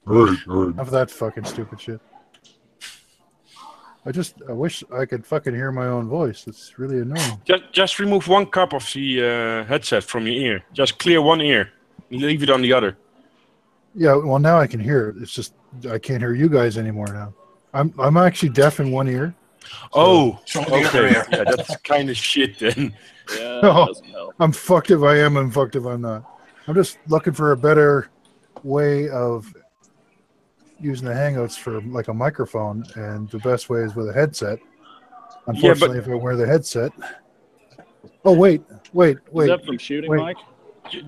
Enough of that fucking stupid shit. I wish I could fucking hear my own voice. It's really annoying. Just remove one cup of the headset from your ear. Just clear one ear. Leave it on the other. Yeah, well now I can hear it. It's just I can't hear you guys anymore now. I'm actually deaf in one ear. So. Okay. Yeah, that's kind of shit then. Yeah, that doesn't help. I'm fucked if I am and fucked if I'm not. I'm just looking for a better way of using the Hangouts for like a microphone, and the best way is with a headset. Unfortunately, if I wear the headset. Oh wait. Is that from shooting, Mike?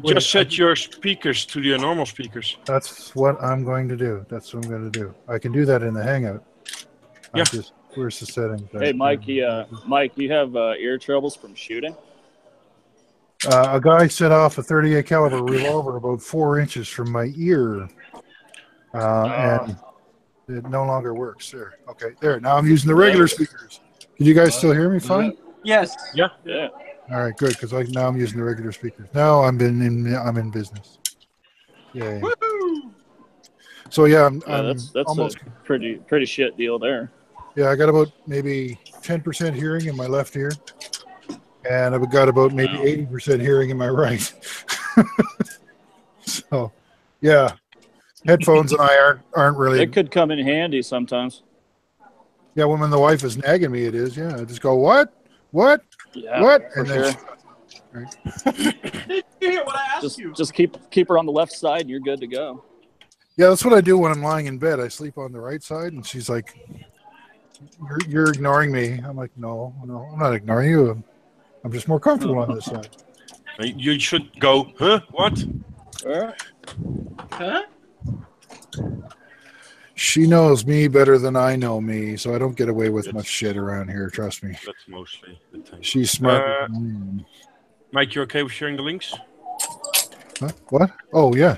Just set your speakers to the normal speakers. That's what I'm going to do. I can do that in the Hangout. Yeah. Where's the settings? Hey, Mike, you have ear troubles from shooting? A guy set off a 38 caliber revolver about 4 inches from my ear, and it no longer works. There. Okay. There. Now I'm using the regular speakers. Can you guys still hear me fine? Yes. Yeah. All right, good, because now I'm using the regular speakers. Now I'm in business. Yay. Woo! So yeah, that's almost a pretty shit deal there. Yeah, I got about maybe 10% hearing in my left ear, and I've got about maybe 80% hearing in my right. So, yeah, headphones and I aren't really. It could come in handy sometimes. Yeah, when the wife is nagging me, it is. Yeah, I just go what? Yeah, what? And then Did you hear what I asked you? Just keep her on the left side, and you're good to go. Yeah, that's what I do when I'm lying in bed. I sleep on the right side, and she's like, "You're ignoring me." I'm like, "No, I'm not ignoring you. I'm just more comfortable on this side." You should go, huh? What? Huh? She knows me better than I know me, so I don't get away with much shit around here. Trust me. That's mostly the thing. She's smart. Mike, you okay with sharing the links? Huh? What? Oh yeah.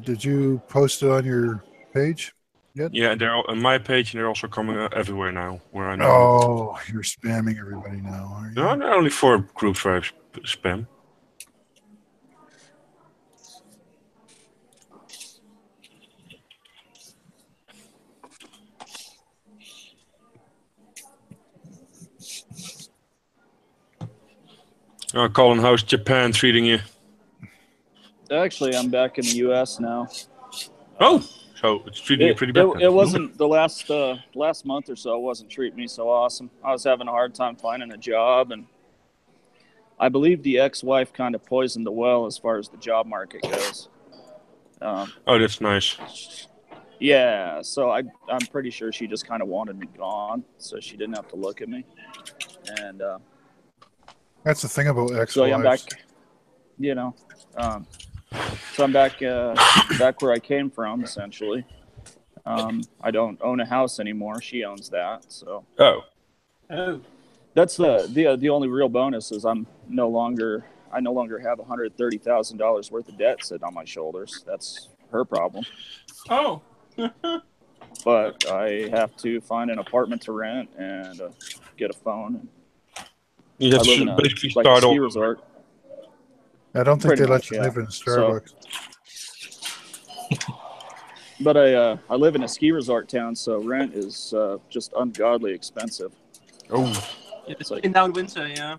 Did you post it on your page yet? Yeah, they're on my page, and they're also coming everywhere now. Where I know. Oh, you're spamming everybody now, are you? No, not only for groups where I spam. Colin, how's Japan treating you? Actually, I'm back in the U.S. now. Oh, so it's treating you pretty bad. It wasn't the last month or so. It wasn't treating me so awesome. I was having a hard time finding a job, and I believe the ex-wife kind of poisoned the well as far as the job market goes. Oh, that's nice. Yeah, so I'm pretty sure she just kind of wanted me gone, so she didn't have to look at me. And that's the thing about ex-wives. So I'm back. So I'm back where I came from, essentially. I don't own a house anymore. She owns that. So. Oh. That's the only real bonus is I no longer have $130,000 worth of debt sitting on my shoulders. That's her problem. Oh. But I have to find an apartment to rent and get a phone. You have to basically start a ski resort. I don't think they let you live in Starbucks. But I live in a ski resort town, so rent is just ungodly expensive. Oh, it's like now in winter, yeah.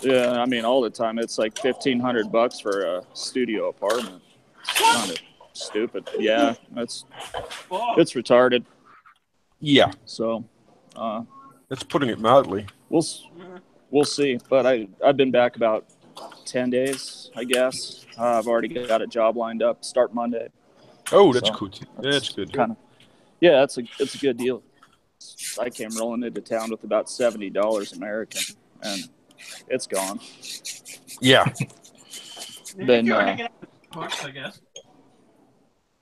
Yeah, I mean all the time. It's like $1,500 for a studio apartment. It's kind of stupid. Yeah, it's retarded. Yeah. So, that's putting it mildly. We'll see. But I've been back about 10 days, I guess. I've already got a job lined up. Start Monday. Oh, that's good. That's good. Yeah, it's a good deal. I came rolling into town with about $70 American, and it's gone. Yeah. Been I guess.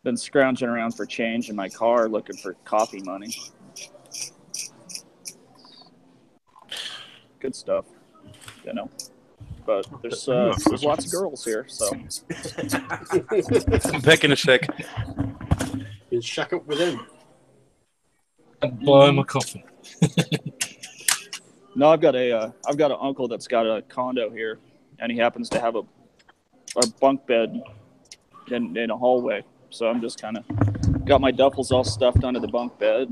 Been scrounging around for change in my car, looking for coffee money. Good stuff, But there's lots of girls here, so. I'm back in a sec. Been shack up with him. And blow my coffee. No, I've got an uncle that's got a condo here, and he happens to have a bunk bed in a hallway. So I'm just kind of got my duffels all stuffed under the bunk bed,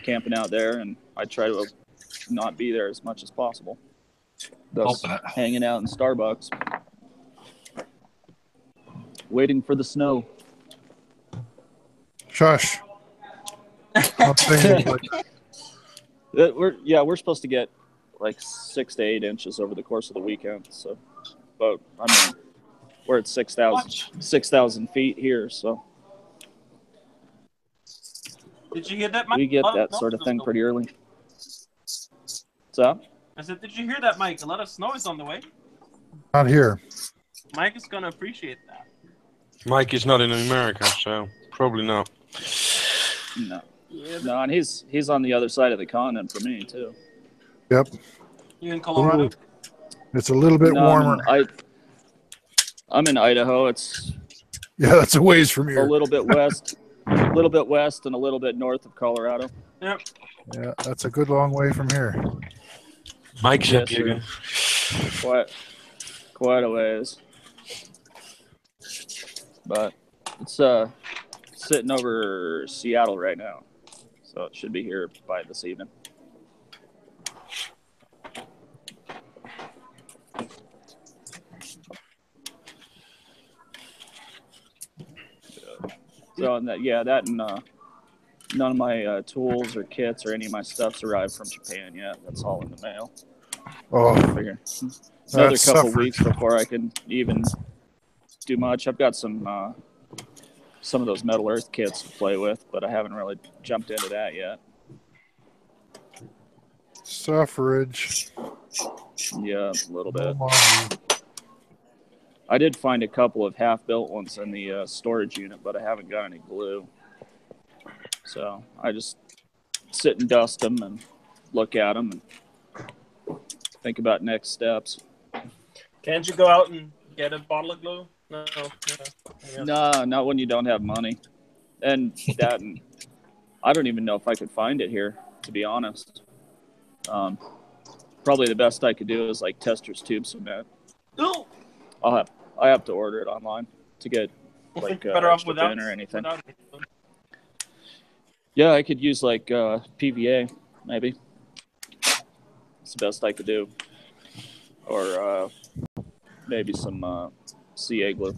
camping out there, and I try to not be there as much as possible. Thus, hanging out in Starbucks, waiting for the snow. Shush. I'm saying, like, We're supposed to get like 6 to 8 inches over the course of the weekend. So, but I mean, we're at 6,000 feet here, so Did you hear that, Mike? we get that sort of thing pretty early. What's up? I said, did you hear that, Mike? A lot of snow is on the way. not here. Mike is gonna appreciate that. Mike is not in America, so probably not. No, no, and he's on the other side of the continent for me too. Yep. You in Colorado? It's a little bit No, warmer. I'm in Idaho. It's Yeah, that's a ways from a here. little bit west, and a little bit north of Colorado. Yep. Yeah, that's a good long way from here. Mike's Yes, happy sir. again. Quite a ways. But it's sitting over Seattle right now, so it should be here by this evening. So and that and none of my tools or kits or any of my stuff's arrived from Japan yet. That's all in the mail. Oh, I figure another That's couple suffered. weeks before I can even do much. I've got some of those Metal Earth kits to play with, but I haven't really jumped into that yet. suffrage. Yeah, a little No bit. money. I did find a couple of half-built ones in the storage unit, but I haven't got any glue. So I just sit and dust them and look at them and think about next steps. Can't you go out and get a bottle of glue? No. Yeah. No, not when you don't have money. And I don't even know if I could find it here, to be honest. Probably the best I could do is like Tester's tube cement. No. I have to order it online to get like Better off extra without bin or anything. without- Yeah, I could use like PVA maybe. It's the best I could do, or maybe some CA glue.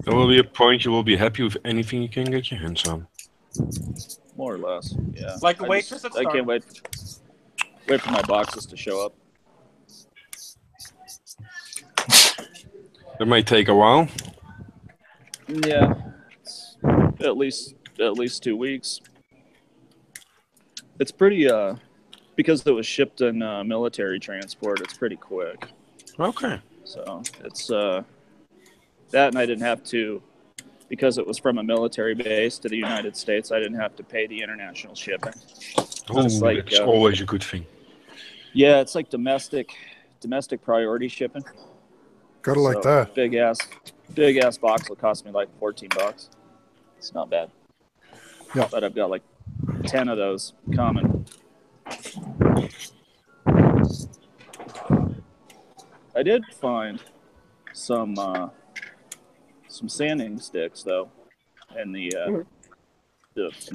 There will be a point you will be happy with anything you can get your hands on. More or less, yeah. Like a waitress at I can't Starbucks. wait for my boxes to show up. It may take a while. Yeah, it's at least 2 weeks. It's pretty because it was shipped in military transport. It's pretty quick. Okay. So it's that, and I didn't have to, because it was from a military base to the United States. I didn't have to pay the international shipping. Oh, It's like, that's always a good thing. Yeah, it's like domestic priority shipping. Gotta like that. Big ass box will cost me like $14. It's not bad. Yeah. But I've got like 10 of those coming. I did find some sanding sticks though in the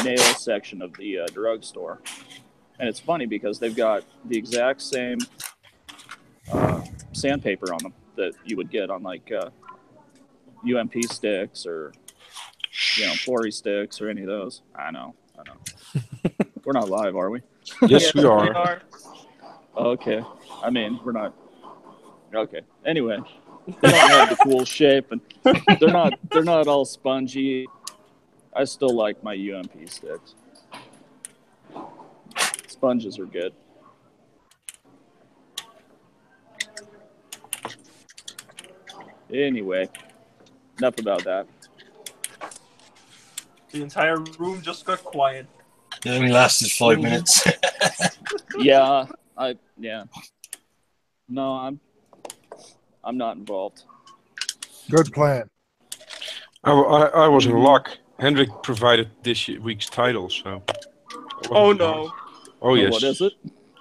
nail section of the drugstore, and it's funny because they've got the exact same sandpaper on them that you would get on like UMP sticks or Flory sticks or any of those. I know. We're not live, are we? Yes, we are. Okay. I mean, we're not. Okay. Anyway, they don't have the cool shape, and they're not all spongy. I still like my UMP sticks. Sponges are good. Anyway, enough about that. The entire room just got quiet. It only lasted 5 minutes. Yeah. No, I'm not involved. Good plan. I was in luck. Hendrik provided this week's title, so Oh no. Oh yes. What is it?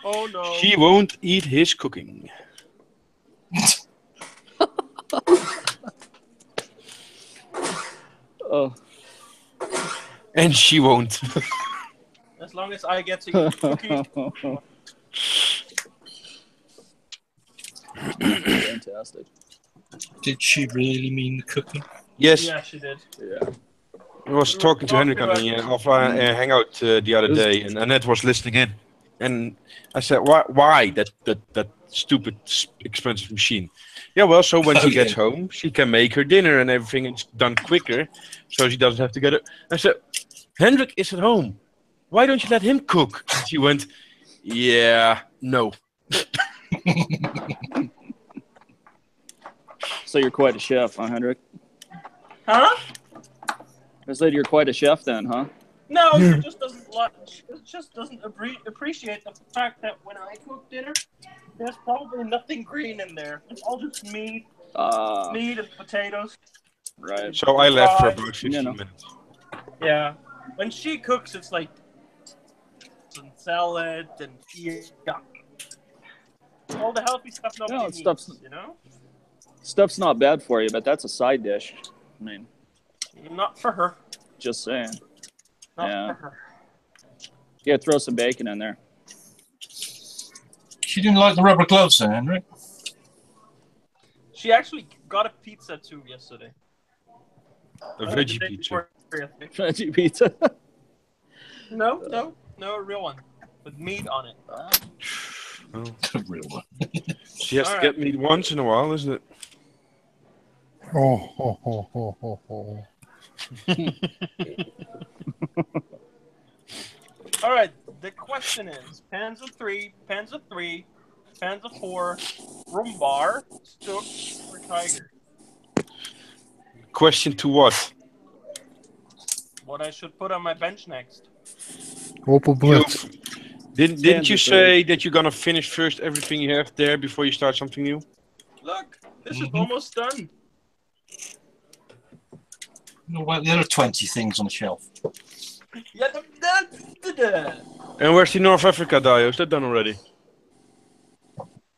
Oh no. She won't eat his cooking. Oh. And she won't. As long as I get to eat cookie. Fantastic. Did she really mean the cooking? Yes. Yeah, she did. Yeah. I was talking to Henrik on the offline hangout the other day, and Annette was listening in. And I said, why that stupid expensive machine? Yeah, well, so when she gets home, she can make her dinner and everything is done quicker, so she doesn't have to get it. I said, Henrik is at home. Why don't you let him cook? And she went, yeah, no. So you're quite a chef, huh, Hendrik? Huh? I said you're quite a chef then, huh? No, she just doesn't like. She just doesn't appreciate the fact that when I cook dinner, there's probably nothing green in there. It's all just meat and potatoes. Right. So I left for about 15 You know. minutes. Yeah. When she cooks, it's like and salad and all the healthy stuff nobody needs. Stuff's, you know. Stuff's not bad for you, but that's a side dish. I mean, not for her. Just saying. Not for her. Yeah, throw some bacon in there. She didn't like the rubber gloves, then, Henrik. She actually got a pizza too yesterday. A veggie pizza. Veggie pizza. No, a real one with meat on it. Oh. The real one. She has to get meat once in a while, isn't it? Oh. All right. The question is: Panzer 3, Panzer 3, Panzer 4, Rumbar, Stuk, or Tiger? Question to what? What I should put on my bench next? Opel Blitz. Didn't you say that you're gonna finish first everything you have there before you start something new? Look, this is almost done. Well, the other 20 things on the shelf. Yeah, And where's the North Africa dio? Is that done already?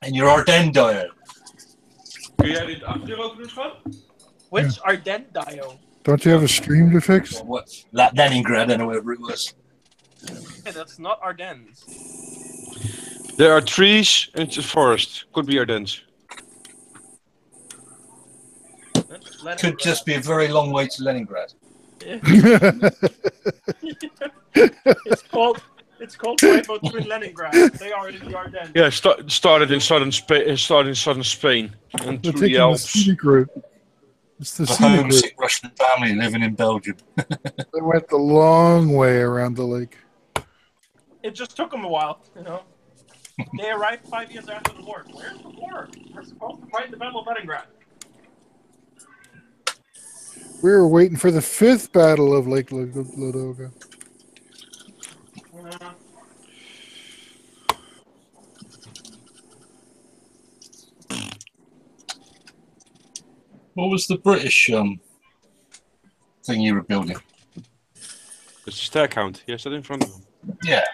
And your Ardennes dio. Kun jij dit achter ook doen, schat? Which Ardennes dio? Don't you have a stream to fix? Or what? Leningrad, I don't know wherever it was. Yeah, that's not Ardennes. There are trees and it's a forest. Could be Ardennes. Could just be a very long way to Leningrad. It's called 502 in Leningrad. They are in the Ardennes. Yeah, started in southern Spain and They're through the taking the Alps. scenic route. It's the A scenic route. homesick Russian family living in Belgium. They went the long way around the lake. It just took them a while, you know. They arrived 5 years after the war. Where's the war? We're supposed to fight in the Battle of Leningrad. We were waiting for the 5th battle of Lake Ladoga. What was the British thing you were building? It's a stair count. He has that in front of him. Yeah.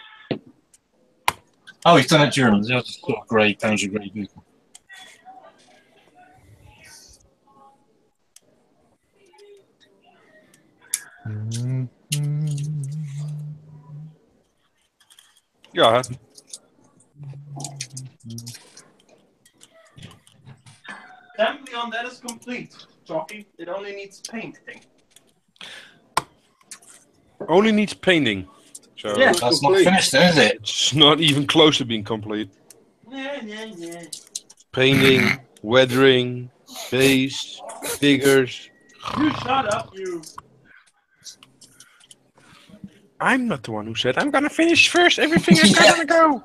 Oh, he's done it Germans. That's sort of grey, Panzer grey vehicle. Ja. Assembly on that is complete. Jockey, it only needs painting. Only needs painting. So Yeah. That's not finished, then, is it? it's not even close to being complete. Yeah. Painting, weathering, base, figures. You shut up, you. I'm not the one who said I'm gonna finish first everything I've got to go.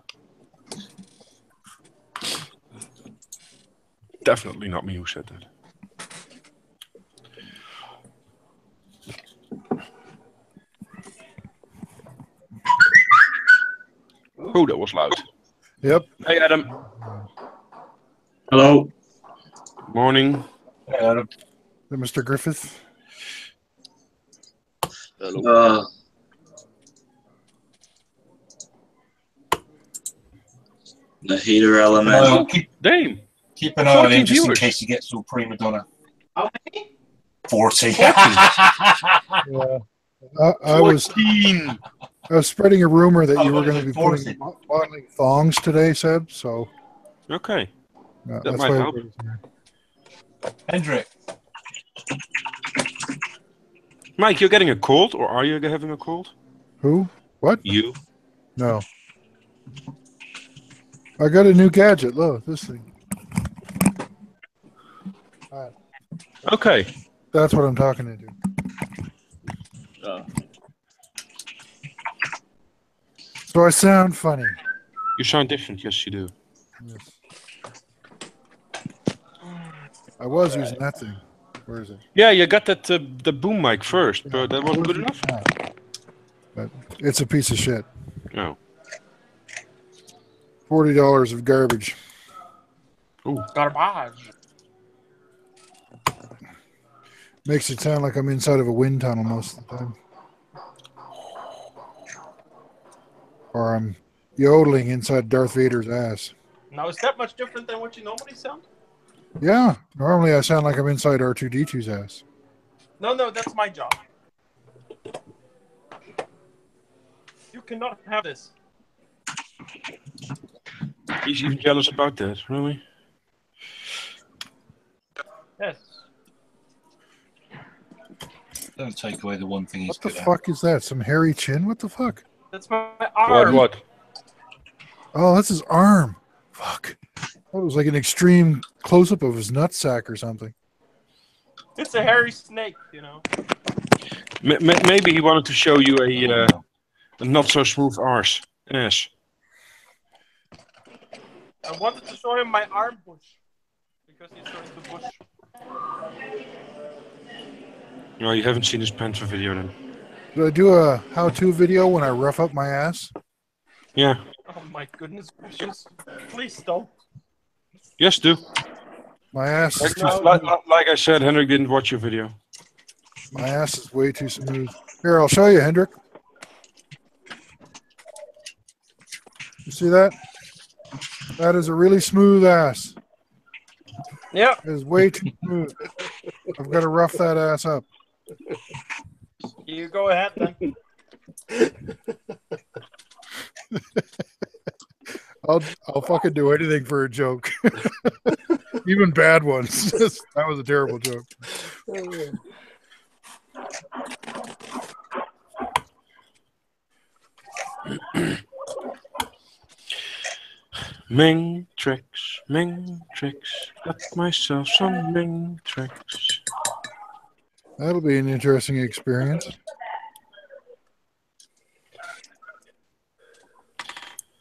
Definitely not me who said that. Oh, that was loud. Yep. Hey, Adam. Hello. Morning. Mr. Griffith. the heater element. Damn. Keep an eye on 14 him just in viewers. case he gets all prima donna. How many? 40. Yeah. I was 14. spreading a rumor that you Oh, were going to be 40. putting modeling thongs today, Seb. So Okay. That that's might why. help. Hendrik, Mike, you're getting a cold, or are you having a cold? Who? What? You. No. I got a new gadget. Look, this thing. Okay. That's what I'm talking into. So I sound funny. You sound different. Yes, you do. Yes. I was using that thing. Where is it? Yeah, you got that the boom mic first, but that wasn't good enough. But it's a piece of shit. No. $40 of garbage. Garbage. Makes it sound like I'm inside of a wind tunnel most of the time. Or I'm yodeling inside Darth Vader's ass. Now, is that much different than what you normally sound? Yeah, normally I sound like I'm inside R2-D2's ass. No, that's my job. You cannot have this. He's even jealous about that, really? Yes. don't take away the one thing he's What the good at. fuck is that? Some hairy chin? What the fuck? That's my arm. What? Oh, that's his arm. Fuck. That was like an extreme close-up of his nutsack or something. It's a hairy snake, you know. Maybe he wanted to show you a not so smooth arse. Yes. I wanted to show him my arm bush because he's showing the bush. No, you haven't seen his Panther video then. Did I do a how-to video when I rough up my ass? Yeah. Oh my goodness gracious! Please don't. Yes, do. My ass is Like I said, Hendrik didn't watch your video. my ass is way too smooth. Here, I'll show you, Hendrik. You see that? That is a really smooth ass. Yeah. It is way too smooth. I've got to rough that ass up. You go ahead then. I'll fucking do anything for a joke. Even bad ones. That was a terrible joke. Ming tricks, got myself some Ming tricks. That'll be an interesting experience.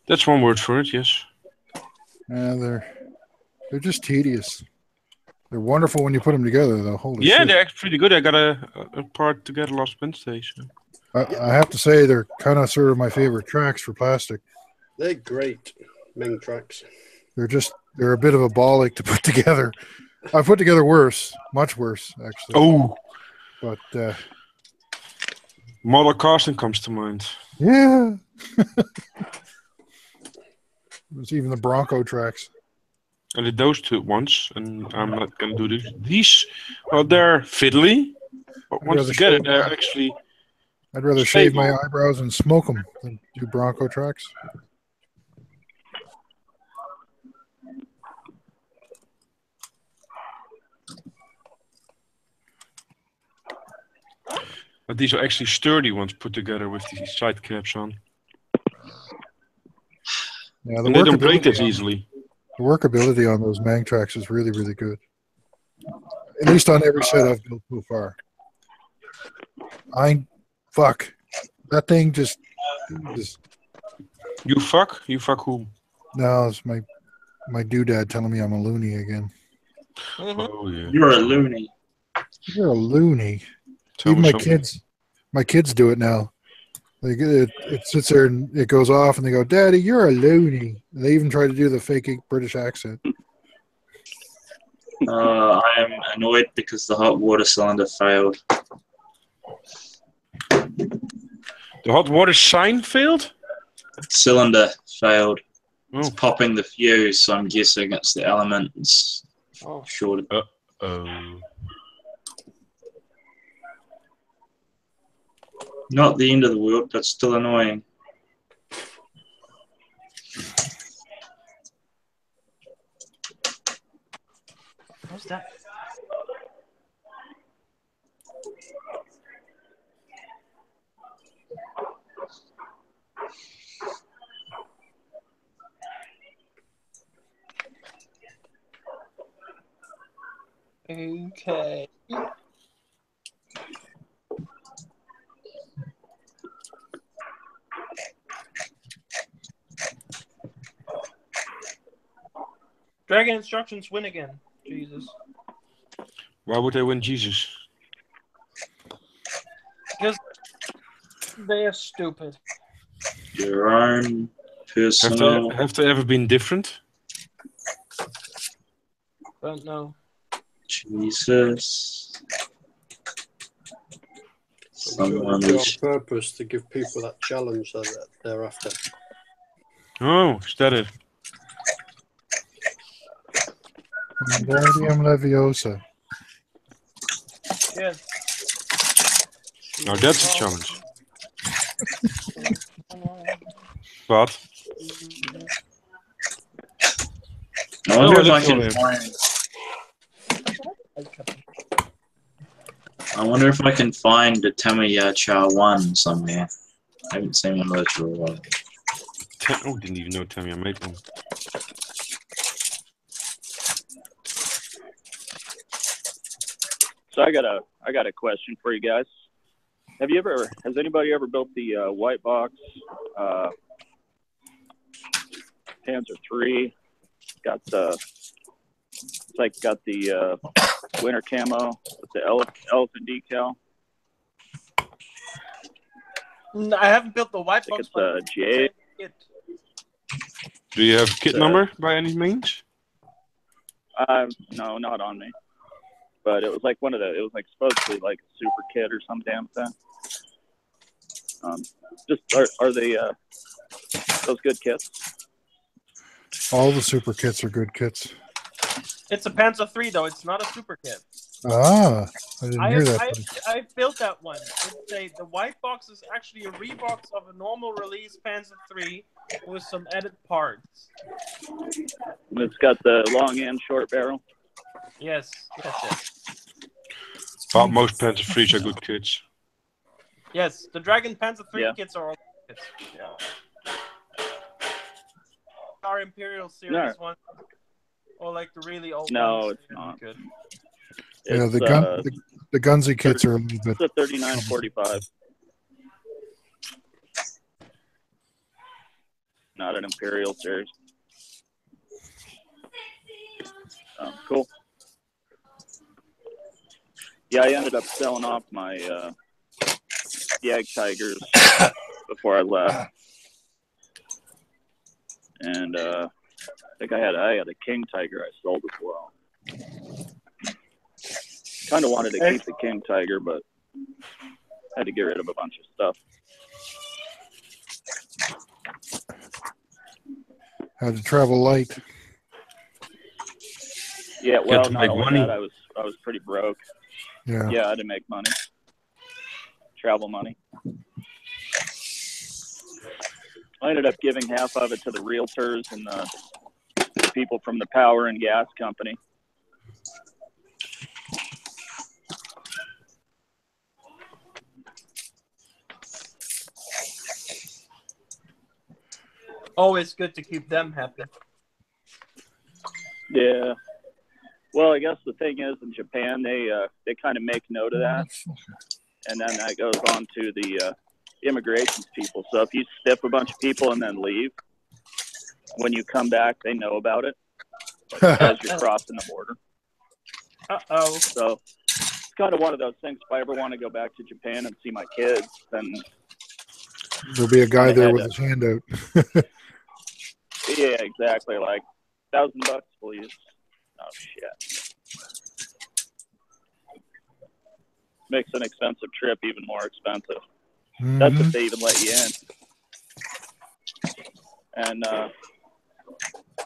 That's one word for it, yes. They're just tedious. They're wonderful when you put them together, though. Holy Yeah, shit. they're actually pretty good. I got a part together last Wednesday. So. I have to say they're kind of sort of my favorite tracks for plastic. They're great, Ming tracks. They're a bit of a bollock to put together. I've put together worse, much worse, actually. Oh, But Model Casting comes to mind. yeah. There's even the Bronco tracks. I did those two once, and I'm not going to do this. These, well, they're fiddly, but once rather together, shave they're my- actually... I'd rather shave my eyebrows and smoke them than do Bronco tracks. But these are actually sturdy ones put together with these side caps on. Yeah, And they don't break as easily. The workability on those Mang tracks is really, really good. At least on every set I've built so far. Fuck. That thing just You fuck? You fuck who? no, it's my doodad telling me I'm a loony again. Oh, yeah. You're a loony. You're a loony. Tell Even me my something. kids do it now. It sits there and it goes off and they go, "Daddy, you're a loony." And they even try to do the fake British accent. I am annoyed because the hot water cylinder failed. The hot water sign failed? Cylinder failed. It's popping the fuse, so I'm guessing it's the elements shorted. Not the end of the world, but still annoying. What's that? Okay. Dragon instructions win again. Jesus. Why would they win Jesus? Because they are stupid. Your own personal. Have they ever been different? Don't know. Jesus. Someone on is. purpose to give people that challenge that they're after. Oh, is that it? Wingardium Leviosa. Yes. Now that's a challenge. But I wonder if I let's go can there. find. I wonder if I can find the Tamiya 1 somewhere. I haven't seen one of those for a while. Didn't even know Tammy I made one. So I got a question for you guys. Has anybody ever built the white box Panzer III? Got the winter camo with the elephant decal. I haven't built the white box. It's a J. Do you have kit number by any means? No, not on me. But it was like it was like supposedly like a super kit or some damn thing. Are they those good kits? All the super kits are good kits. It's a Panzer III though. It's not a super kit. Ah, I didn't hear that. I built that one. The white box is actually a rebox of a normal release Panzer III with some added parts. It's got the long and short barrel. Yes. But most Panzer IIIs are good kits. Yes, the Dragon Panzer III kits are all kits. Yeah. Our Imperial series one, or like the really old ones. No, it's not. Good. Yeah, the Gunsy kits are a little bit. It's a 3945. Not an Imperial series. Cool. Yeah, I ended up selling off my Jagdtigers before I left, and I think I had a King Tiger I sold as well. Kind of wanted to keep the King Tiger, but had to get rid of a bunch of stuff. Had to travel light. Yeah, well, not only that, I was pretty broke. Yeah, I had to make money, travel money. I ended up giving half of it to the realtors and the people from the power and gas company. Always good to keep them happy. Yeah. Well, I guess the thing is, in Japan, they kind of make note of that, and then that goes on to the immigration people. So if you stiff a bunch of people and then leave, when you come back, they know about it as you're crossing the border. Uh-oh. So it's kind of one of those things. If I ever want to go back to Japan and see my kids, then there'll be a guy there with his hand out. Yeah, exactly. Like $1,000, please. Oh shit! Makes an expensive trip even more expensive. That's if they even let you in. And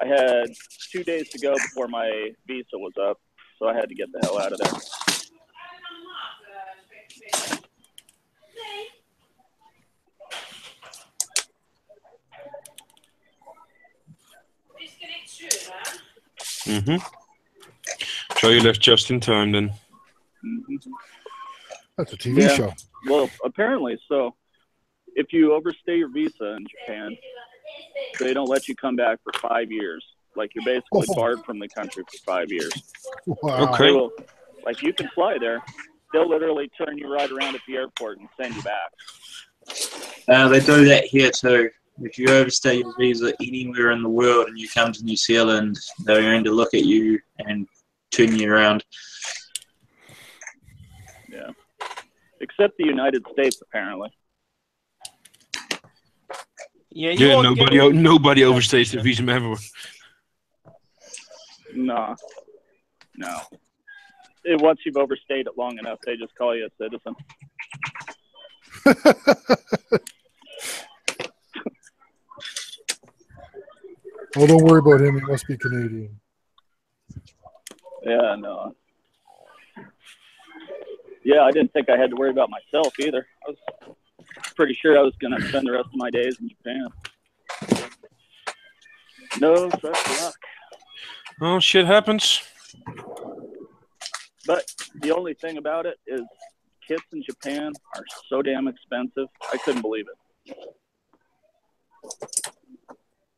I had 2 days to go before my visa was up, so I had to get the hell out of there. So you left just in time then. That's a TV show. Well, apparently so. If you overstay your visa in Japan, they don't let you come back for 5 years. Like, you're basically barred from the country for 5 years. Wow. Okay. Will, like, you can fly there. They'll literally turn you right around at the airport and send you back. They do that here too. If you overstay your visa anywhere in the world and you come to New Zealand, they're going to look at you and turn you around. Yeah. Except the United States, apparently. Yeah, nobody overstays the visa ever. No. Once you've overstayed it long enough, they just call you a citizen. Oh, don't worry about him. He must be Canadian. Yeah, no. Yeah, I didn't think I had to worry about myself either. I was pretty sure I was going to spend the rest of my days in Japan. No such luck. Oh, shit happens. But the only thing about it is kits in Japan are so damn expensive. I couldn't believe it.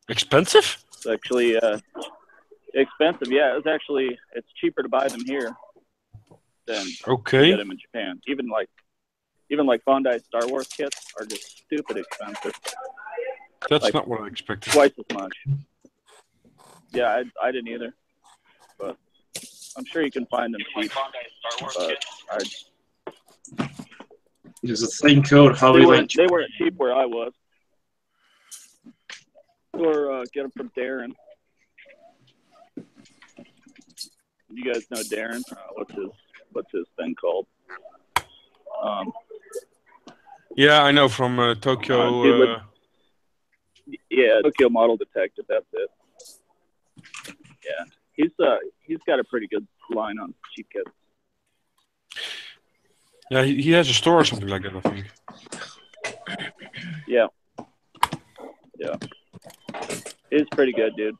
Expensive? It's actually expensive. Yeah, it's cheaper to buy them here than to get them in Japan. Even like Bandai Star Wars kits are just stupid expensive. That's like, not what I expected. Twice as much. Yeah, I didn't either. But I'm sure you can find them cheap. There's a thing called Hobby Link. They weren't cheap where I was. Or get them from Darren. You guys know Darren? What's his thing called? Yeah, I know from Tokyo. Yeah, Tokyo Model Detective. That's it. Yeah, he's got a pretty good line on cheap kits. Yeah, he has a store or something like that, I think. Yeah. It's pretty good, dude.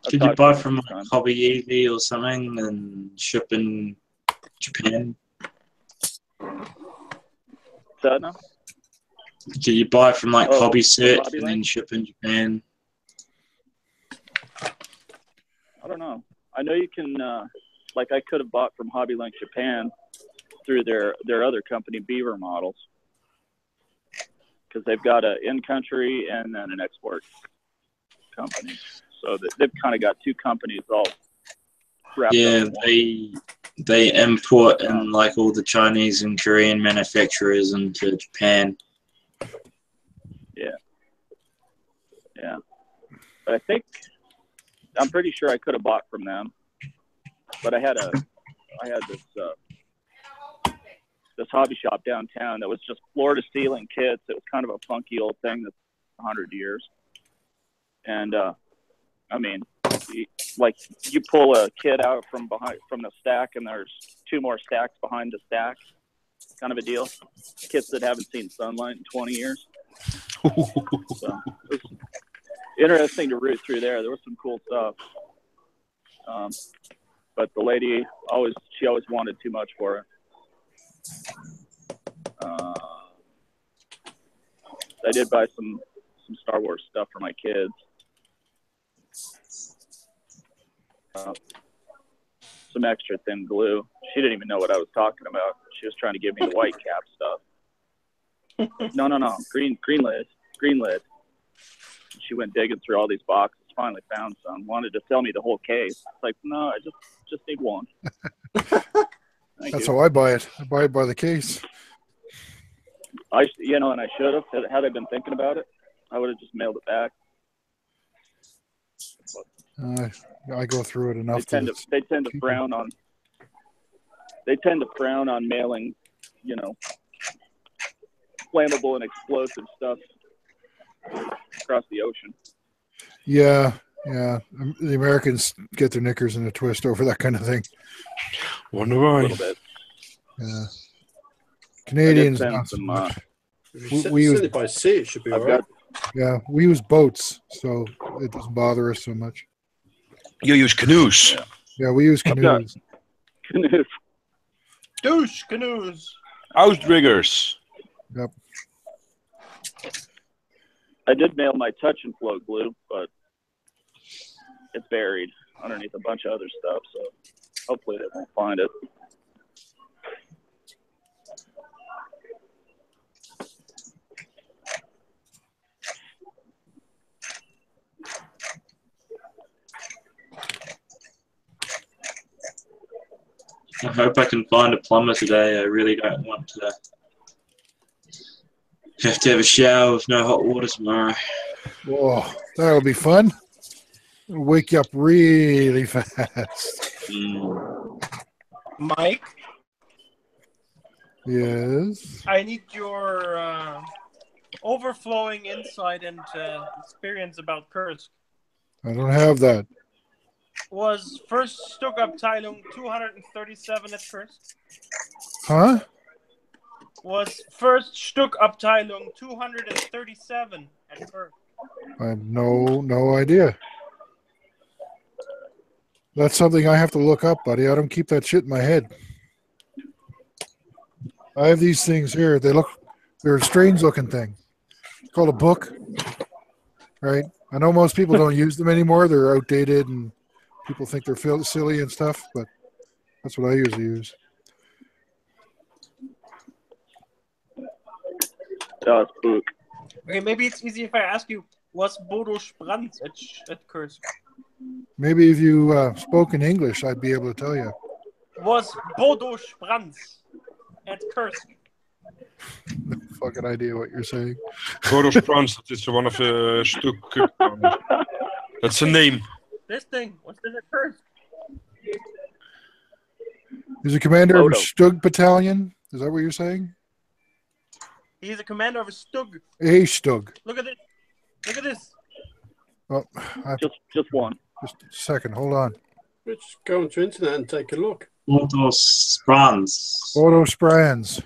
Did you buy from Hobby Easy or something and ship in Japan? So, no? Did you buy from Hobby Search and then ship in Japan? I don't know. I know you can, I could have bought from Hobby Link Japan through their other company, Beaver Models, because they've got an in-country and then an export company. So they've kind of got two companies all wrapped up. Yeah, they import in all the Chinese and Korean manufacturers into Japan. Yeah. But I'm pretty sure I could have bought from them. But I had this hobby shop downtown that was just floor to ceiling kits. It was kind of a funky old thing that's 100 years. And you pull a kit out from the stack, and there's two more stacks behind the stack, kind of a deal. Kits that haven't seen sunlight in 20 years. So it was interesting to root through there. There was some cool stuff. But the lady always wanted too much for it. I did buy some Star Wars stuff for my kids. Some extra thin glue. She didn't even know what I was talking about. She was trying to give me the white cap stuff. No. Green lid. She went digging through all these boxes. Finally found some. Wanted to sell me the whole case. It's like, no, I just need one. That's how I buy it. I buy it by the case. And I should have. Had I been thinking about it, I would have just mailed it back. I go through it enough. They tend to frown on mailing, flammable and explosive stuff across the ocean. Yeah, Yeah, the Americans get their knickers in a twist over that kind of thing. Wonder A why. little bit. Yeah. Canadians, send not so some, much. If you We send use- it by sea, it should be I've all right. Yeah, we use boats, so it doesn't bother us so much. You use canoes. Yeah, we use canoes. Canoes. Douche canoes. Outriggers. I did mail my touch and float glue, but it's buried underneath a bunch of other stuff, so hopefully they won't find it. I hope I can find a plumber today. I really don't want to have a shower with no hot water tomorrow. Oh, that'll be fun. It'll wake you up really fast. Mike, Yes. I need your overflowing insight and experience about Kursk. I don't have that. Was first Sturmabteilung 237 at Kursk? Huh? Was first Sturmabteilung 237 at Kursk? I have no idea. That's something I have to look up, buddy. I don't keep that shit in my head. I have these things here. They're a strange looking thing. It's called a book. Right? I know most people don't use them anymore. They're outdated and people think they're silly and stuff, but that's what I usually use. Das book. Okay, maybe it's easy if I ask you, was Bodo Sprantz at Kursk? Maybe if you spoke in English, I'd be able to tell you. Was Bodo Sprantz at Kursk? No fucking idea what you're saying. Bodo Sprantz, that is one of the Stuk. That's the name. This thing, what's this at Kursk? He's a commander of a Bodo. Stug battalion. Is that what you're saying? He's a commander of a Stug. A Stug. Look at this. Look at this. Oh, Just one. just a second. Hold on. Let's go onto internet and take a look. Bodo Sprantz. Bodo Sprantz.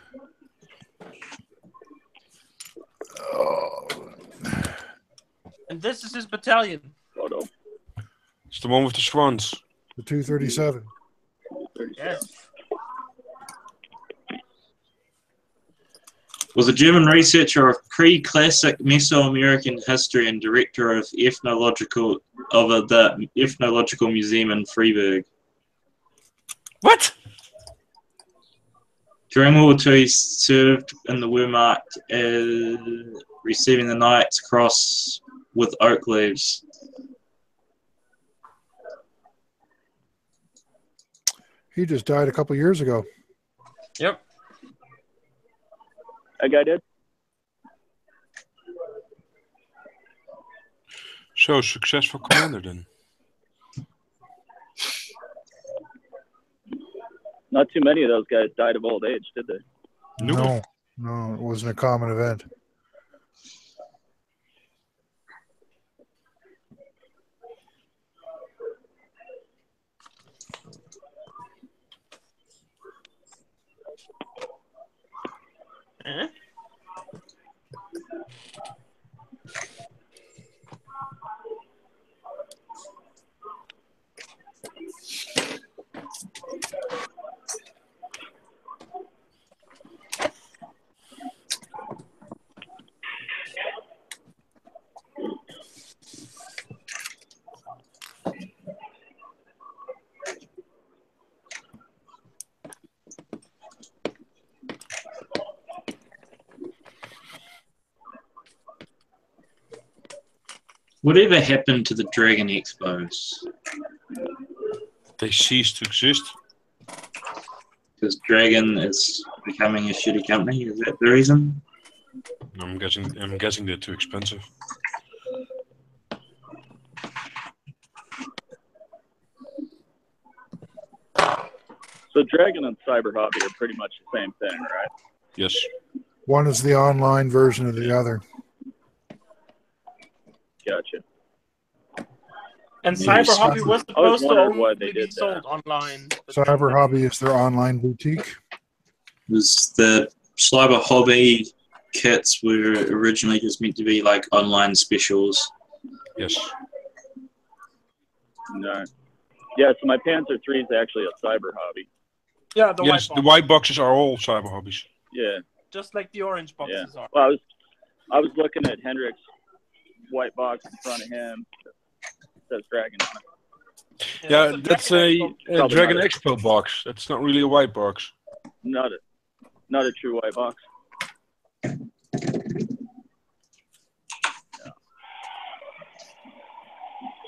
Oh. And this is his battalion. Photo. It's the one with the swans. The 237. Yes. Was a German researcher of pre-classic Mesoamerican history and director of the Ethnological Museum in Freiburg. What? During World War II, he served in the Wehrmacht, receiving the Knight's Cross with oak leaves. He just died a couple years ago. Yep. That guy did? So, successful commander then. Not too many of those guys died of old age, did they? No, it wasn't a common event. Huh? Whatever happened to the Dragon Expos? They ceased to exist. Because Dragon is becoming a shitty company. Is that the reason? I'm guessing they're too expensive. So Dragon and Cyber Hobby are pretty much the same thing, right? Yes. One is the online version of the other. Gotcha. And Yeah, Cyber Hobby was I was supposed to wondering why only they be did sold that. online. but Cyber then- Hobby is their online boutique. Was the Cyber Hobby kits were originally just meant to be like online specials. Yes. No. Yeah, so my Panzer 3 is actually a Cyber Hobby. Yeah, the Yes, white the box. white boxes are all Cyber Hobbies. Yeah. Just like the orange Yeah. boxes are. Well, I was looking at Hendrick's white box in front of him. It says Dragon on it. Yeah, it's that's Dragon a Expo. Probably Dragon not. Expo box. That's not really a white box. Not a true white box.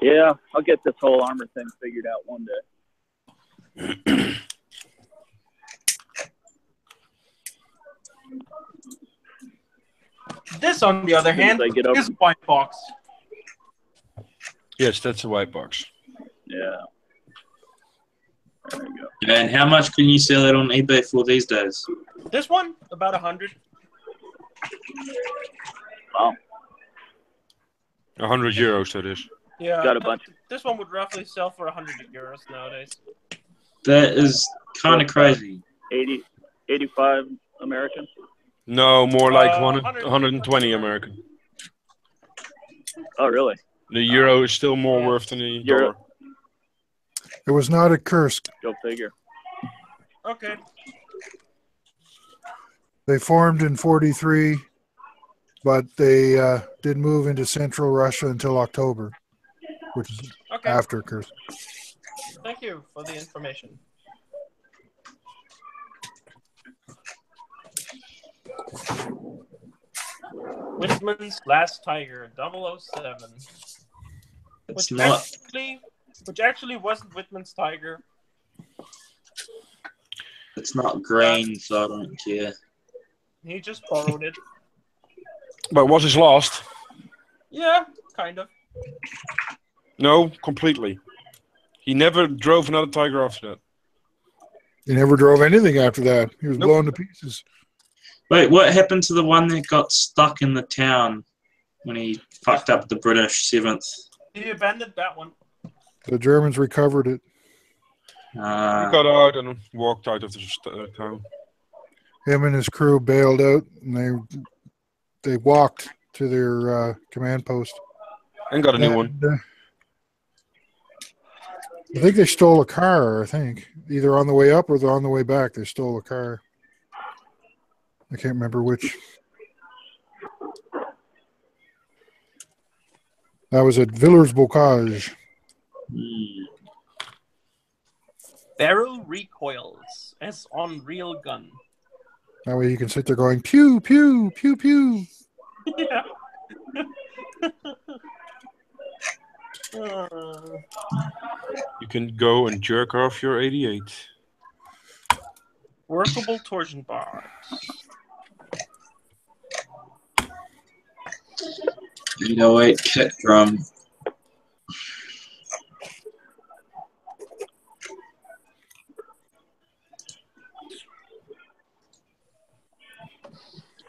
Yeah, I'll get this whole armor thing figured out one day. This, on the other As soon as hand, I get over- is white box. Yes, that's a white box. Yeah. There we go. And how much can you sell it on eBay for these days? This one, about 100. Wow. 100 euros, that is. Yeah, Got a bunch. This one would roughly sell for 100 euros nowadays. That is kind of crazy. 80, 85 American. No, more like 100 120 American. Oh, really? The euro is still more Yeah. worth than the Euro. dollar. It was not at Kursk. Go figure. Okay. They formed in 43, but they didn't move into central Russia until October, which is Okay. after Kursk. Thank you for the information. Whitman's Last Tiger, 007. It's not. Which actually wasn't Whitman's Tiger. It's not green, so I don't care. He just borrowed it. But was his last? Yeah, kind of. No, completely. He never drove another Tiger after that. He never drove anything after that. He was Nope. blown to pieces. Wait, what happened to the one that got stuck in the town when he fucked up the British 7th? He abandoned that one. The Germans recovered it. He got out and walked out of the town. Him and his crew bailed out, and they walked to their command post. And got a new one. And, I think they stole a car, I think. Either on the way up or on the way back, they stole a car. I can't remember which. That was at Villers-Bocage. Barrel recoils as on real gun. That way you can sit there going, pew, pew, pew, pew. Yeah. You can go and jerk off your 88. Workable torsion bars. 808 kick drum.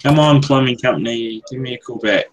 Come on, plumbing company, give me a call back.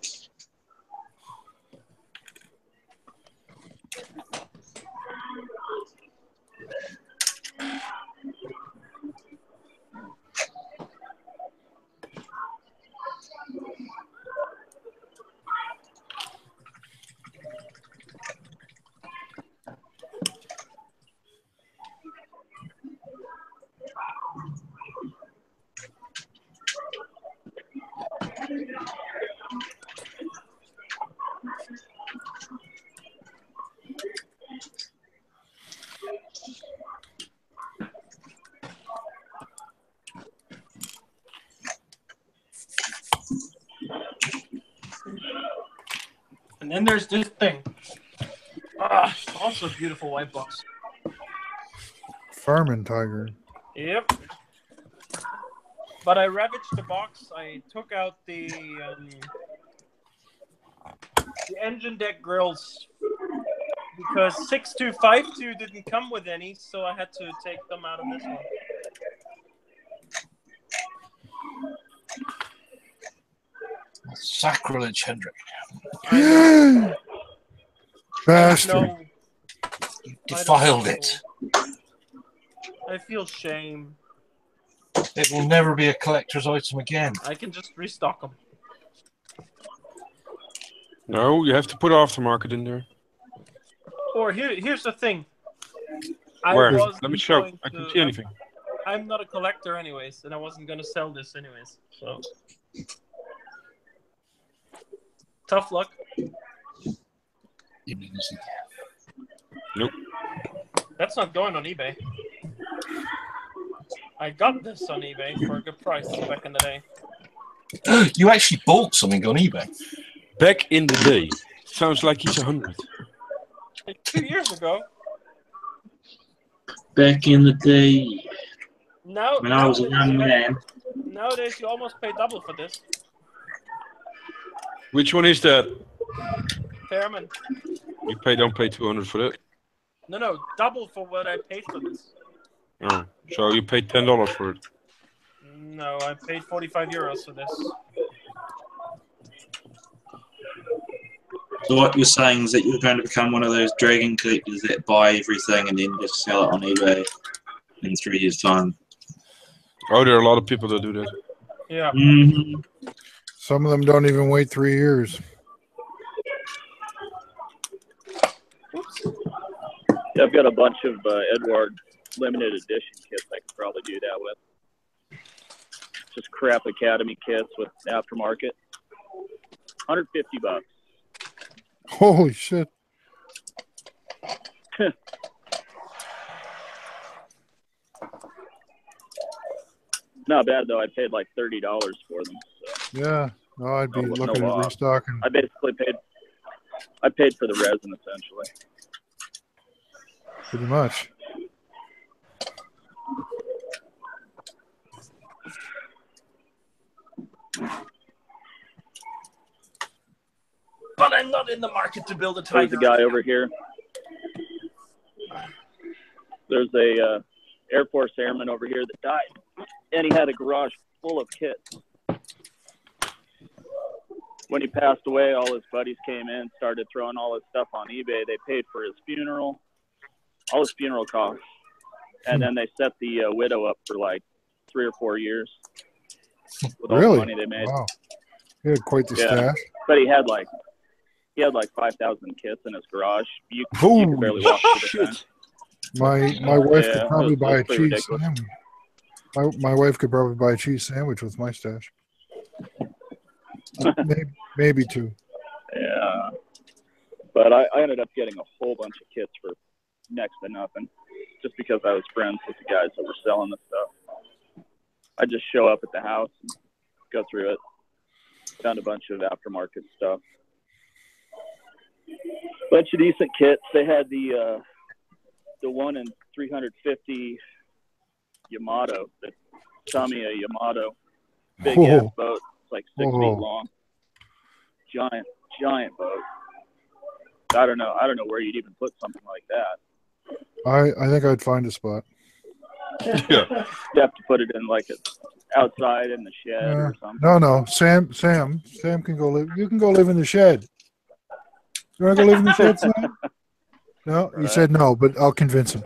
And then there's this thing. Ah, also beautiful white box. Farming Tiger. Yep. But I ravaged the box. I took out the engine deck grills because 6252 didn't come with any, so I had to take them out of this one. Sacrilege, Hendrik. I Bastard. know defiled it. I feel shame. It will never be a collector's item again. I can just restock them. No, you have to put aftermarket in there. Or here's the thing. Where? wasn't Let me show. going I can to- see anything. I'm not a collector anyways, and I wasn't going to sell this anyways. So tough luck. Nope. That's not going on eBay. I got this on eBay for a good price back in the day. You actually bought something on eBay? Back in the day. Sounds like he's 100. Like 2 years ago. Back in the day, Now, when I was a young man. Nowadays, you almost pay double for this. Which one is that? Fairman. You don't pay 200 for that. No, double for what I paid for this. Oh, so you paid $10 for it. No, I paid 45 euros for this. So what you're saying is that you're going to become one of those dragon collectors that buy everything and then just sell it on eBay in 3 years' time. Oh, there are a lot of people that do that. Yeah. Mm-hmm. Some of them don't even wait 3 years. Oops. Yeah, I've got a bunch of Edward limited edition kits I could probably do that with. Just crap Academy kits with aftermarket. $150. Holy shit. Not bad though. I paid like $30 for them. So Yeah. No, I'd be No, looking no, at restocking. I basically paid for the resin essentially. Pretty much. But I'm not in the market to build a There's Tiger. a guy over here. There's a Air Force airman over here that died, and he had a garage full of kits. When he passed away, all his buddies came in, started throwing all his stuff on eBay. They paid for his funeral, all his funeral costs, and then they set the widow up for like 3 or 4 years with all the Really? money they made. Wow. He had quite the Yeah. stash. But he had like 5,000 kits in his garage. You Holy could barely walk through the shit. fence. My wife Yeah, could probably it was buy a pretty cheese ridiculous. sandwich. My wife could probably buy a cheese sandwich with my stash. maybe two. Yeah. But I ended up getting a whole bunch of kits for next to nothing, just because I was friends with the guys that were selling the stuff. I just show up at the house and go through it. Found a bunch of aftermarket stuff. Bunch of decent kits. They had the 1 in 350 Yamato, the Tamiya Yamato, big ass Whoa. boat. It's like 6 Whoa. feet long. Giant boat. I don't know where you'd even put something like that. I think I'd find a spot. Yeah. You have to put it in like outside in the shed or something. No. Sam can go live. You can go live in the shed. You want to go live in the shed, Sam? No, he Right. said no, but I'll convince him.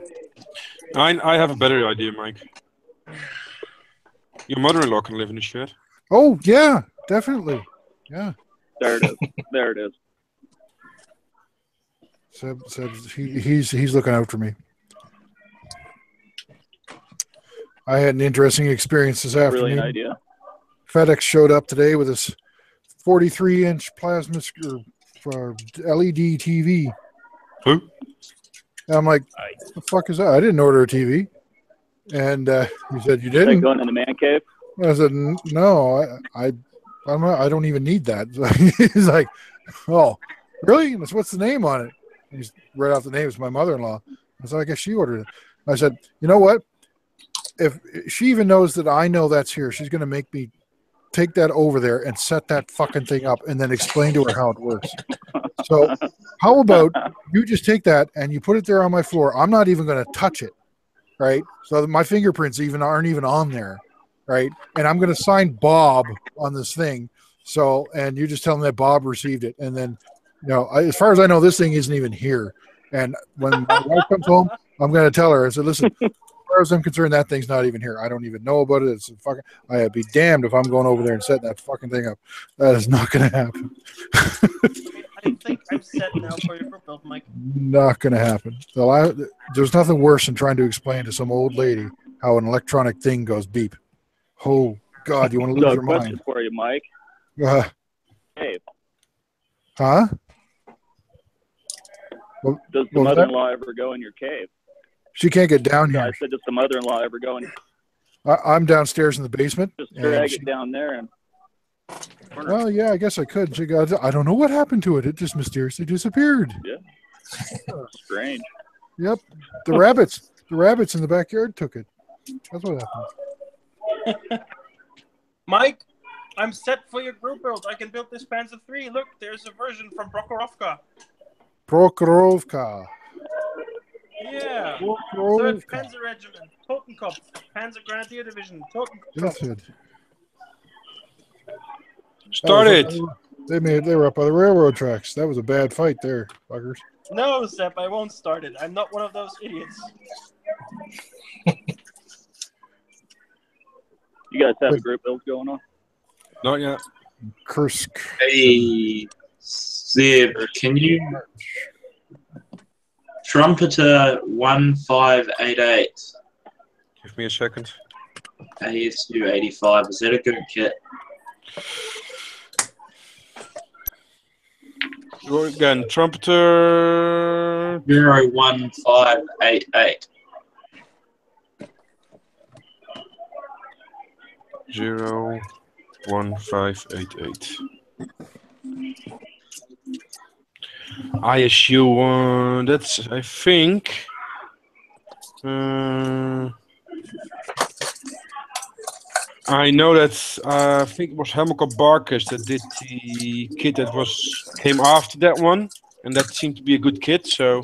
I have a better idea, Mike. Your mother-in-law can live in the shed. Oh yeah, definitely. Yeah. There it is. There it is. Seb he's looking out for me. I had an interesting experience this afternoon. Brilliant idea. FedEx showed up today with this 43-inch plasma for LED TV. Who? And I'm like, what the fuck is that? I didn't order a TV. And he said, you Are you didn't? going in the man cave? I said, no, I don't even need that. He's like, oh, really? And I said, what's the name on it? And he's read off the name. It's my mother-in-law. I said, I guess she ordered it. I said, you know what? If she even knows that I know that's here, she's going to make me take that over there and set that fucking thing up and then explain to her how it works. So how about you just take that and you put it there on my floor? I'm not even going to touch it, right? So my fingerprints aren't even on there, right? And I'm going to sign Bob on this thing. So, and you just tell them that Bob received it. And then, as far as I know, this thing isn't even here. And when my wife comes home, I'm going to tell her. I said, listen, as far as I'm concerned, that thing's not even here. I don't even know about it. It's fucking. I'd be damned if I'm going over there and setting that fucking thing up. That is not going to happen. I think I'm set now for your build, Mike. Not going to happen. There's nothing worse than trying to explain to some old lady how an electronic thing goes beep. Oh, God, you want to lose your question mind. for you, Mike. Hey, Huh? does the mother-in-law ever go in your cave? She can't get down No, I here. said, does the mother-in-law ever go in? I'm downstairs in the basement. Just and drag she- it down there and. Well, yeah, I guess I could. She goes, I don't know what happened to it. It just mysteriously disappeared. Yeah. Strange. Yep. The rabbits in the backyard took it. That's what happened. Mike, I'm set for your group build. I can build this Panzer III. Look, there's a version from Prokhorovka. Prokhorovka. Yeah. Prokhorovka. 3rd Panzer Regiment, Totenkopf, Panzer Grenadier Division, Totenkopf. That's it. Started. They were up by the railroad tracks. That was a bad fight there, fuckers. No, Sepp, I won't start it. I'm not one of those idiots. You guys have a group build going on? Not yet. Kursk. Hey, Zeb, can you trumpeter 1588 Give me a second. ASU 85? Is that a good kit? Go again. Trumpeter. 01588. 01588. ISU one. That's I think. I know that I think it was Helmut Barkers that did the kit that came after that one, and that seemed to be a good kit. So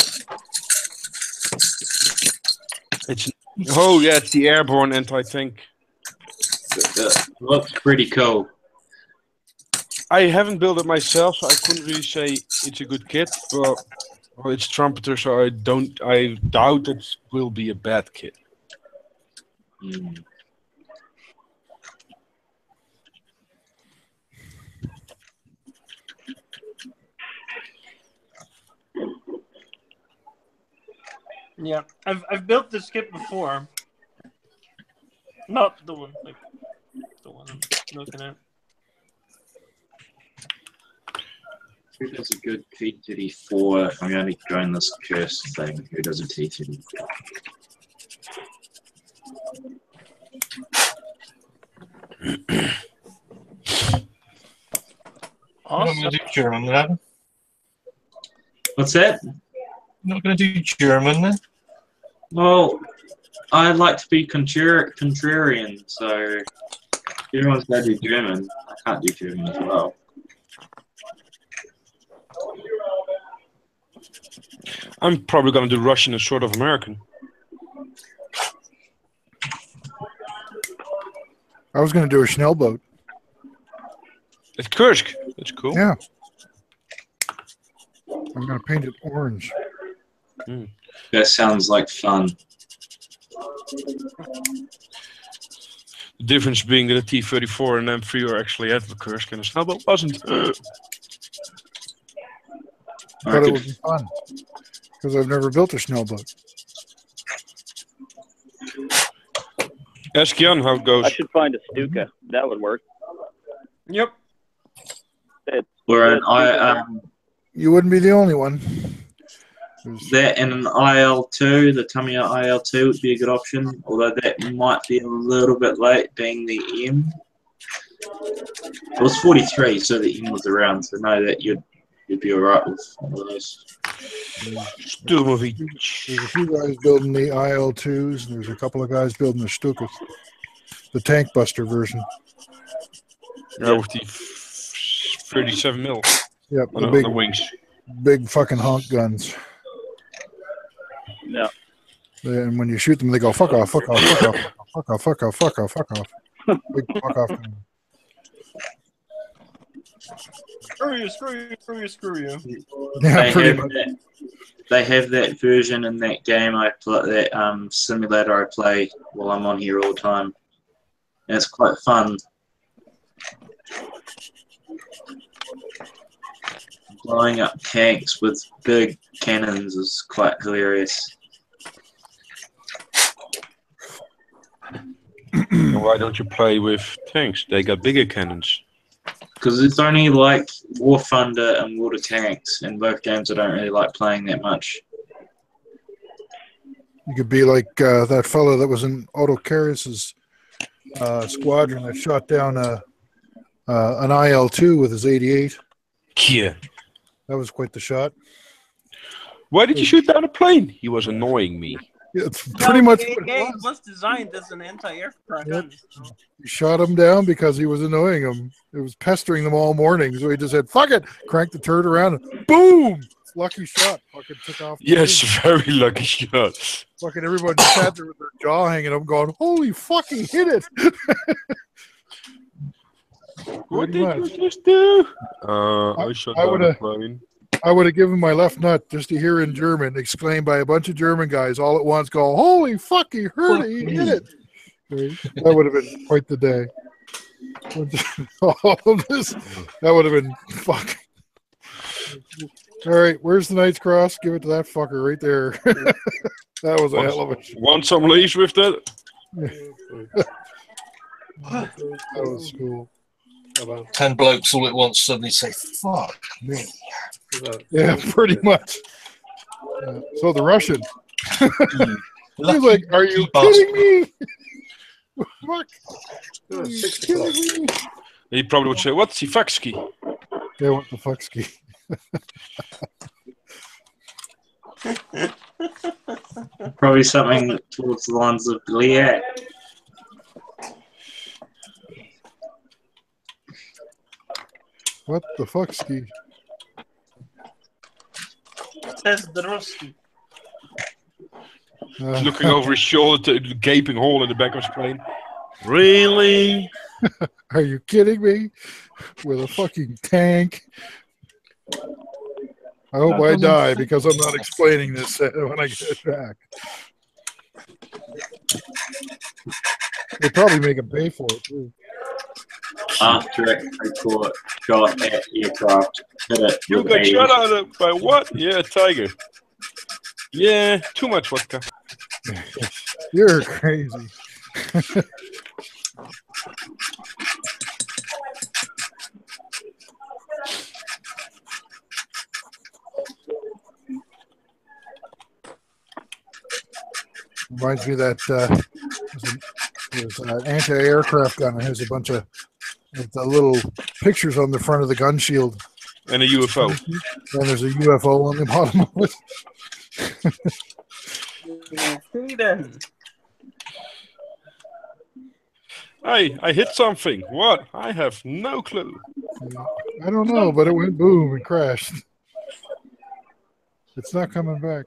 it's it's the airborne anti-tank. Looks pretty cool. I haven't built it myself, so I couldn't really say it's a good kit, but it's trumpeter, so I doubt it will be a bad kit. Mm. Yeah, I've built this kit before. Not the one, like the one I'm looking at. Who does a good T-34? I'm going to join this curse thing. Who does a T-34? I'm not going to do German then. What's that? Not going to do German then. Well, I like to be contrarian, so everyone's going to do German. I can't do German as well. I'm probably going to do Russian and sort of American. I was going to do a Schnellboat. It's Kursk. That's cool. Yeah. I'm going to paint it orange. That sounds like fun. The difference being that a T-34 and M3 are actually at the Kursk and a Snowball wasn't. But it would be fun. Because I've never built a Schnellboat. Ask Jan how it goes. I should find a Stuka. That would work. Yep. Or You wouldn't be the only one. that and an IL-2, the Tamiya IL-2 would be a good option, although that might be a little bit late, being the M. It was 43, so the M was around, so know that you'd be alright with one of those. Still movie. There's a few guys building the IL-2s, and there's a couple of guys building the Stukas. The Tank Buster version. Yeah, with the 37 mil Yep, on the wings. big fucking honk guns. Yeah. And when you shoot them, they go, fuck off, fuck off, fuck off, fuck off, fuck off, fuck off, fuck off. Big fuck off. Screw you, screw you, screw you, screw you. Yeah, pretty much. They have that version in that game I play, that simulator I play while I'm on here all the time. And it's quite fun. Blowing up tanks with big cannons is quite hilarious. Why don't you play with tanks? They got bigger cannons. Because it's only like War Thunder and Water Tanks, and both games I don't really like playing that much. You could be like that fellow that was in Otto Karis's squadron that shot down an IL-2 with his 88. Yeah. That was quite the shot. Why did you shoot down a plane? He was annoying me. Yeah, it's pretty much The what it game was. was designed as an anti-aircraft gun. So. He shot him down because he was annoying him. It was pestering them all morning. So he just said, fuck it, cranked the turret around, and boom! Lucky shot. Fucking took off. the Yes, plane. very lucky shot. Fucking everybody sat there with their jaw hanging up going, holy fucking hit it! What Pretty did much. you just do? I shot I down a would've- plane. I would have given my left nut just to hear in German, exclaimed by a bunch of German guys all at once, go, holy fuck, he hurt it, he hit it. That would have been quite the day. All of this, that would have been fucking. All right, where's the Knight's Cross? Give it to that fucker right there. That was a hell of a shot. Want some leash with that? That was cool. 10 blokes all at once suddenly say, fuck me. Yeah, pretty much. Yeah. So the Russian. He's Lucky like, are you bastard. kidding me? Fuck. Oh, Are you 6 o'clock. kidding me? He probably would say, what's the fuckski? Yeah, what the fuck ski? Probably something towards the lines of Bliat. What the fuck ski? Says the Rusty. Looking over his shoulder to the gaping hole in the back of his plane. Really? Are you kidding me? With a fucking tank. I hope I die because I'm not explaining this when I get back. They probably make him pay for it too. After it, report, shot at aircraft, hit it. You with got a- shot out of by what? Yeah, tiger. Yeah, too much vodka. You're crazy. Reminds me of that there's an anti-aircraft gun that has a bunch of the little pictures on the front of the gun shield, And a UFO. and there's a UFO on the bottom of it. See then. Hey, I hit something. What? I have no clue. I don't know, but it went boom and crashed. It's not coming back.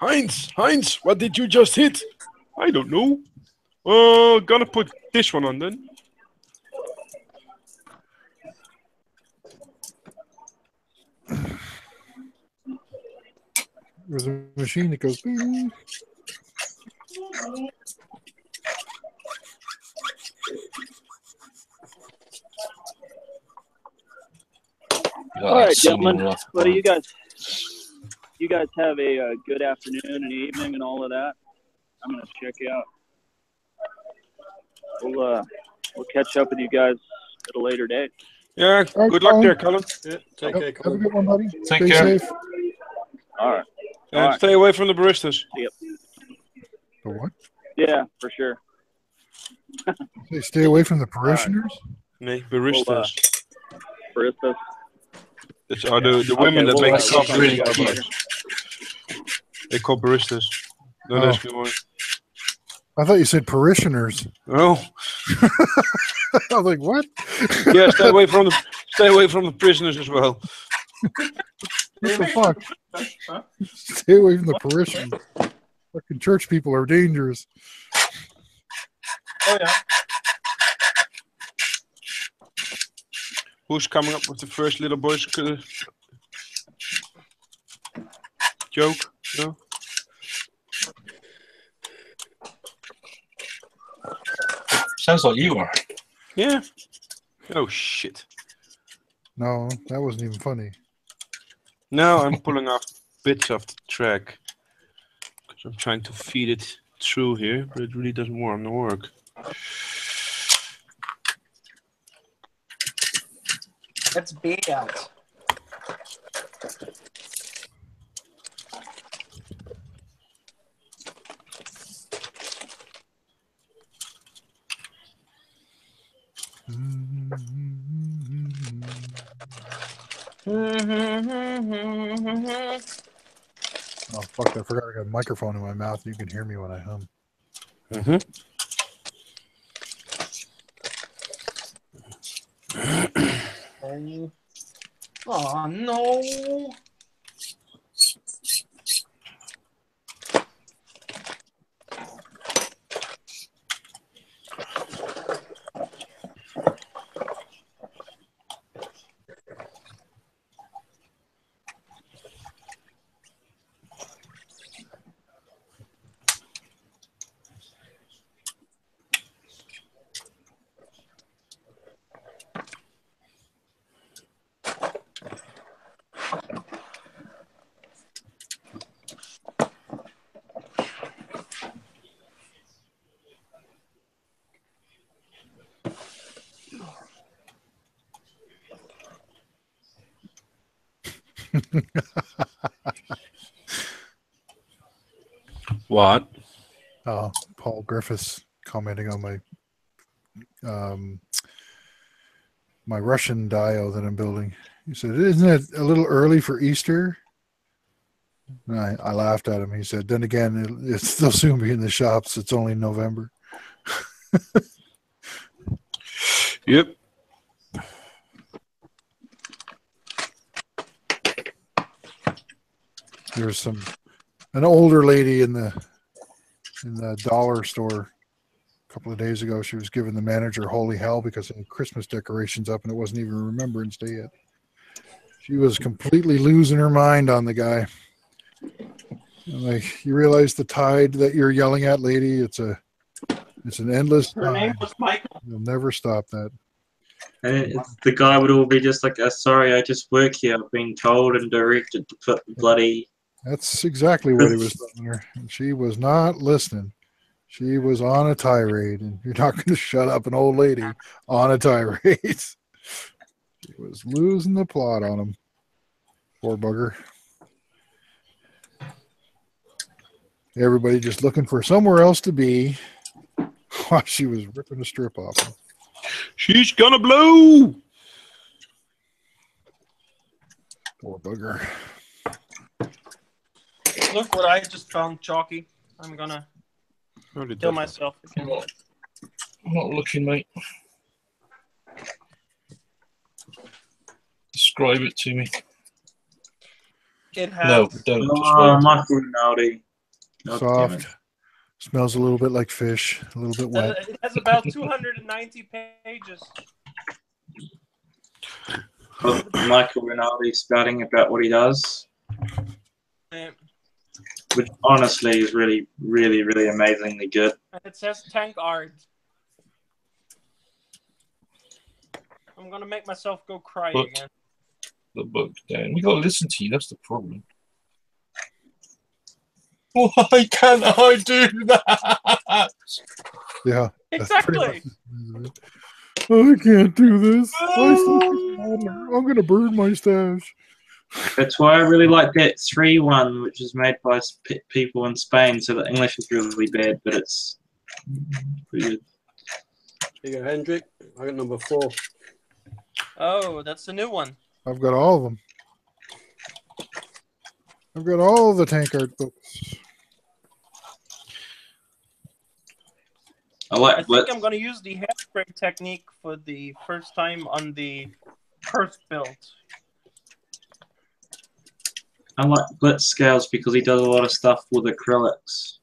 Heinz, what did you just hit? I don't know. Gonna put this one on then. There's a machine that goes bing. All right, gentlemen. What do you guys? You guys have a good afternoon and evening and all of that. I'm gonna check you out. We'll catch up with you guys at a later date. Yeah, All right, good luck Colin. there, Colin. Yeah, take Yep, care, have a Colin. good one, buddy. Take Stay care. safe. All right. And All right. stay away from the baristas. The what? Yeah, for sure. They stay away from the parishioners. Nee, baristas. Baristas. That's are the women that well, make that's coffee. really They call baristas. No, Oh. that's good one. I thought you said parishioners. Oh, I was like, what? yeah. Stay away from the prisoners as well. What the fuck? Huh? Stay away from the parishioners. Fucking church people are dangerous. Oh yeah. Who's coming up with the first little boys joke? No. Sounds like you are. Yeah. Oh shit. No, that wasn't even funny. No, I'm pulling off bits of the track because I'm trying to feed it through here, but it really doesn't want to work. That's bad. Oh, fuck, I forgot I got a microphone in my mouth. You can hear me when I hum. Mm-hmm. Oh no. What? Paul Griffiths commenting on my Russian dio that I'm building. He said, "Isn't it a little early for Easter?" And I laughed at him. He said, "Then again, it'll still soon be in the shops. It's only November." Yep. There's an older lady in the dollar store a couple of days ago. She was giving the manager holy hell because of the Christmas decorations up, and it wasn't even Remembrance Day yet. She was completely losing her mind on the guy. I'm like, you realize the tide that you're yelling at, lady? It's an endless Her name tide. was Michael. You'll never stop that. And the guy would all be just like, sorry, I just work here. I've been told and directed to put the bloody... That's exactly what he was telling her. And she was not listening. She was on a tirade, and you're not going to shut up an old lady on a tirade. She was losing the plot on him. Poor bugger. Everybody just looking for somewhere else to be while she was ripping a strip off him. She's gonna blow. Poor bugger. Look what I just found, Chalky. I'm gonna kill myself again. I'm not looking, mate. Describe it to me. It has No, don't. Oh, Michael Rinaldi. Soft. Smells a little bit like fish. A little bit wet. It has about 290 pages. Michael Rinaldi spouting about what he does, which honestly is really, really, really amazingly good. It says tank art. I'm gonna make myself go cry again. The book, Dan. We got to listen to you. That's the problem. Why can't I do that? Yeah. Exactly. I can't do this. I'm going to burn my stash. That's why I really like that 3-1, which is made by people in Spain. So the English is really bad, but it's pretty good. Here you go, Hendrik. I got number 4. Oh, that's the new one. I've got all of them. I've got all the tank art books. I think I'm going to use the hairspray technique for the first time on the first build. I like Blitz Scales because he does a lot of stuff with acrylics.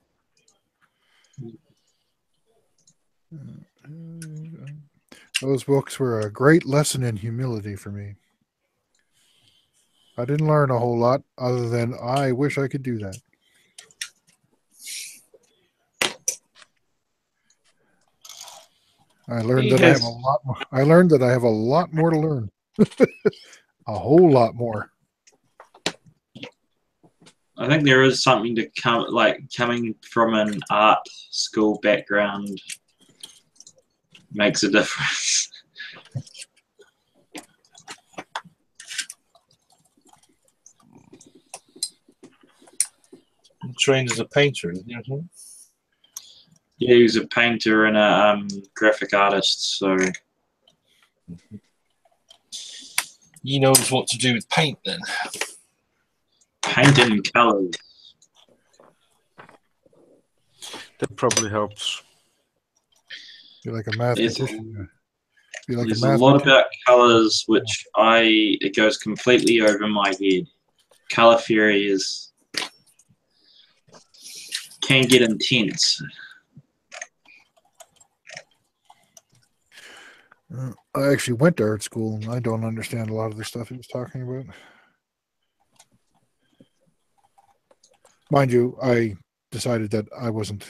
Those books were a great lesson in humility for me. I didn't learn a whole lot other than I wish I could do that. I learned that I have a lot more. I learned that I have a lot more to learn. A whole lot more. I think there is something to come, like coming from an art school background makes a difference. I'm trained as a painter, isn't he? Yeah, he was a painter and a graphic artist, so He knows what to do with paint then. paint in colours. That probably helps. You're like a mathematician. You're like There's a a lot about colours which it goes completely over my head. Colour theory can get intense. I actually went to art school, and I don't understand a lot of the stuff he was talking about. Mind you, I decided that I wasn't.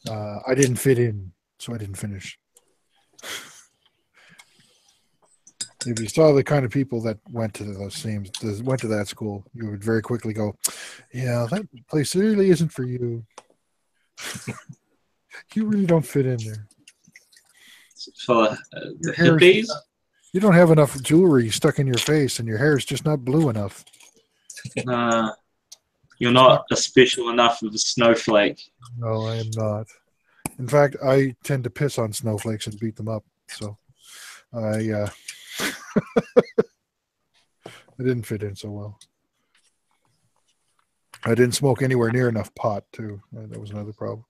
I didn't fit in, so I didn't finish. If you saw the kind of people that went to that school, you would very quickly go, "Yeah, that place really isn't for you. You really don't fit in there." For the hippies? You don't have enough jewelry stuck in your face, and your hair is just not blue enough. You're not a special enough of a snowflake. No, I am not. In fact, I tend to piss on snowflakes and beat them up. So I didn't fit in so well. I didn't smoke anywhere near enough pot, too. That was another problem.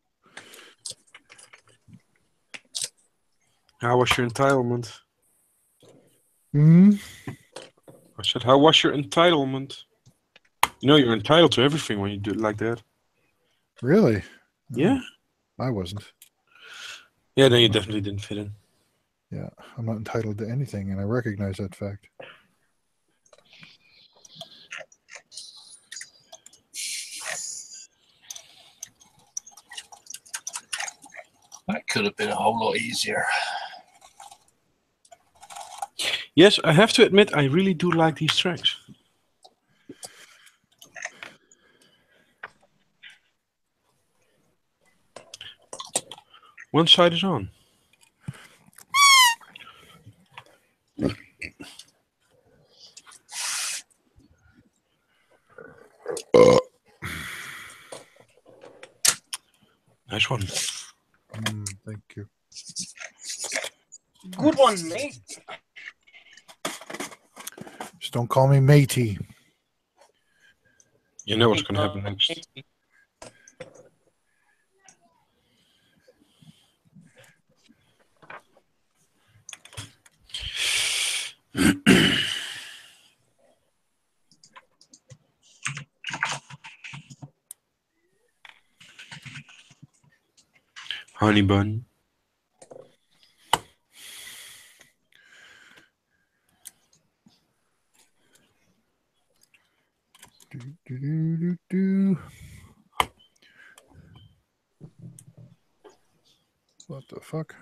How was your entitlement? Hmm? I said, how was your entitlement? You know, you're entitled to everything when you do it like that. Really? Yeah. I wasn't. Yeah, then you definitely didn't fit in. Yeah, I'm not entitled to anything, and I recognize that fact. That could have been a whole lot easier. Yes, I have to admit, I really do like these tracks. One side is on. Nice one. Thank you. Good one, mate. Just don't call me matey. You know what's going to happen next. Honey bun. What the fuck?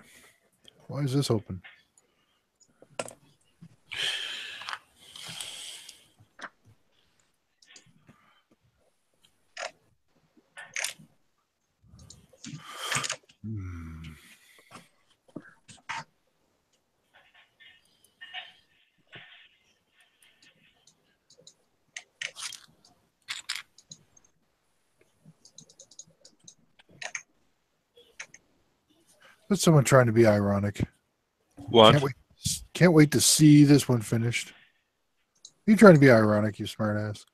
Why is this open? That's someone trying to be ironic. What? Can't wait to see this one finished. You trying to be ironic, you smartass?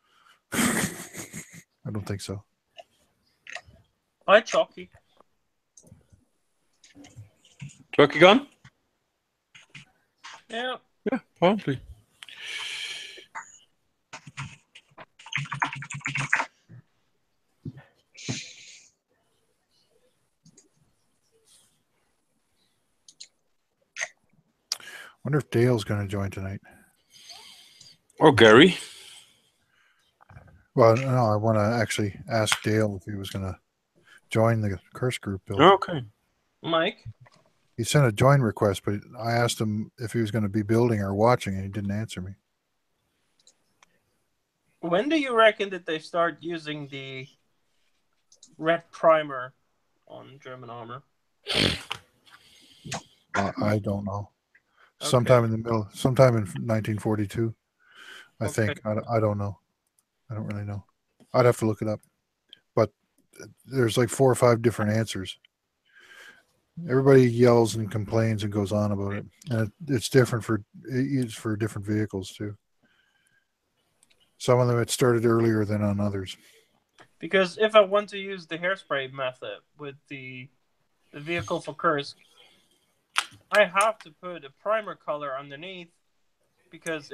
I don't think so. Hi, Chalky. Lucky gun? Yeah. Yeah, probably. Wonder if Dale's going to join tonight. Or Gary. Well, no, I want to actually ask Dale if he was going to join the curse group build. Okay. Mike? He sent a join request, but I asked him if he was going to be building or watching, and he didn't answer me. When do you reckon that they start using the red primer on German armor? I don't know. Okay. Sometime in the middle, sometime in 1942, I Okay. think. I don't know. I don't really know. I'd have to look it up. But there's like 4 or 5 different answers. Everybody yells and complains and goes on about it, and it's different for different vehicles too. Some of them it started earlier than on others. Because if I want to use the hairspray method with the vehicle for Kursk, I have to put a primer color underneath because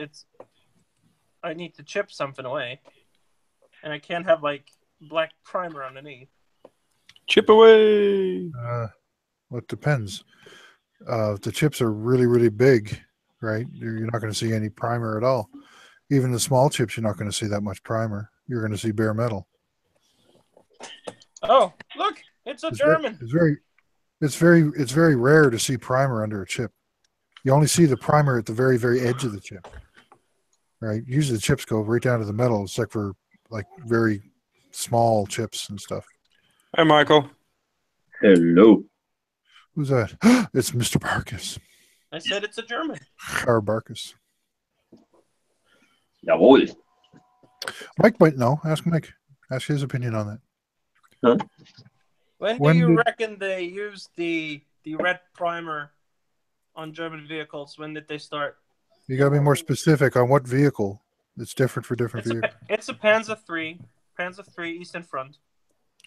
I need to chip something away, and I can't have like black primer underneath. Chip away. Well, it depends. If the chips are really, really big, right? You're not going to see any primer at all. Even the small chips, you're not going to see that much primer. You're going to see bare metal. Oh, look! It's a German. It's very rare to see primer under a chip. You only see the primer at the very, very edge of the chip. Right? Usually the chips go right down to the metal, except for like very small chips and stuff. Hi, Michael. Hello. Who's that? It's Mr. Barkus. I said it's a German. Or Barkus. Jawohl. Mike might know. Ask Mike. Ask his opinion on that. Huh? When do you reckon they use the red primer on German vehicles? When did they start? You got to be more specific on what vehicle. It's different for different vehicles. It's a Panzer III Eastern Front.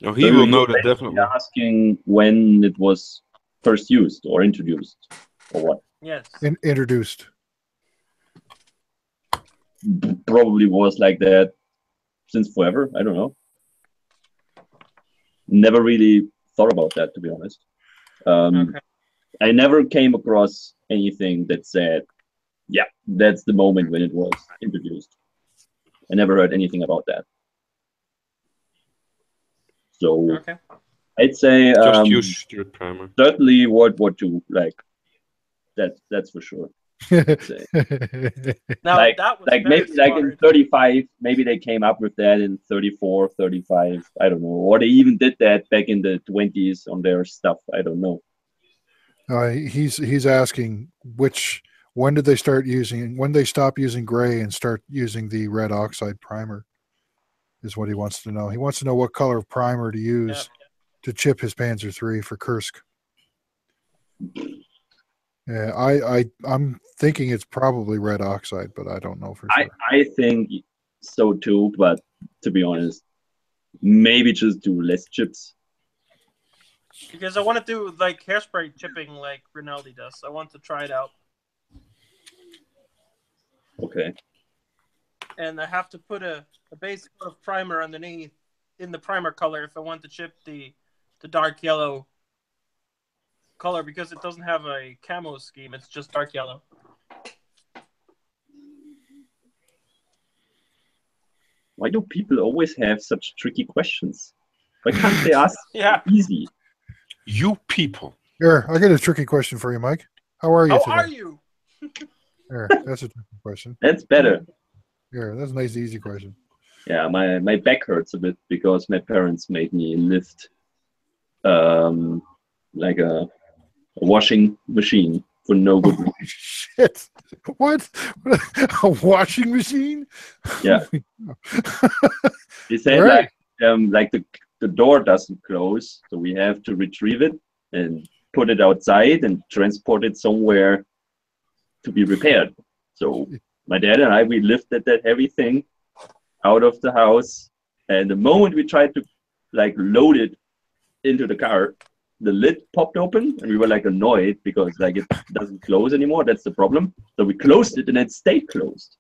Oh, he will know that definitely. You're asking when it was first used or introduced, or what? Yes. Introduced. Probably was like that since forever. I don't know. Never really thought about that, to be honest. Okay. I never came across anything that said, yeah, that's the moment when it was introduced. I never heard anything about that. So okay. I'd say just use your primer. Certainly what you like. That's for sure. Now, like, that was like maybe smart. like in 35, maybe they came up with that in 34, 35, I don't know. Or they even did that back in the 20s on their stuff. I don't know. He's asking when did they start using, when they stop using gray and start using the red oxide primer is what he wants to know. He wants to know what color of primer to use to chip his Panzer III for Kursk. Yeah, I'm thinking it's probably red oxide, but I don't know for sure. I think so too, but to be honest, maybe just do less chips. Because I want to do like hairspray chipping like Rinaldi does. I want to try it out. Okay. And I have to put a base of primer underneath in the primer color if I want to chip the dark yellow color, because it doesn't have a camo scheme. It's just dark yellow. Why do people always have such tricky questions? Why can't they ask easy? You people. Here, I got a tricky question for you, Mike. How are you today? How are you? Here, that's a tricky question. That's better. Here, that's a nice, easy question. Yeah, my back hurts a bit because my parents made me lift like a washing machine for no good reason. Shit. What? A washing machine? Yeah. They said like the door doesn't close, so we have to retrieve it and put it outside and transport it somewhere to be repaired. So my dad and I, we lifted that heavy thing out of the house, and the moment we tried to like load it into the car, the lid popped open, and we were like annoyed because like it doesn't close anymore. That's the problem. So we closed it, and it stayed closed.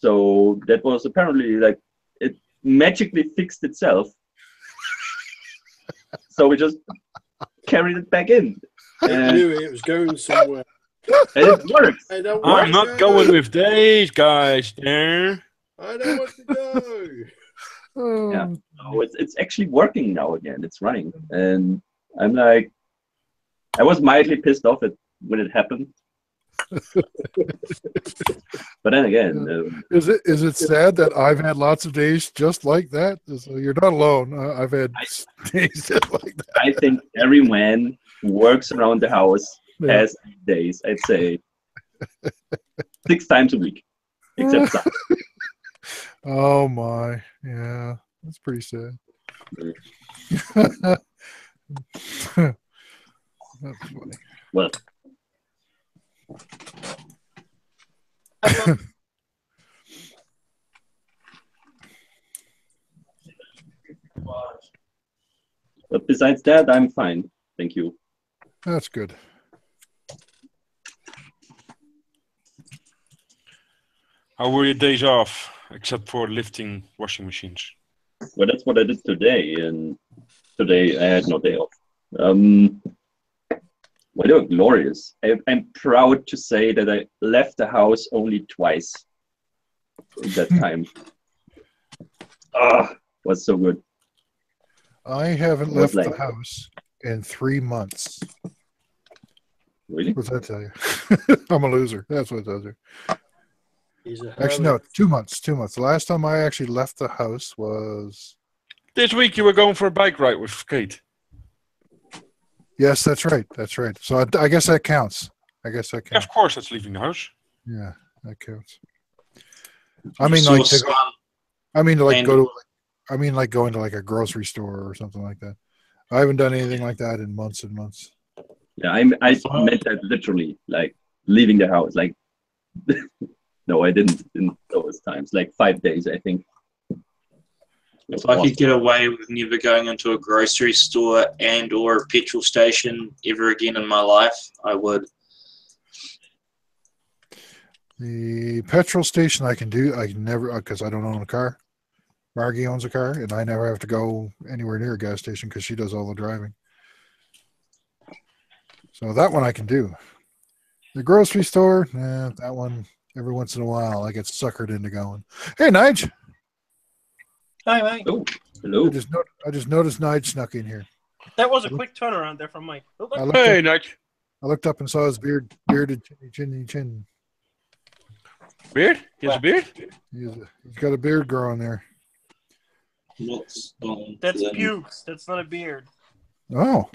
So that was apparently like it magically fixed itself. So we just carried it back in. I knew it was going somewhere. And it works. I'm not going with these guys there. I don't want to go. Yeah, no, it's actually working now again. It's running, and I'm like, I was mildly pissed off when it happened. But then again, is it sad that I've had lots of days just like that? So you're not alone. I've had days just like that. I think every man who works around the house has days. I'd say 6 times a week, except Sunday. Oh my, yeah, that's pretty sad. That's funny. Well, but besides that, I'm fine. Thank you. That's good. How were your days off, except for lifting washing machines? Well, that's what I did today, and today I had no day off. Well, they were glorious. I'm proud to say that I left the house only twice in that time. Was so good. I haven't left the house in 3 months. Really? What's that tell you? I'm a loser. That's what it tells you. Actually, no, 2 months. 2 months. The last time I actually left the house was... This week you were going for a bike ride with Kate. Yes, that's right. That's right. So I guess that counts. I guess that counts. Yeah, of course, that's leaving the house. Yeah, that counts. I mean, like, going to like a grocery store or something like that. I haven't done anything like that in months and months. Yeah, I meant that literally, like leaving the house. Like, no, I didn't in those times. Like 5 days, I think. If I could get away with never going into a grocery store and or a petrol station ever again in my life, I would. The petrol station I can do. I can never, because I don't own a car. Margie owns a car, and I never have to go anywhere near a gas station because she does all the driving. So that one I can do. The grocery store, that one, every once in a while, I get suckered into going. Hey, Nige. Hi, Mike. Oh, hello. I just noticed Nige snuck in here. That was a quick turnaround there from Mike. Hey, Nige. I looked up and saw his bearded chin. Beard? He has a beard? He's got a beard growing there. That's pubes. That's not a beard. Oh.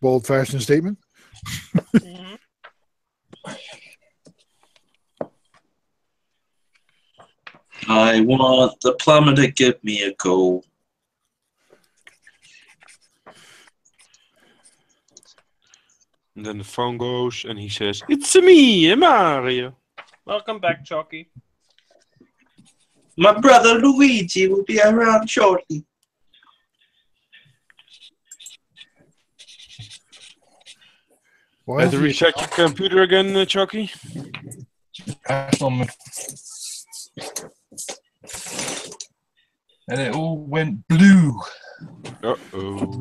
Bold-fashioned statement. Mm-hmm. I want the plumber to give me a call. And then the phone goes, and he says, "It's me, Mario." Welcome back, Chalky. My brother Luigi will be around shortly. Had to reset your computer again, Chucky? And it all went blue. Uh-oh.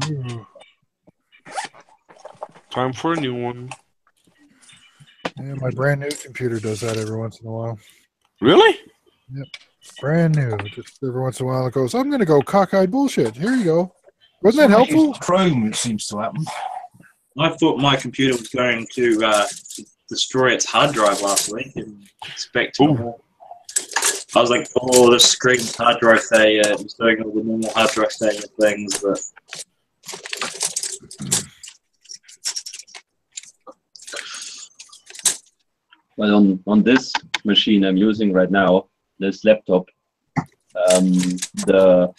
Time for a new one. Yeah, my brand new computer does that every once in a while. Really? Yep. Brand new. Just every once in a while it goes, I'm going to go cockeyed bullshit. Here you go. Wasn't that helpful? Chrome, it seems to happen. I thought my computer was going to destroy its hard drive last week and expect to. I was like, oh, this screen's hard drive failure. It was doing all the normal hard drive failure things, but. Well, on this machine I'm using right now, this laptop, how do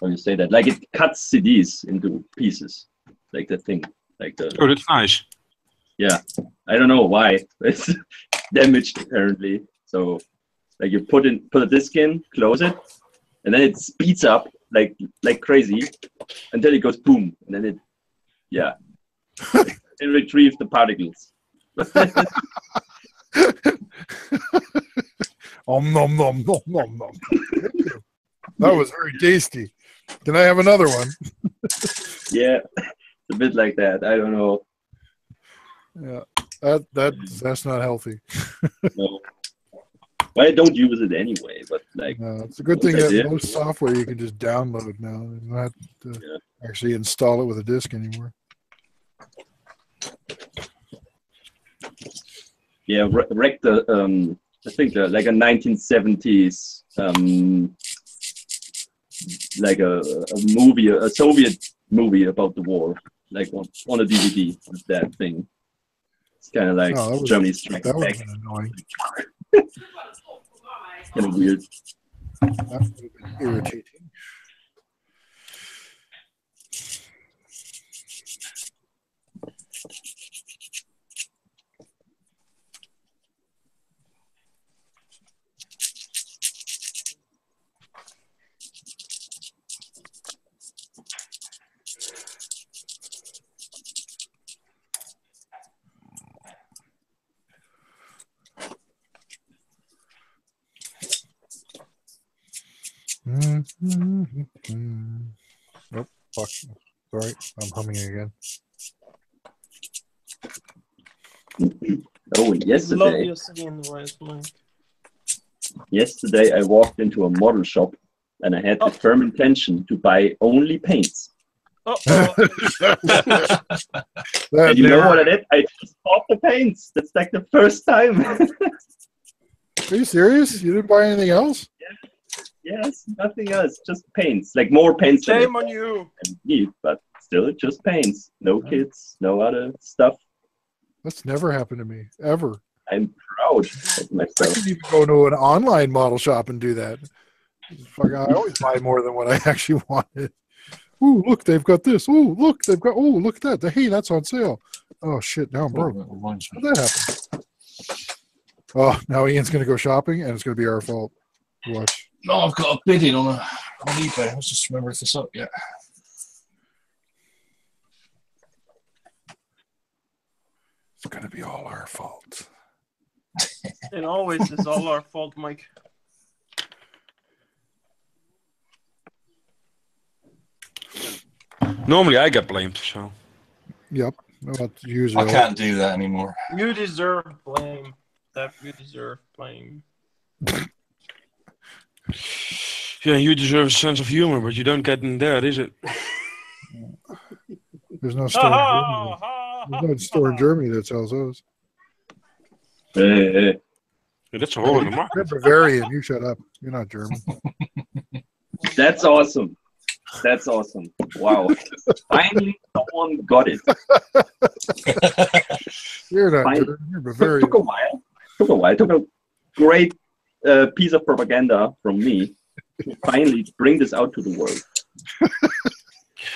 you say that? Like it cuts CDs into pieces, like the thing, like the. Oh, that's nice. Yeah, I don't know why. It's damaged apparently. So, like you put a disc in, close it, and then it speeds up like crazy until it goes boom, and then it it retrieves the particles. Nom nom nom nom nom nom. That was very tasty. Can I have another one? Yeah, it's a bit like that. I don't know. Yeah, that's not healthy. No. Well, I don't use it anyway, but like it's a good thing that most software you can just download now. You don't have to actually install it with a disk anymore. Yeah, wrecked the I think like a 1970s like a movie, a Soviet movie about the war, like on a DVD with that thing. It's kind of like Germany's Strikes Back. That annoying. Kind of weird. That would have been irritating. Nope. Fuck. Sorry, I'm humming again. Oh, yesterday I walked into a model shop and I had the firm intention to buy only paints. And you know what I did? I just bought the paints. That's like the first time. Are you serious? You didn't buy anything else? Yes, nothing else. Just paints. Like more paints. Shame on you. Need, but still, just paints. No kits, no other stuff. That's never happened to me, ever. I'm proud of myself. I couldn't even go to an online model shop and do that. Fuck, I always buy more than what I actually wanted. Ooh, look, they've got this. Ooh, look, they've got. Oh, look at that. Hey, that's on sale. Oh shit! Now I'm broke. How'd that happen? Oh, now Ian's gonna go shopping, and it's gonna be our fault. Watch. No, I've got a bidding on eBay. Let's just remember if it's up yet. It's gonna be all our fault. It always is all our fault, Mike. Normally I get blamed, so. Yep. Usually I can't do that anymore. You deserve blame. That you deserve blame. Yeah, you deserve a sense of humor, but you don't get in that, is it? There's no store in Germany. There's no store in Germany that sells those. Yeah, that's a whole other market. You're Bavarian. You shut up. You're not German. That's awesome. That's awesome. Wow. Finally, someone got it. You're not German. You're Bavarian. Took a while. Took a great piece of propaganda from me to finally bring this out to the world.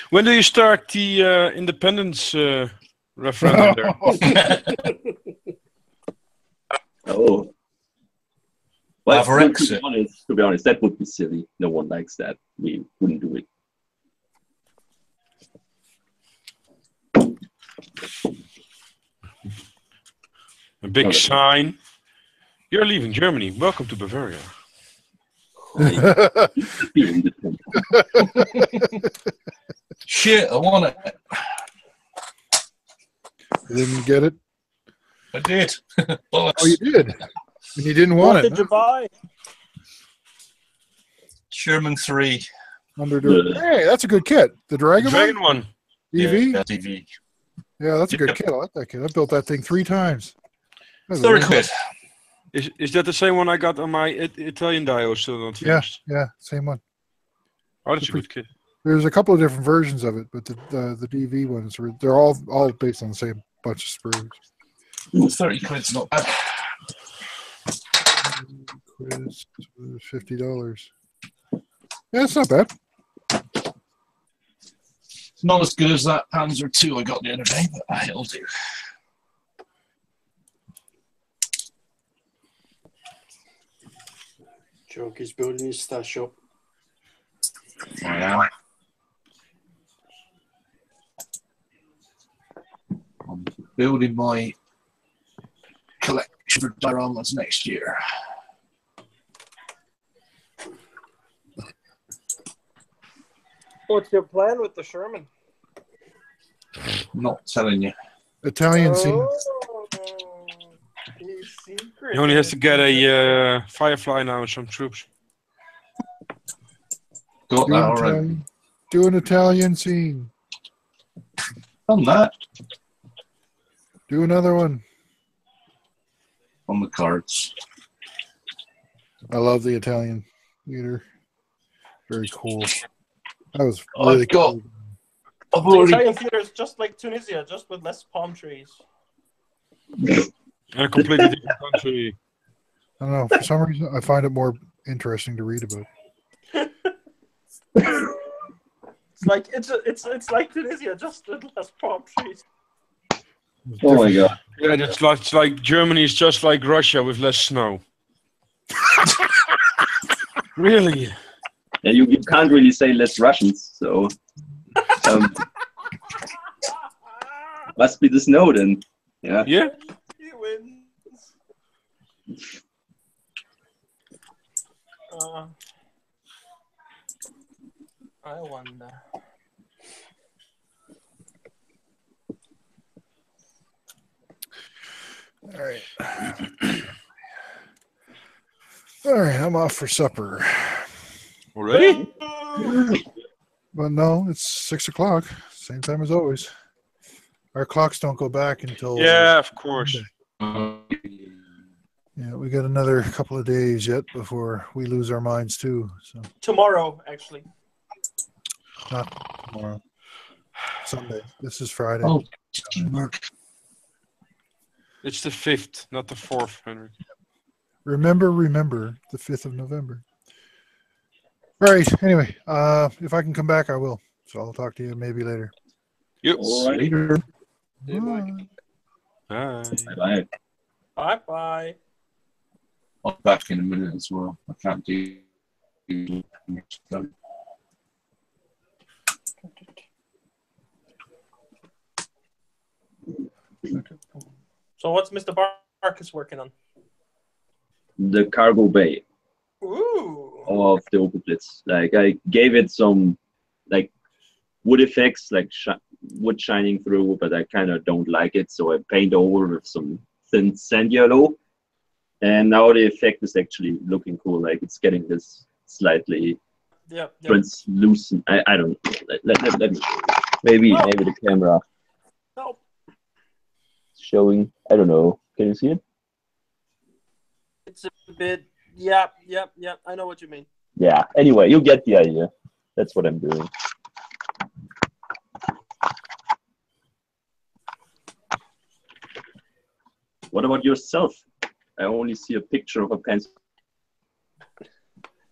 When do you start the independence referendum? Oh. Well, to be honest, that would be silly. No one likes that. We wouldn't do it. A big sign. You're leaving Germany. Welcome to Bavaria. Shit, I want it. You didn't get it? I did. Oh, you did? And you didn't want What it? did you buy? Sherman 3. Hey, that's a good kit. The Dragon one? EV? Yeah, EV. Yeah, that's a good kit. I like that kit. I built that thing 3 times. Very good. Is that the same one I got on my Italian Dio still not finished? Yeah, same one. Oh, that's a good kit. There's a couple of different versions of it, but the DV ones they're all based on the same bunch of screws. Ooh, 30 quid's not bad. $50. Yeah, it's not bad. It's not as good as that Panzer II I got the other day, but it'll do. Joke is building his stash up. I am. I'm building my collection for dioramas next year. What's your plan with the Sherman? Not telling you. Italian scene. He's secret. He only has to get a Firefly now and some troops. Got Do that an already. Italian, do an Italian scene. Done that Do another one. on the cards. I love the Italian theater. Very cool. That was really I've got. cool. I've The already. Italian theater is just like Tunisia, just with less palm trees. And a completely different country. I don't know. For some reason, I find it more interesting to read about. It's like it's like Tunisia, just with less palm trees. Oh my god. Yeah, it's like Germany is just like Russia with less snow. Really? Yeah, you can't really say less Russians, so must be the snow then. Yeah. Yeah. He wins. I wonder. All right. All right, I'm off for supper. Already? But no, it's 6 o'clock. Same time as always. Our clocks don't go back until. Yeah, of course. Yeah, we got another couple of days yet before we lose our minds too. So Tomorrow, actually. not tomorrow. Sunday. This is Friday. Oh, work. It's the 5th, not the 4th, Henrik. Remember, the 5th of November. All right. Anyway, if I can come back, I will. So I'll talk to you maybe later. Yep. Later. Bye. Bye. Bye. Bye. I'll be back in a minute as well. I can't do. So what's Mr. Barkus working on? The cargo bay Ooh. of the Opel Blitz. Like I gave it some like wood effects, like wood shining through, but I kind of don't like it, so I paint over with some thin sand yellow. And now the effect is actually looking cool. Like it's getting this slightly translucent. I don't know. Let me. Maybe the camera showing. I don't know. Can you see it? It's a bit. Yep. I know what you mean. Yeah. Anyway, you get the idea. That's what I'm doing. What about yourself? I only see a picture of a pencil.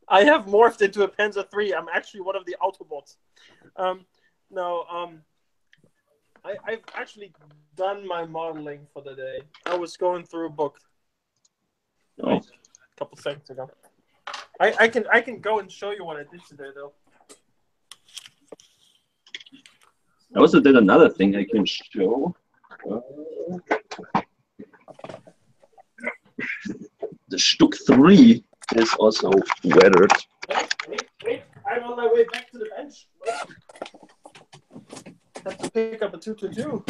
I have morphed into a Panzer III. I'm actually one of the Autobots. I've actually done my modeling for the day. I was going through a book a couple seconds ago. I can go and show you what I did today, though. I also did another thing I can show. The Stuck 3 is also weathered. Wait. I'm on my way back to the bench. Have to pick up a 222.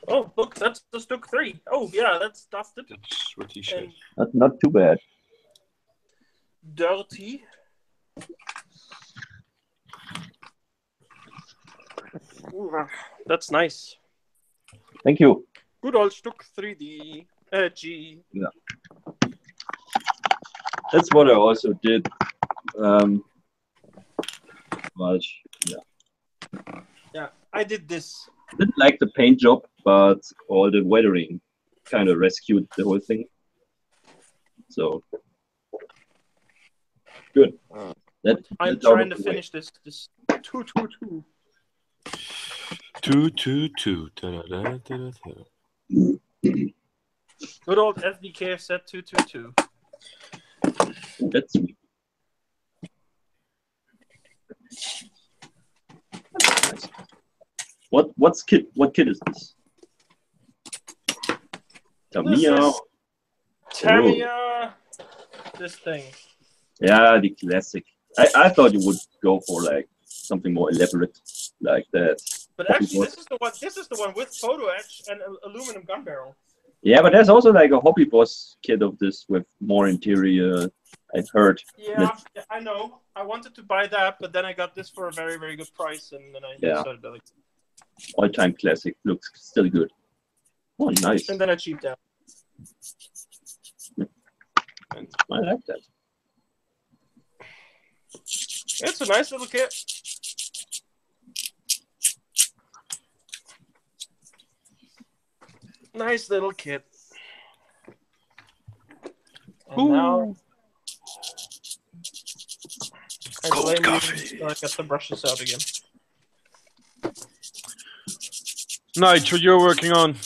Oh, look, that's the Stuck 3. Oh, yeah, that's dusted. That's what he said. Not too bad. Dirty. Ooh, that's nice. Thank you. Good old Stuck 3D. G. Yeah. That's what I also did. But yeah, I did this. Didn't like the paint job, but all the weathering kind of rescued the whole thing. So good. I'm trying to finish this 222. 222. Good old SDK set 222. That's sweet. What kit is this? Tamiya. Tamiya. This thing. Yeah, the classic. I thought you would go for like something more elaborate like that. But actually, this is the one. This is the one with photo etch and aluminum gun barrel. Yeah, but there's also like a Hobby Boss kit of this with more interior. I heard. Yeah, I know. I wanted to buy that, but then I got this for a very, very good price, and then I decided to like. All-time classic. Looks still good. Oh, nice. And then I cheaped out. I like that. It's a nice little kit. Nice little kit. And now Cold coffee. I got the brushes out again. Nige, what you're working on?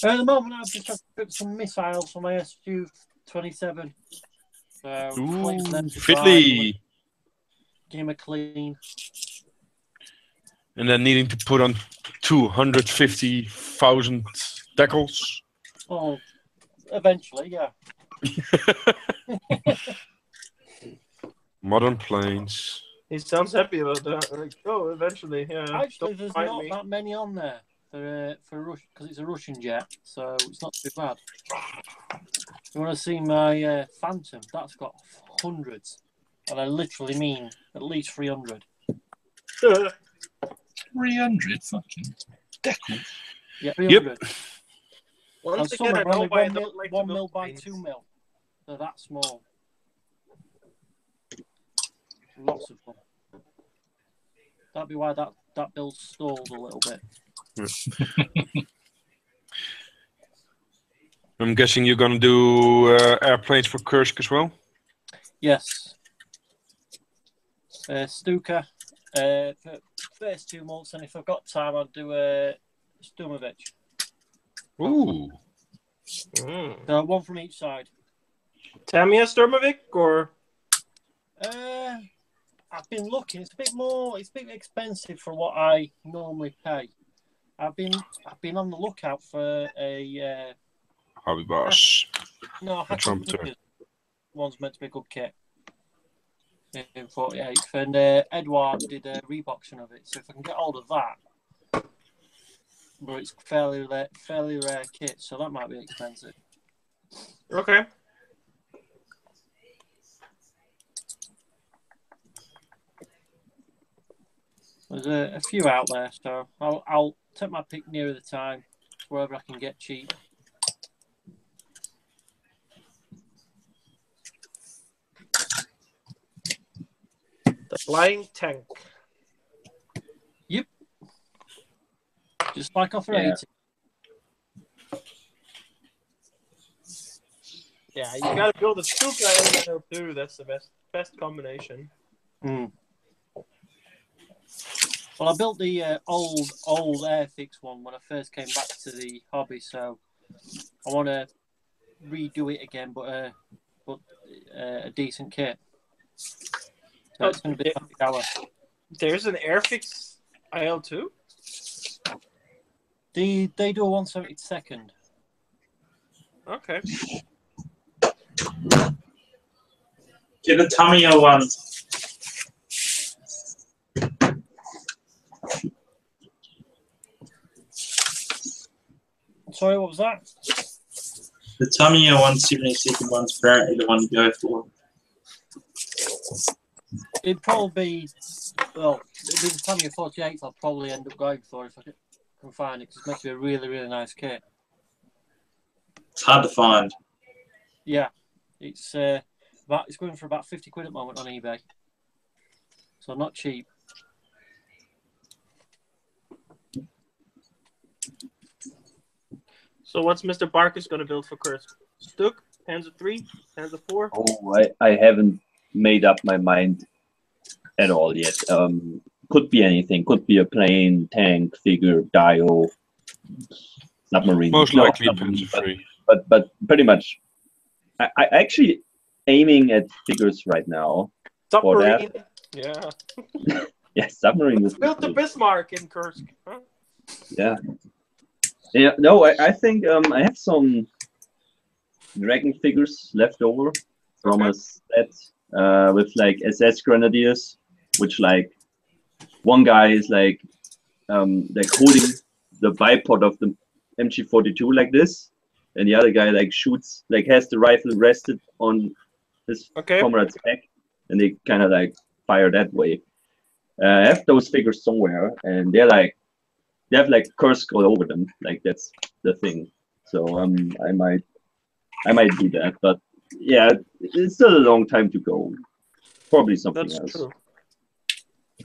At the moment, I've just got some missiles from my SU-27. So, fiddly. Give him a clean. And then needing to put on 250,000 decals. Oh, eventually, yeah. Modern planes. He sounds happy about that. Like, oh, eventually, yeah. Actually, there's not that many on there for Rush because it's a Russian jet, so it's not too bad. You want to see my Phantom? That's got hundreds, and I literally mean at least 300. 300 fucking decals. Yeah, 300. Yep. Once And again, some I are know only why I 1 mil, don't like 1 to mil build by planes. 2 mil. They're that small. Lots of them. That'd be why that build stalled a little bit. I'm guessing you're gonna do airplanes for Kursk as well? Yes. Stuka for first 2 months, and if I've got time, I'll do Stumovich. Ooh. So one from each side. Tamiya Sturmovik or? I've been looking. It's a bit expensive for what I normally pay. I've been on the lookout for a Hobby Boss. no, trumpeter. One's meant to be a good kit in 48, and Edward did a reboxing of it. So if I can get hold of that, but it's fairly rare kit, so that might be expensive. Okay. There's a few out there, so I'll take my pick nearer the time, wherever I can get cheap. The Flying Tank. Yep. Just like offer 80. Yeah, you gotta build a Stuka and an L2. That's the best combination. Mm. Well, I built the old Airfix one when I first came back to the hobby, so I want to redo it again, but a decent kit. So it's going to be a happy hour. There's an Airfix IL2? They do a 1/72. Okay. Get the Tamiya one. Sorry, what was that? The Tamiya 1/72 one's apparently the one to go for. It'd probably be, well, it'd be the Tamiya 48 I'll probably end up going for if I can find it, because it's meant to be a really, really nice kit. It's hard to find. Yeah, it's going for about 50 quid at the moment on eBay, so not cheap. So what's Mr. Barkus going to build for Kursk? Stuk? Panzer 3? Panzer 4? Oh, I haven't made up my mind at all yet. Could be anything. Could be a plane, tank, figure, dio, submarine. Most likely Panzer 3. But pretty much, I actually aiming at figures right now. Submarine. Yeah. Yeah, submarine Let's would be build the cool. Bismarck in Kursk. Huh? Yeah. Yeah, no, I think I have some dragon figures left over from a set with like SS grenadiers, which like one guy is like holding the bipod of the MG42 like this, and the other guy like shoots, like has the rifle rested on his comrade's back, and they kind of like fire that way. I have those figures somewhere, and they have like Kursk all over them, like that's the thing. So I might do that, but yeah, it's still a long time to go. Probably something else. True.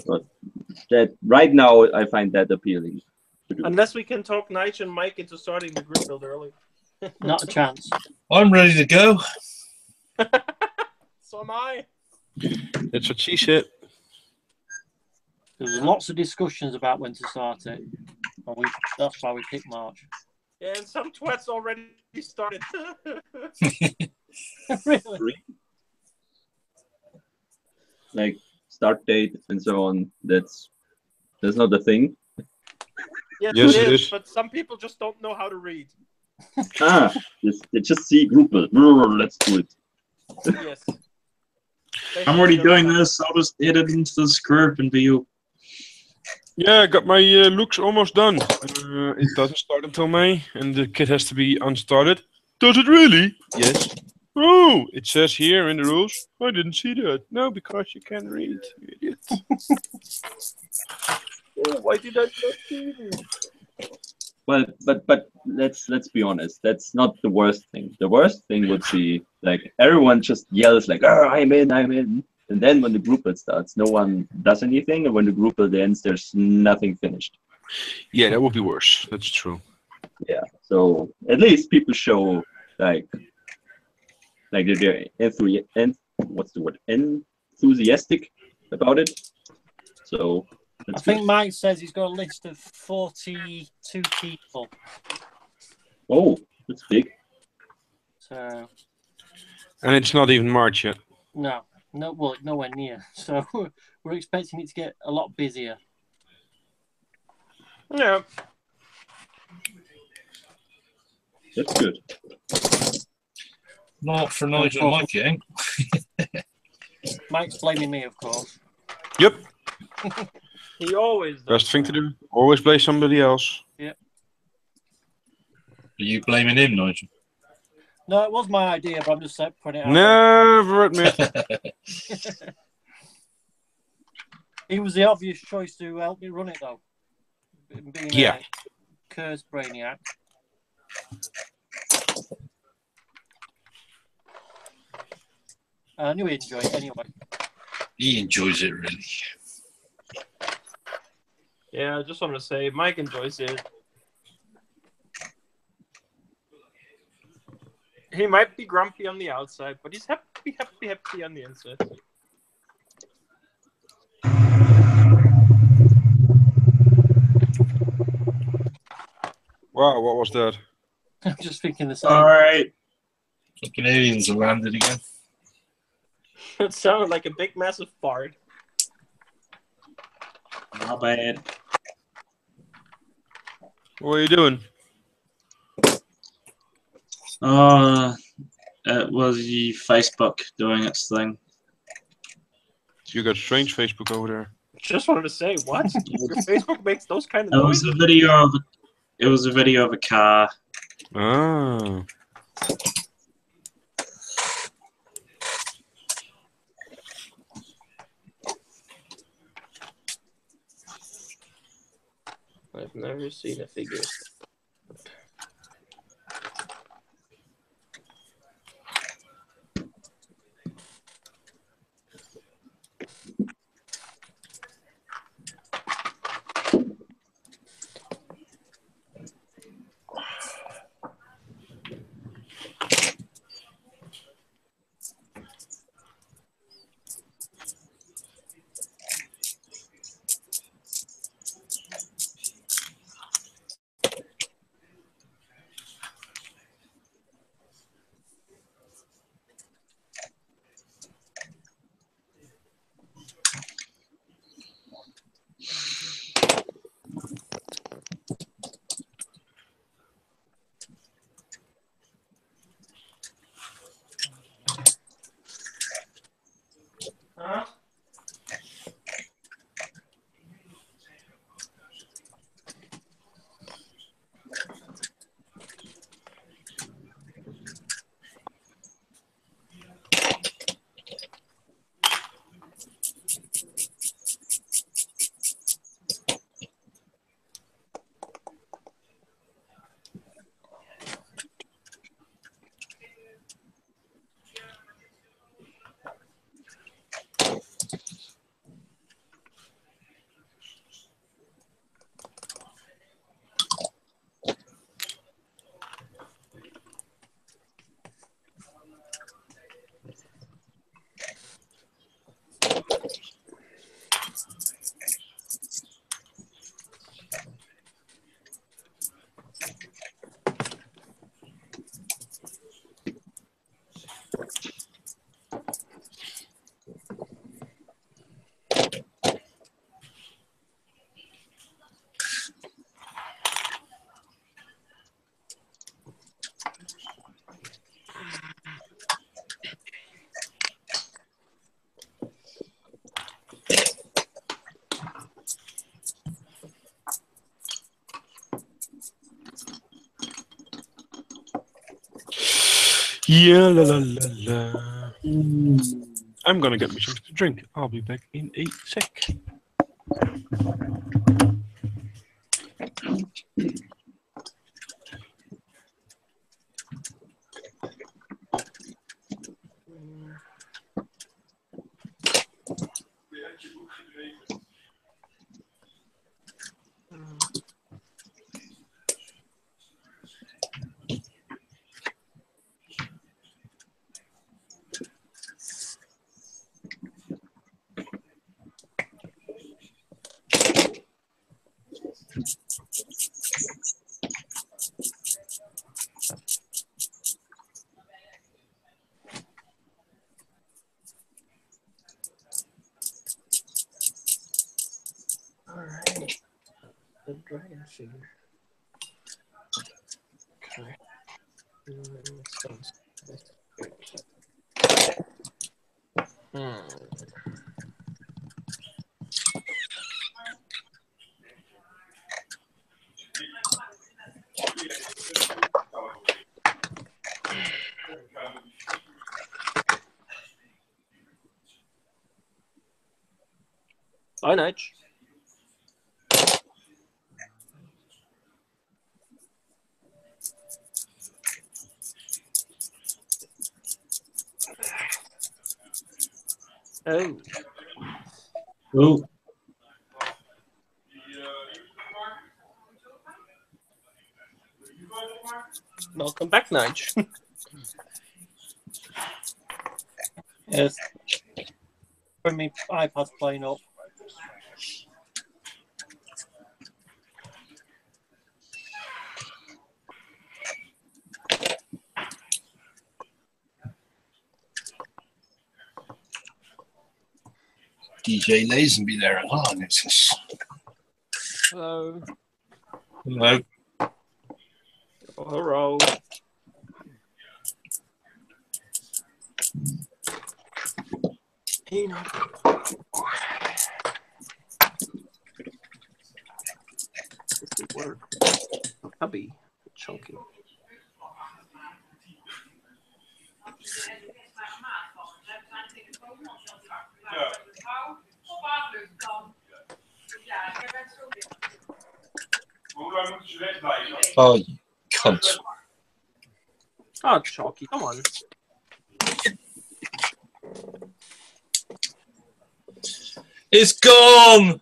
But that right now, I find that appealing. Unless we can talk Nige and Mike into starting the group build early. Not a chance. I'm ready to go. So am I. That's what she said. There was lots of discussions about when to start it, and that's why we picked March. Yeah, and some twats already started. Really? Like start date and so on. That's not a thing. Yes, Yes, it it is, is. but some people just don't know how to read. They just see Drupal. Let's do it. Yes. I'm already doing this. I'll just edit into the script and view. Yeah, I got my looks almost done. It doesn't start until May, and the kit has to be unstarted. Does it really? Yes. Oh, it says here in the rules. I didn't see that. No, because you can't read, you idiot. Oh, why did I not see this? Well, but let's be honest. That's not the worst thing. The worst thing would be like everyone just yells like, "Oh, I'm in," and then when the group build starts, no one does anything, and when the group build ends, there's nothing finished. Yeah, that would be worse. That's true. Yeah. So at least people show like they're what's the word? Enthusiastic about it. So I think Mike says he's got a list of 42 people. Oh, that's big. So. And it's not even March yet. No, well, nowhere near. So we're expecting it to get a lot busier. Yeah. That's good. Not for Nigel and Mike, eh? Mike's blaming me, of course. Yep. He always does. Best thing to do. Always blame somebody else. Yep. Are you blaming him, Nigel? No, it was my idea, but I'm just putting it out. Never admit. He was the obvious choice to help me run it, though. Being Yeah. a cursed brainiac. I knew he'd enjoy it anyway. He enjoys it, really. Yeah, I just want to say, Mike enjoys it. He might be grumpy on the outside, but he's happy on the inside. Wow, what was that? I'm just thinking the same. All right. Fucking aliens have landed again. It sounded like a big, massive fart. Not bad. What are you doing? It was the Facebook doing its thing. You got strange Facebook over there. Just wanted to say, what? Your Facebook makes those kind of It was noises? a video of a car. Ah. I've never seen a figure. Yeah, la la la la. I'm gonna get me something to drink. I'll be back in a sec. Alright. The dragon figure. Okay. Bye, Nige. Oh. Oh. Welcome back, Nige. Yes. When my iPad's playing up. DJ Lazenby there as well. This is. Hello. Hello. Hello. You know. This did work. Hubby. Chunky. Oh, you cunt. Oh, Chalky, come on. It's gone!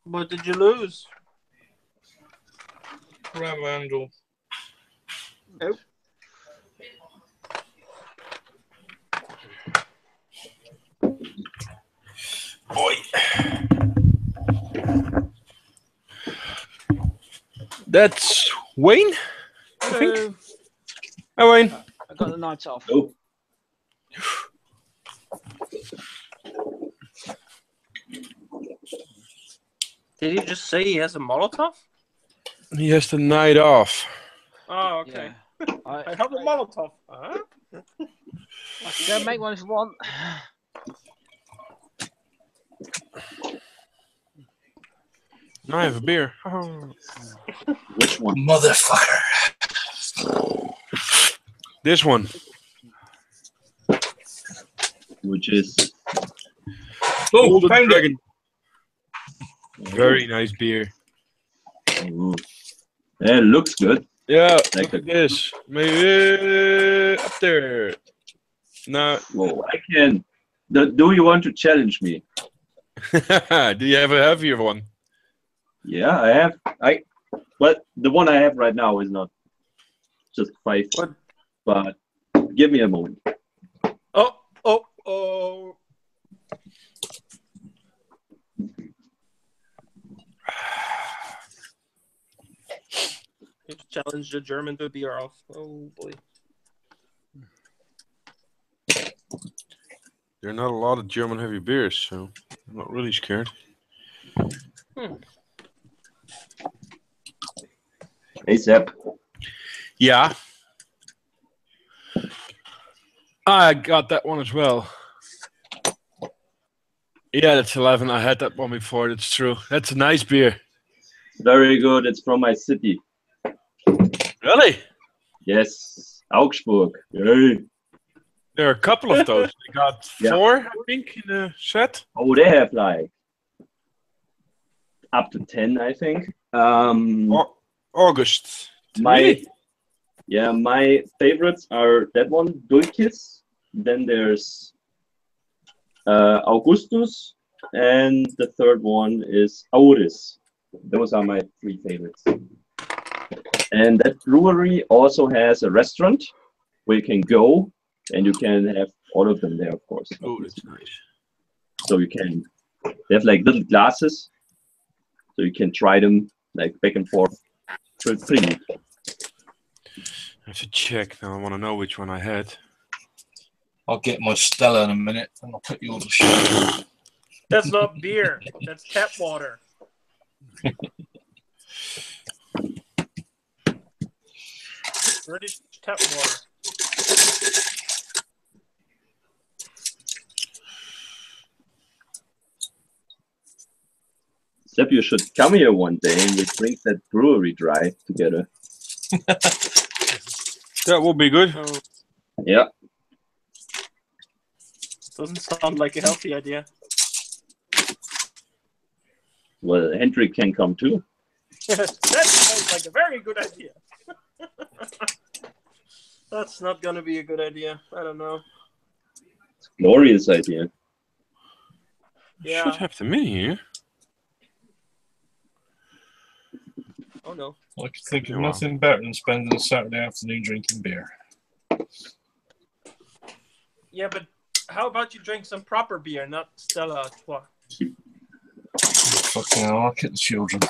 What did you lose? Ram handle. Nope. Boy. That's Wayne, I think. Hi, Wayne. I got the night off. Oh. Did he just say he has a Molotov? He has the night off. Oh, okay. Yeah. I have a Molotov. Huh? I can go make one if you want. Now I have a beer. Which one? Motherfucker. This one. Which is Golden Dragon. Very nice beer. Ooh. Yeah, it looks good. Yeah, Like look at this. Maybe up there. No. Whoa, I can. Do you want to challenge me? Do you have a heavier one? Yeah, I have. But the one I have right now is not just 5. What? But give me a moment. Oh. You challenged the German to beer off. Oh boy. There are not a lot of German heavy beers, so I'm not really scared. Hey, Sepp. Yeah. I got that one as well. Yeah, that's 11. I had that one before. That's true. That's a nice beer. Very good. It's from my city. Really? Yes. Augsburg. Yay. There are a couple of those. They got 4, I think, in the set. Oh, they have like up to 10, I think. August. My favorites are that one, Dulcis. Then there's Augustus, and the third one is Auris. Those are my 3 favorites. And that brewery also has a restaurant where you can go and you can have all of them there, of course. Oh, that's nice. So they have like little glasses, so you can try them like back and forth. Pretty neat. I have to check now. I want to know which one I had. I'll get my Stella in a minute and I'll put you on the show. That's not beer. That's tap water. British tap water. Except you should come here one day and we drink that brewery dry together. That will be good. Yeah. Doesn't sound like a healthy idea. Well, Hendrik can come too. That sounds like a very good idea. That's not going to be a good idea. I don't know. Glorious idea. Yeah. Should have them in here. Oh no. I could think of nothing better than spending a Saturday afternoon drinking beer. Yeah, but how about you drink some proper beer, not Stella Artois? Fucking hell, I'll get the children.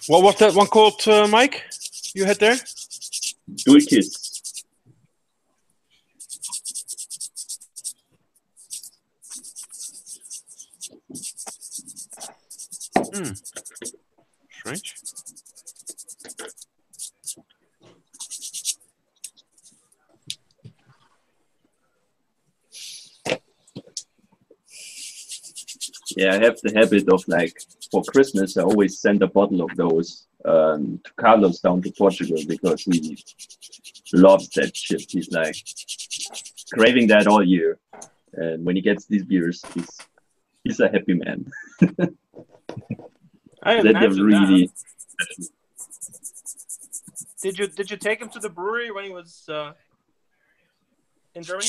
What was that one called, Mike? You had there? Dulcis. Strange. Yeah, I have the habit of like, for Christmas, I always send a bottle of those to Carlos down to Portugal because he loves that shit. He's like craving that all year. And when he gets these beers, he's a happy man. I They're imagine really that. Did you take him to the brewery when he was in Germany?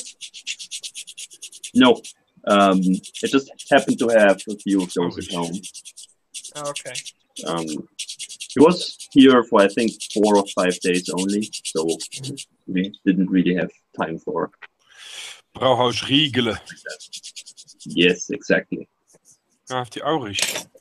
No. It just happened to have a few of those at home. Oh, okay. He was here for I think 4 or 5 days only, so we didn't really have time for. Brouwhaus Riegelen. Yes, exactly. Daar heeft hij Aurich.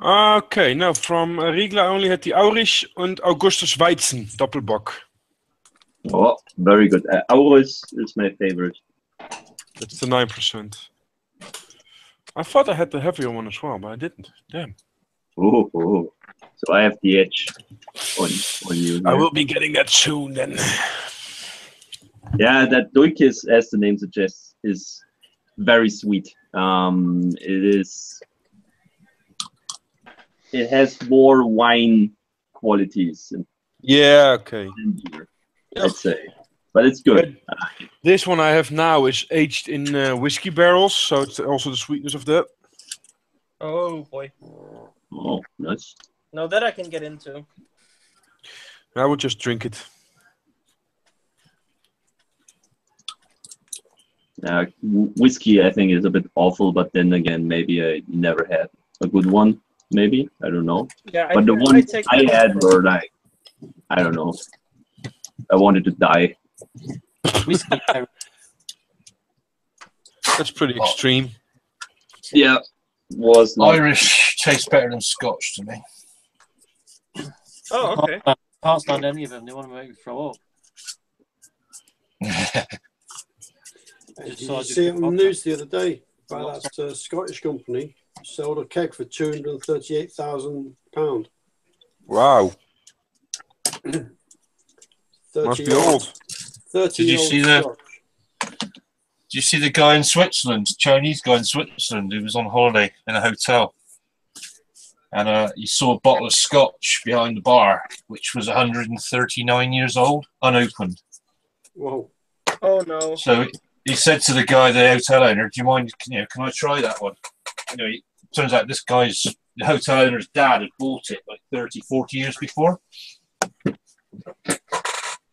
Okay, now from Riegler I only had the Aurich and Augustus Weizen Doppelbock. Oh, very good. Auris is my favorite. That's the 9%. I thought I had the heavier one as well, but I didn't. Damn. Oh. So I have the edge on you. I will be getting that soon then. Yeah, that Dulcis, as the name suggests, is very sweet. It has more wine qualities. Yeah, okay. I'd say. but it's good. This one I have now is aged in whiskey barrels, so it's also the sweetness of that. Oh boy. Oh, nice. No, that I can get into. I would just drink it. Whiskey, I think, is a bit awful, but then again, maybe I never had a good one. Maybe, I don't know. Yeah, but the ones I had were like, I don't know. I wanted to die. Whiskey. That's pretty extreme. Yeah, was not. Irish tastes better than Scotch to me. Oh, okay. I can't stand any of them. They want to make me throw up. Did you see it on the news the other day about that Scottish company sold a keg for £238,000. Wow. 30 Must be old. 30 Did you see Did you see the guy in Switzerland, Chinese guy in Switzerland, who was on holiday in a hotel, and he saw a bottle of Scotch behind the bar, which was 139 years old, unopened. Whoa! Oh no! So he said to the guy, the hotel owner, "Do you mind? Can I try that one?" It turns out this guy's the hotel owner's dad had bought it like 30, 40 years before.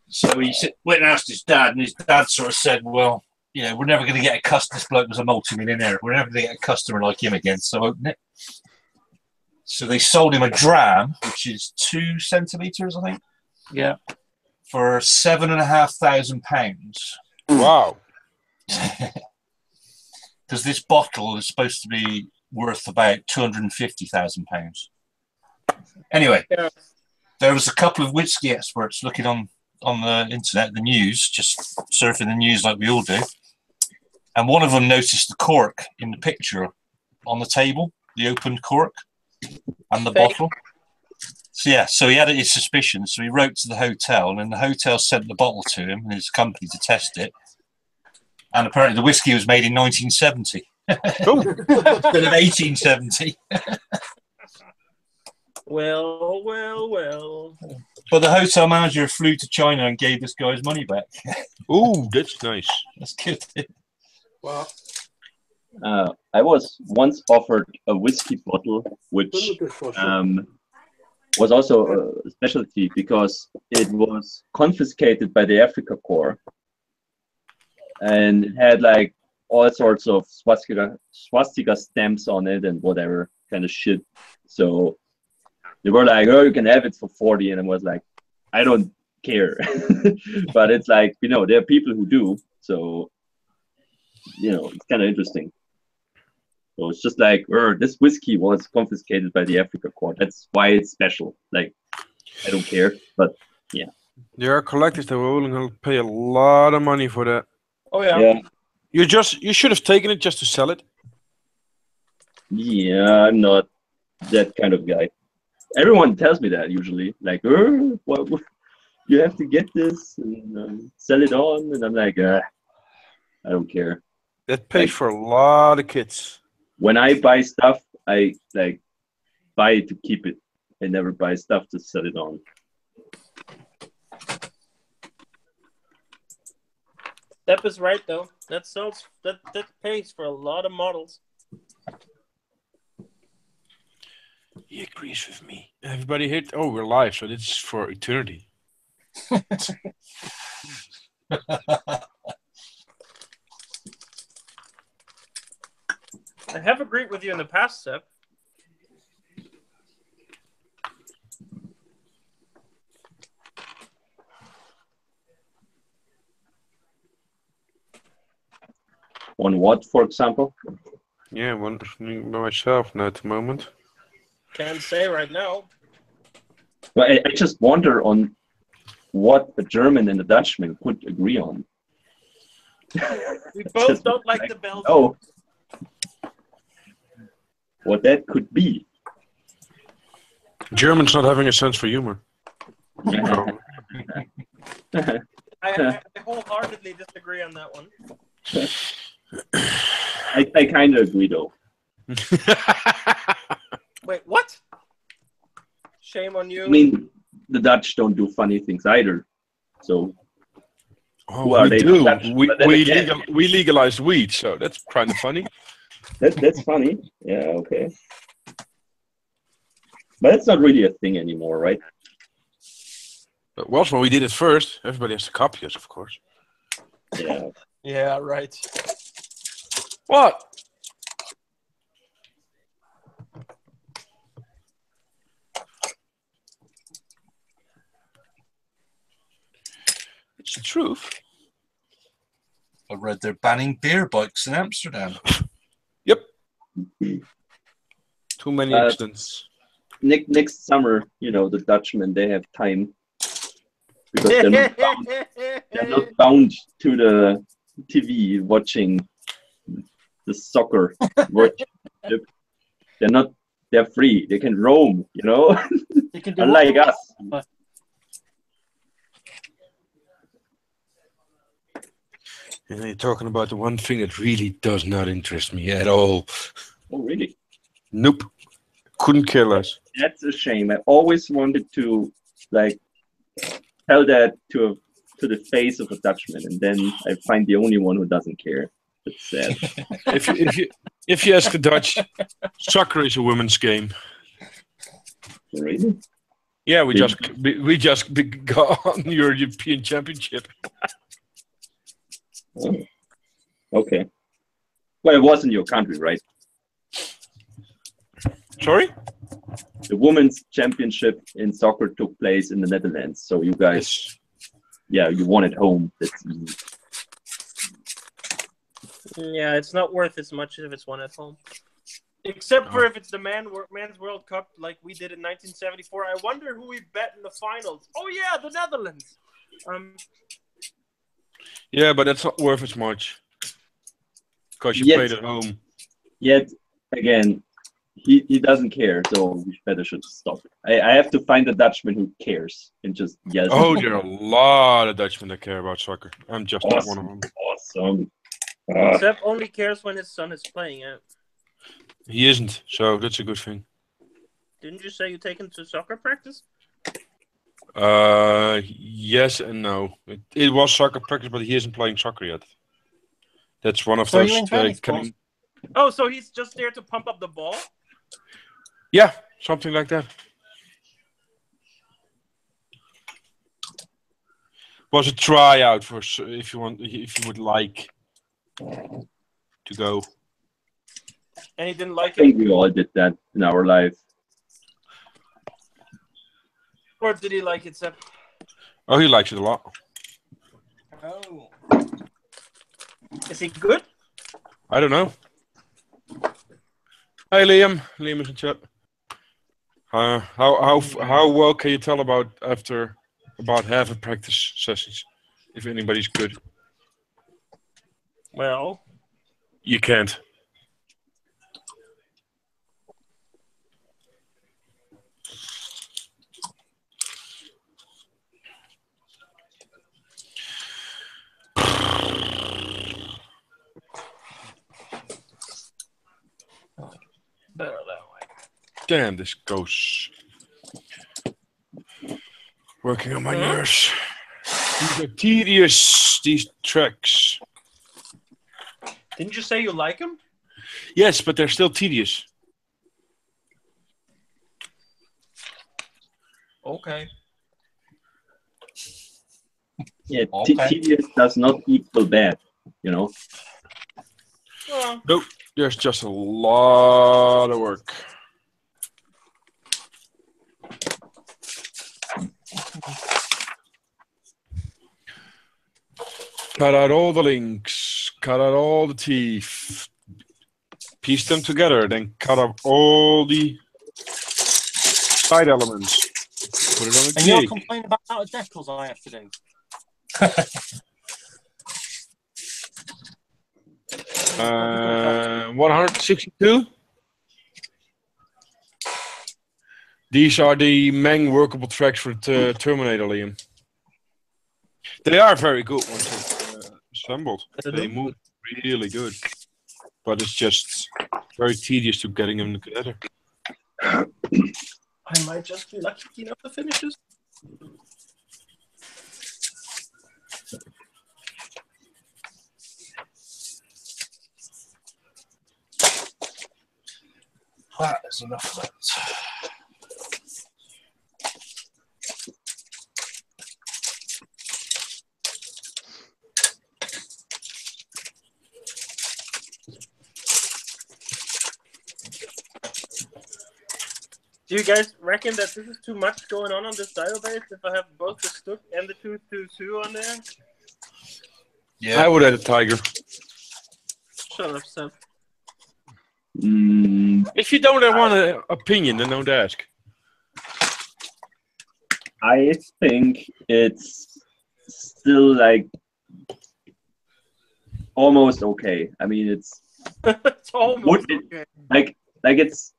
So he went and asked his dad, and his dad sort of said, "Well, we're never going to get a customer. This bloke was a multi-millionaire. We're never going to get a customer like him again. So open it." So they sold him a dram, which is 2 centimeters, I think. Yeah. For £7,500. Wow. Because this bottle is supposed to be worth about £250,000. Anyway, there was a couple of whiskey experts looking on the internet, the news, just surfing the news like we all do. And one of them noticed the cork in the picture on the table, the opened cork and the bottle. So he had his suspicions. So he wrote to the hotel, and then the hotel sent the bottle to him and his company to test it. And apparently the whiskey was made in 1970 instead of 1870. Well. But the hotel manager flew to China and gave this guy his money back. Ooh, that's nice. That's good. Wow. I was once offered a whiskey bottle, which was also a specialty because it was confiscated by the Africa Corps. And it had like all sorts of swastika stamps on it and whatever kind of shit. So they were like, "Oh, you can have it for 40," and I was like, "I don't care." But it's like, there are people who do. So, it's kind of interesting. So it's just like, this whiskey was confiscated by the Africa Corps. That's why it's special. Like, I don't care, but yeah. There are collectors that were willing to pay a lot of money for that. Oh yeah. You should have taken it just to sell it. Yeah, I'm not that kind of guy. Everyone tells me that usually, like, what, you have to get this and sell it on, and I'm like, I don't care. That pays for a lot of kids. When I buy stuff, I buy it to keep it. I never buy stuff to sell it on. Step is right though. That pays for a lot of models. He agrees with me. Everybody hit. Oh, we're live, so this is for eternity. I have agreed with you in the past, Sep. On what, for example? Yeah, I'm wondering by myself now at the moment. Can't say right now. Well, I just wonder on what the German and the Dutchman could agree on. We both don't like the Belgians. Oh, what that could be. Germans not having a sense for humor. I wholeheartedly disagree on that one. I kind of agree, though. Wait, what? Shame on you. I mean, the Dutch don't do funny things either. So, Oh, Who are they? do. Dutch? But then again, We legalized weed, so that's kind of funny. that's funny. Yeah, okay. But it's not really a thing anymore, right? But well, when we did it first, everybody has to copy us, of course. Yeah. Yeah, right. What? It's the truth. I read they're banning beer bikes in Amsterdam. Yep. Too many accidents. Next summer, the Dutchmen, they have time because they're not bound to the TV watching the soccer. They're free. They can roam, They can do unlike what- us. And you're talking about the one thing that really does not interest me at all. Oh, really? Nope. Couldn't care less. That's a shame. I always wanted to tell that to the face of a Dutchman, and then I find the only one who doesn't care. That's sad. If you ask the Dutch, soccer is a women's game. Really? Yeah, we just got on the European Championship. Oh. Okay. Well, it wasn't your country, right? Sorry? The women's championship in soccer took place in the Netherlands. So you guys, you won at home. That's easy. Yeah, it's not worth as much if it's one at home. Except for if it's the Men's World Cup like we did in 1974. I wonder who we bet in the finals. Oh, yeah, the Netherlands. Yeah, but that's not worth as much. Because you played at home. Yet, again, he doesn't care, so we better should stop. I have to find a Dutchman who cares and just yells. Oh, there are a lot of Dutchmen that care about soccer. I'm just not one of them. Awesome. Sepp only cares when his son is playing it. He isn't, so that's a good thing. Didn't you say you take him to soccer practice? Yes and no. It was soccer practice, but he isn't playing soccer yet. That's one of So those. you in training schools? Oh, so he's just there to pump up the ball? Yeah, something like that. Was a tryout for if you would like to go. And he didn't I like think it? we all did that in our life. Or did he like it, Sepp? Oh, he likes it a lot. Oh. Is he good? I don't know. Hey, Liam. Liam is in chat. How well can you tell after about half a practice sessions if anybody's good? Well, you can't. better that way. Damn, this goes working on my nerves. These are tedious, these tracks. Didn't you say you like him? Yes, but they're still tedious. Okay. Yeah, tedious does not equal bad, Well, nope, there's just a lot of work. Cut out all the links, cut out all the teeth, piece them together, then cut up all the side elements. Put it on a And you're cake. complaining about out of decals I have to do. 162. These are the Meng workable tracks for the Terminator, Liam. They are very good once it's assembled. They move really good. But it's just very tedious to getting them together. I might just be lucky to know the finishes. That is enough of that. Do you guys reckon that this is too much going on this dial base if I have both the Stuk and the 222 on there? Yeah, I would add a Tiger. Shut up, Seb. If you don't want an opinion, then don't ask. I think it's still like almost okay. I mean, it's It's almost okay. like it's.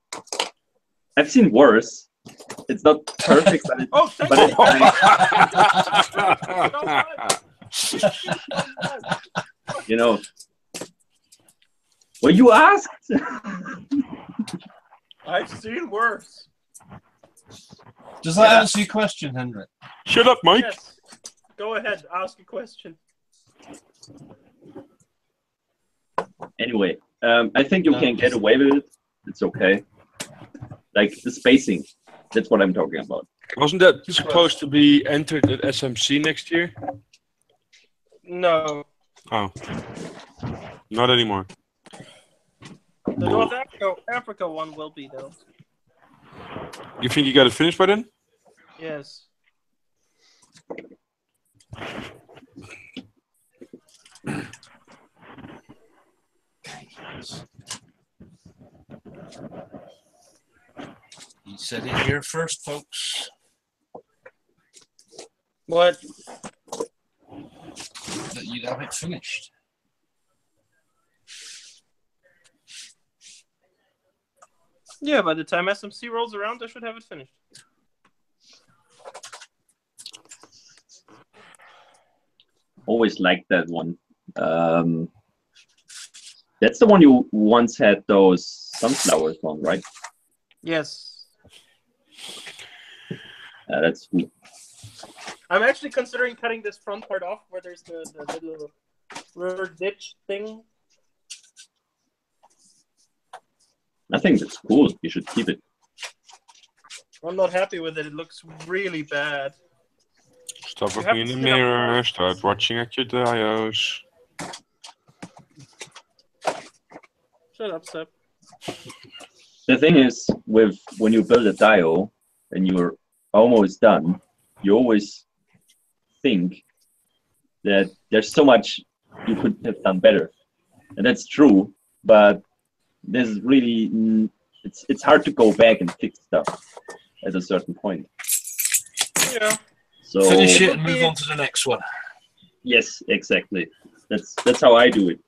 I've seen worse. It's not perfect, but Oh, thank but you. you know. Well, you asked. I've seen worse. Does that answer your question, Henrik? Shut up, Mike. Yes. Go ahead, ask a question. Anyway, I think you can get away with it. It's okay. Like the spacing, that's what I'm talking about. Wasn't that supposed to be entered at SMC next year? No. Oh. Not anymore. The North Africa one will be, though. You think you got it finished by then? Yes. You said it here first, folks. What? That you'd have it finished. Yeah, by the time SMC rolls around, I should have it finished. Always liked that one. That's the one you once had those sunflowers on, right? Yes. That's cool. I'm actually considering cutting this front part off where there's the little river ditch thing. I think that's cool. You should keep it. I'm not happy with it. It looks really bad. Stop looking in the mirror. Start watching at your dials. Shut up, Seb. The thing is, with when you build a dial and you're almost done, you always think that there's so much you could have done better, and that's true. But there's really it's hard to go back and fix stuff at a certain point. Yeah. So finish it and move on to the next one. Yes, exactly. That's how I do it.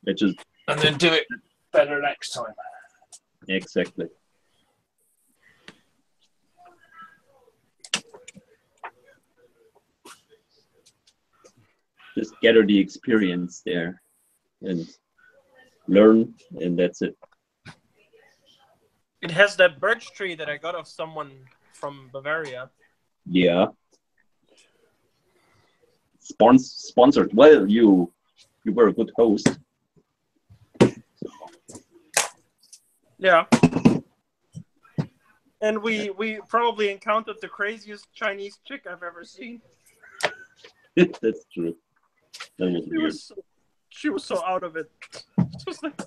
And then do it better next time. Exactly. Just gather the experience there and learn, and that's it. It has that birch tree that I got of someone from Bavaria. Yeah. Sponsored. Well, you were a good host. Yeah. And we probably encountered the craziest Chinese chick I've ever seen. That's true. That was weird. She was so out of it. She was like,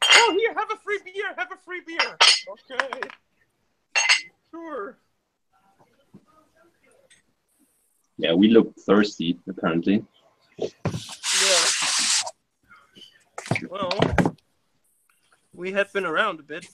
oh, here, have a free beer, have a free beer. Okay. Sure. Yeah, we looked thirsty, apparently. Yeah. Well, we had been around a bit.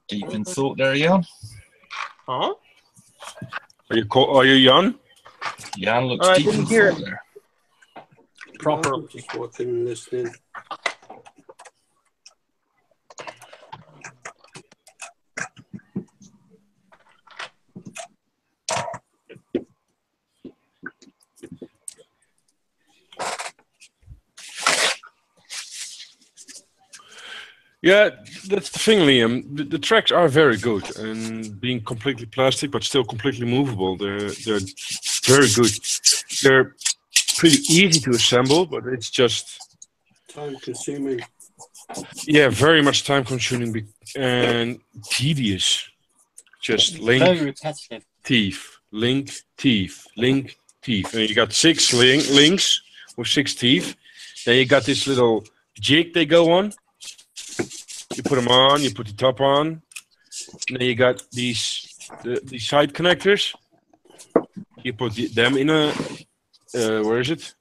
Deep in thought there, Jan. Huh? Are you Jan? Jan looks deep in thought there. Proper. Just watching and listening. Yeah, that's the thing, Liam. The tracks are very good, and being completely plastic but still completely movable, they're very good. They're pretty easy to assemble, but it's just time consuming. Yeah, very much time consuming and tedious. Just Very link, repetitive. teeth, link, teeth, link, teeth, and you got 6 links with 6 teeth. Then you got this little jig they go on. You put them on, you put the top on. And then you got these side connectors. You put them in a where is it?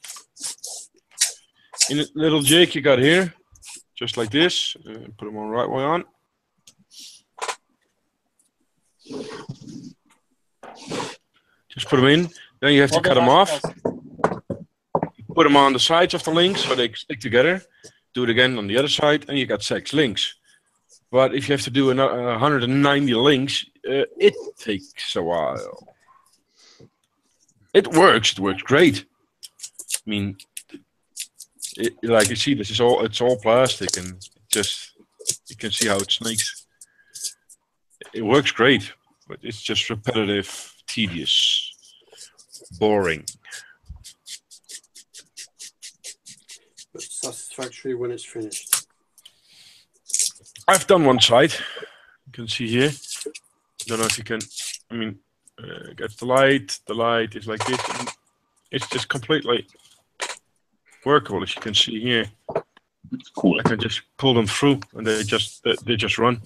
In a little jig you got here, just like this. Put them on right way on. Just put them in. Then you have to cut them off. Put them on the sides of the links so they stick together. Do it again on the other side, and you got 6 links. But if you have to do 190 links, it takes a while. It works great. I mean, like you see, it's all plastic, and just you can see how it snakes. It works great, but it's just repetitive, tedious, boring. But satisfactory when it's finished. I've done one side. You can see here. Don't know if you can. I mean, get the light. The light is like this. And it's just completely workable, as you can see here. It's cool. I can just pull them through, and they just run.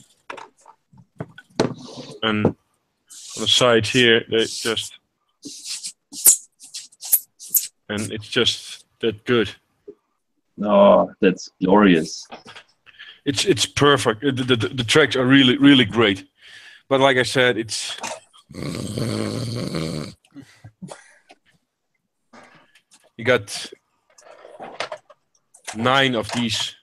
And on the sides here, they just, and it's just that good. Oh, that's glorious. It's perfect. The tracks are really great, but like I said, it's you got 9 of these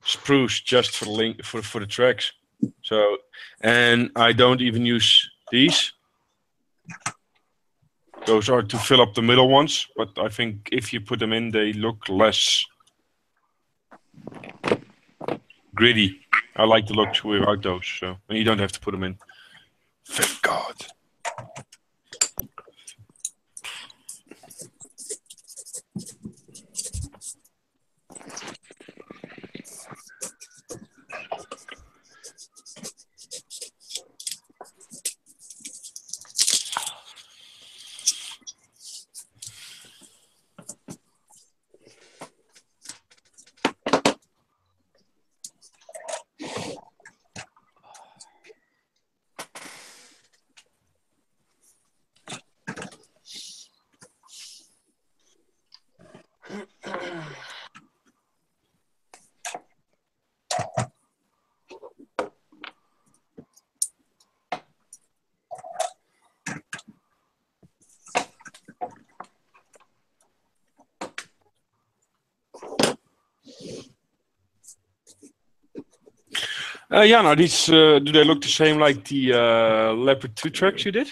sprues just for the link for the tracks. So, and I don't even use these. Those are to fill up the middle ones, but I think if you put them in, they look less gritty. I like the look without those, so and you don't have to put them in. Thank God. Yeah, now these do they look the same like the Leopard 2 tracks you did?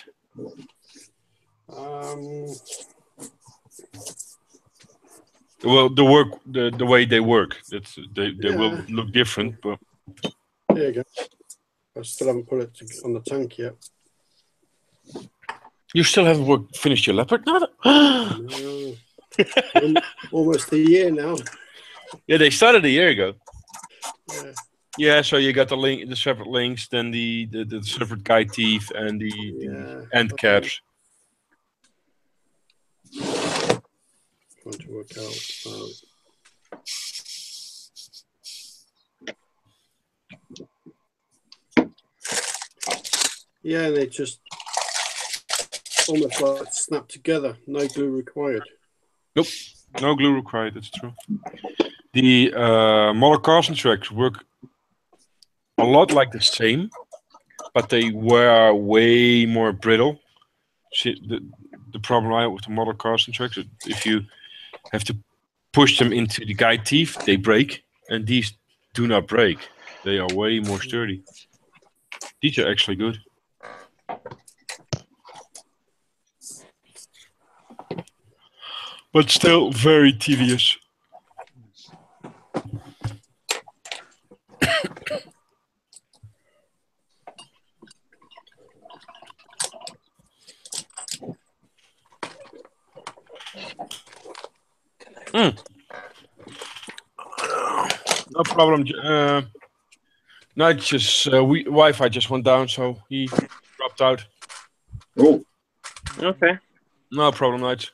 Well, the way they work, they will look different, but there you go. I still haven't put it on the tank yet. You still haven't finished your Leopard? No. Almost a year now. Yeah, they started a year ago. Yeah. Yeah, so you got the separate links, then the separate guide teeth and the end caps. Trying to work out. Yeah, and they just almost like snap together. No glue required. Nope, no glue required. That's true. The Moller Carson tracks work a lot like the same, but they were way more brittle. See, the problem I have with the Moller Carson tracks is if you have to push them into the guide teeth, they break, and these do not break. They are way more sturdy. These are actually good. But still very tedious. No problem. Night's Wi-Fi just went down, so he dropped out. Oh, Okay. No problem, Night.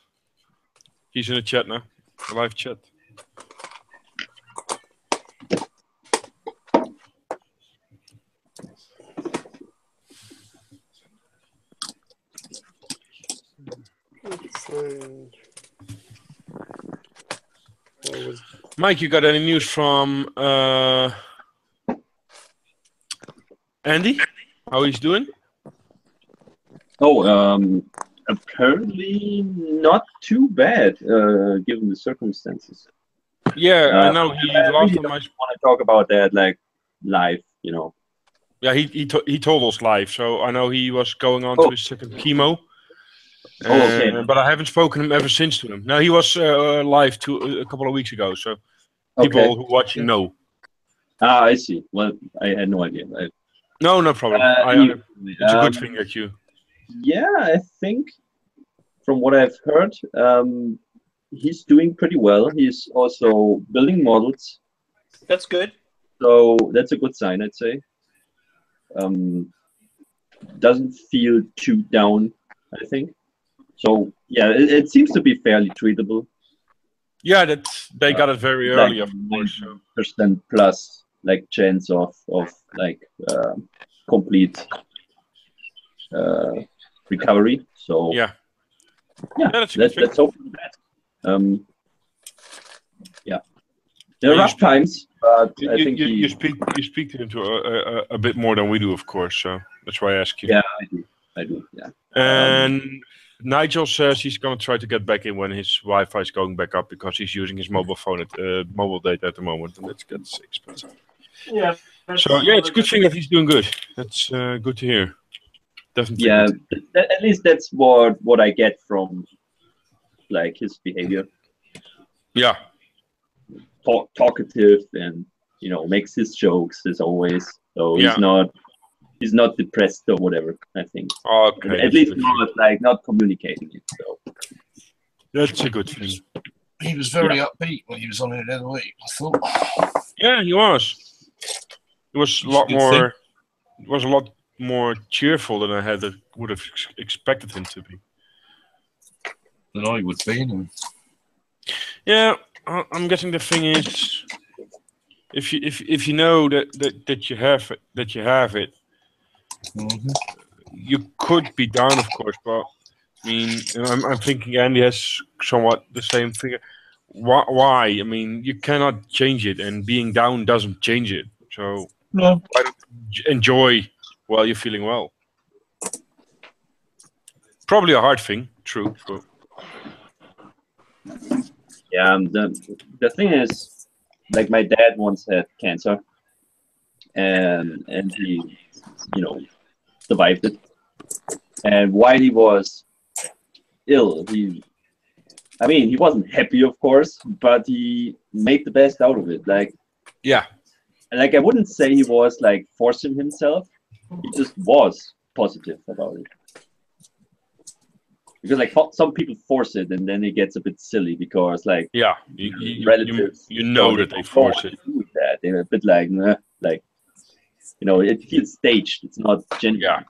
He's in the chat now, the live chat. Mike, you got any news from Andy? How he's doing? Oh, apparently not too bad, given the circumstances. Yeah, I know. He I lost really on don't my. want to talk about that like live, you know. Yeah, he told us live, so I know he was going on to his second chemo. Okay. But I haven't spoken him ever since to him. No, he was live a couple of weeks ago, so people who watch know. Ah, I see. Well, I had no idea. No problem. It's a good thing that you. Yeah, I think from what I've heard, he's doing pretty well. He's also building models, That's good. so that's a good sign, I'd say. Doesn't feel too down, I think. So yeah, it seems to be fairly treatable. Yeah, they got it very early, of course. Percent plus like chance of like complete recovery. So yeah, let's hope for that. Yeah, there are rough times, but I think you speak to him a bit more than we do, of course. So that's why I ask you. Yeah, I do. Yeah. And Nigel says he's going to try to get back in when his Wi-Fi is going back up because he's using his mobile phone mobile data at the moment, and it gets expensive. Yeah. So yeah, it's a good thing that he's doing good. That's good to hear. Definitely. Yeah, at least that's what I get from like his behavior. Yeah. Talkative and makes his jokes as always. So he's not depressed or whatever, I think. Okay. At least not communicating it. So that's a good thing. He was very upbeat when he was on it the other week, I thought. Yeah, he was. It was a lot more. It was a lot more cheerful than I would have expected him to be. Than I would be. Anyway. Yeah, I'm guessing the thing is, if you know that you have it, mm-hmm. You could be down, of course. But I mean, I'm thinking Andy has somewhat the same thing. Why? I mean, you cannot change it, and being down doesn't change it. So why don't you enjoy while you're feeling well? Probably a hard thing, true. But... Yeah, the thing is, like my dad once had cancer, and he, survived it. And while he was ill, he wasn't happy, of course, but he made the best out of it. Like, yeah, like I wouldn't say he was like forcing himself. He just was positive about it. Because like some people force it, and then it gets a bit silly because like relatives, you know that they force it. That they're a bit like, nah, like it feels staged. It's not genuine.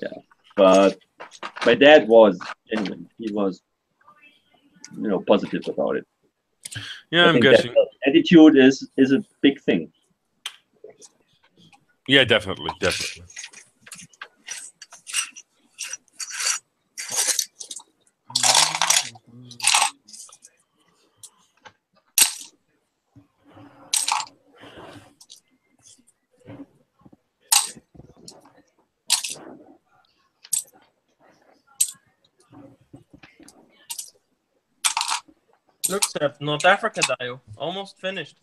Yeah. But my dad was genuine. He was, positive about it. Yeah, I'm guessing attitude is a big thing. Yeah, definitely. Looks at North Africa, Dio. Almost finished.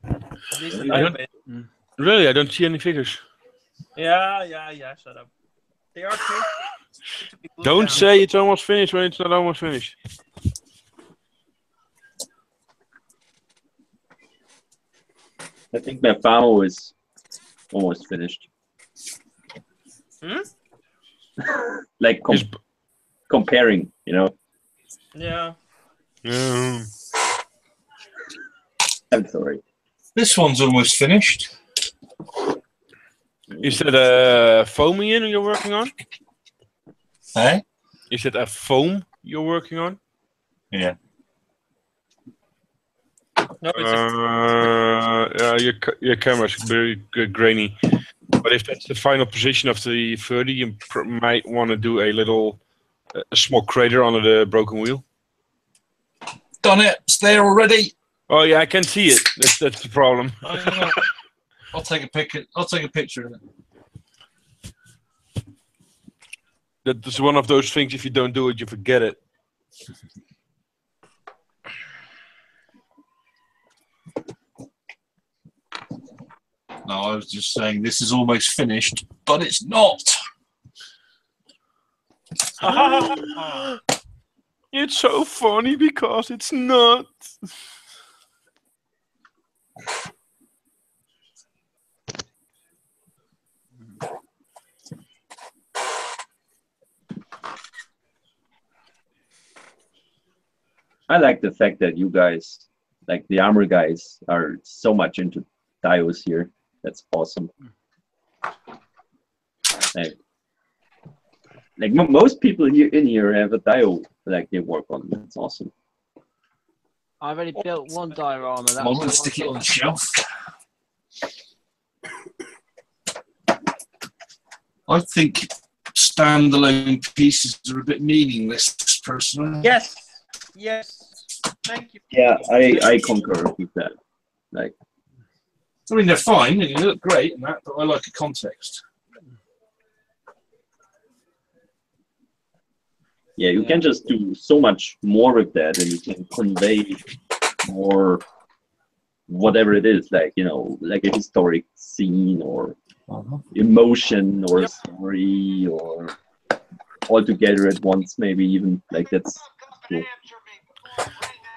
At least Really, I don't see any figures. Yeah. Shut up. They are too. Don't say it's almost finished when it's not almost finished. I think my farmer is almost finished. Like comparing, Yeah. I'm sorry. This one's almost finished. Is that a foam in you're working on? Hey? Is it a foam you're working on? Yeah. No, it's Yeah, your camera's very grainy. But if that's the final position of the 30, you might want to do a small crater under the broken wheel. Done it. It's there already. Oh yeah, I can see it. That's the problem. I'll take a picture. I'll take a picture of it. That's one of those things. If you don't do it, you forget it. No, I was just saying this is almost finished, but it's not. It's so funny because it's not. I like the fact that you guys, like the armor guys, are so much into diodes here. That's awesome. Like most people here in here have a diode like they work on. That's awesome. I've only built one diorama. That's I'm going to stick it on the shelf. I think standalone pieces are a bit meaningless, personally. Yes. Thank you. Yeah, I concur with that. Like, I mean, they're fine and they look great and that, but I like a context. yeah, you can just do so much more with that, and you can convey more, whatever it is, like, you know, like a historic scene or emotion or a story or all together at once, maybe even. Like, that's cool.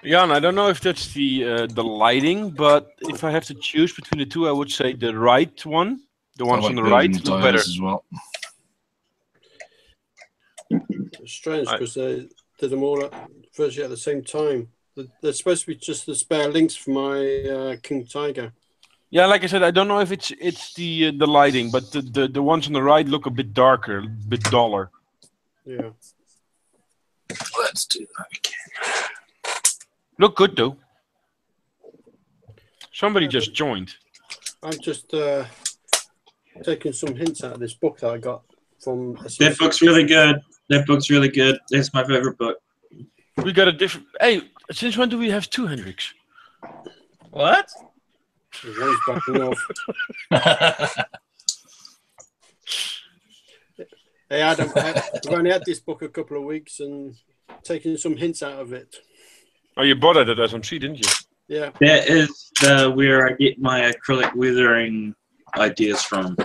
Jan, I don't know if that's the lighting, but if I have to choose between the two, I would say the right one, the ones on the right, look better. As well. It's strange because they did them all virtually at the same time. They're supposed to be just the spare links for my King Tiger. Yeah, like I said, I don't know if it's the lighting, but the ones on the right look a bit darker, a bit duller. Yeah. Let's do that again. Look good though. Somebody just joined. I'm just taking some hints out of this book that I got from. That book's really good. That book's really good. That's my favorite book. We got a different. Hey, since when do we have two Hendricks? What? One's backing off. Hey Adam, I've only had this book a couple of weeks and taken some hints out of it. Oh, you bought it at SMC, didn't you? Yeah. That is where I get my acrylic weathering ideas from.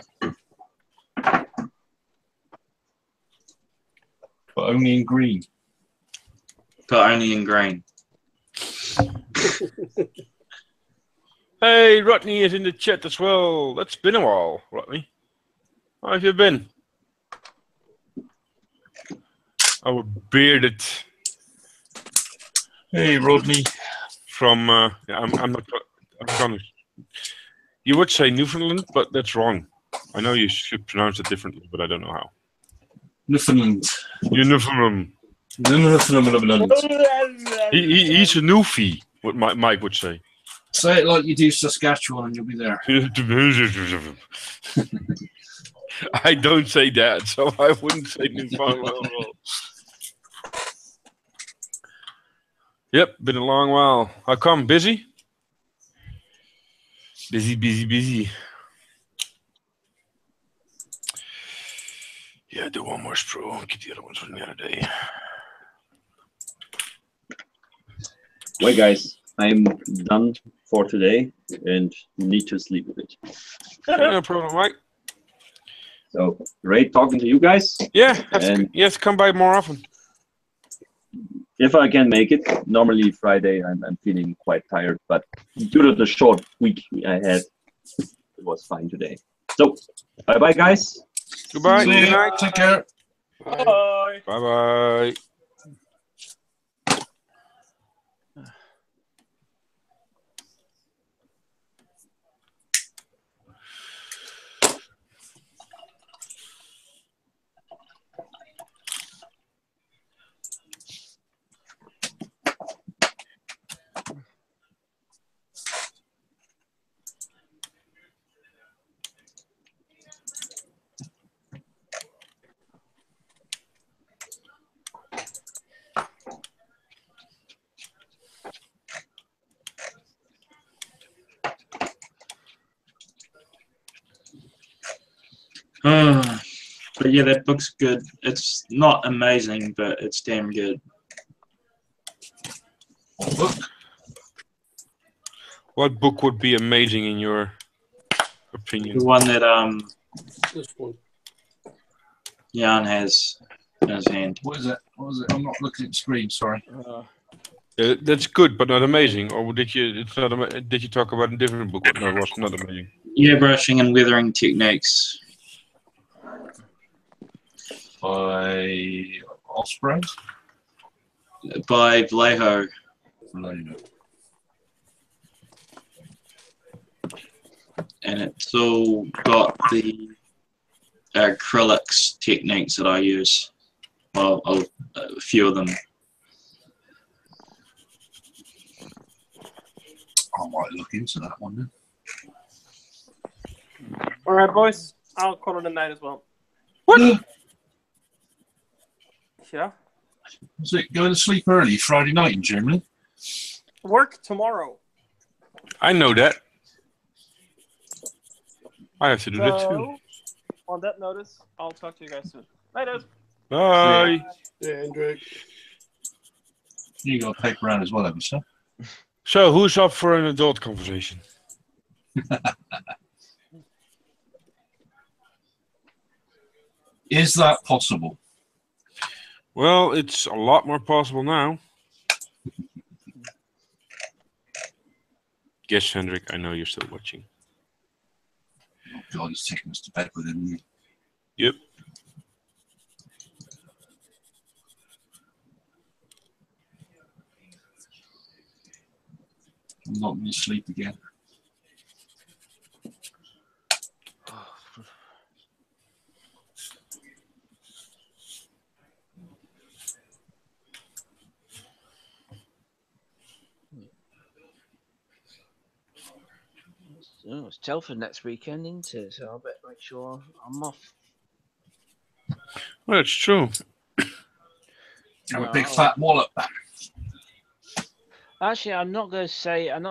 But only in green. But only in green. Hey, Rodney is in the chat as well. That's been a while, Rodney. How have you been? Our bearded. Hey, Rodney. From I'm gonna. You would say Newfoundland, but that's wrong. I know you should pronounce it differently, but I don't know how. Newfoundland. You're Newfoundland. Newfoundland. He's a Newfie, what Mike would say. Say it like you do Saskatchewan and you'll be there. I don't say that, so I wouldn't say Newfoundland at all. Yep, been a long while. How come? Busy? Busy. Yeah, do one more sprue. Get the other ones from the other day. Well, guys, I'm done for today and need to sleep a bit. No problem, Mike. So, great talking to you guys. Yeah, yes, come by more often. If I can make it, normally Friday I'm feeling quite tired, but due to the short week I had, it was fine today. So, bye-bye, guys. Goodbye. Good night. Take care. Bye. Bye-bye. But yeah, that book's good. It's not amazing, but it's damn good. What book would be amazing in your opinion? The one that This one. Jan has in his hand. What is it? What is it? I'm not looking at the screen. Sorry. That's good, but not amazing. Or did you? It's not. Did you talk about a different book? No, it was not amazing. Airbrushing and weathering techniques. By Osprey? By Vallejo. And it's all got the acrylics techniques that I use. Well, a few of them. I might look into that one then. All right, boys. I'll call it a night as well. What? Yeah. Was it going to sleep early Friday night in Germany? Work tomorrow. I know that. I have to do that too. So, on that notice, I'll talk to you guys soon. Later. Bye. Yeah, Andrew. You got a paper round as well, haven't you, sir? So, who's up for an adult conversation? Is that possible? Well, it's a lot more possible now. Guess, Hendrik, I know you're still watching. Oh, God, he's taking us to bed with him. Yep. I'm not going to sleep again. Oh, it's Telford next weekend, isn't it? So I better make sure I'm off. Well, that's true. Have a big fat wallop. Actually, I'm not going to say. I'm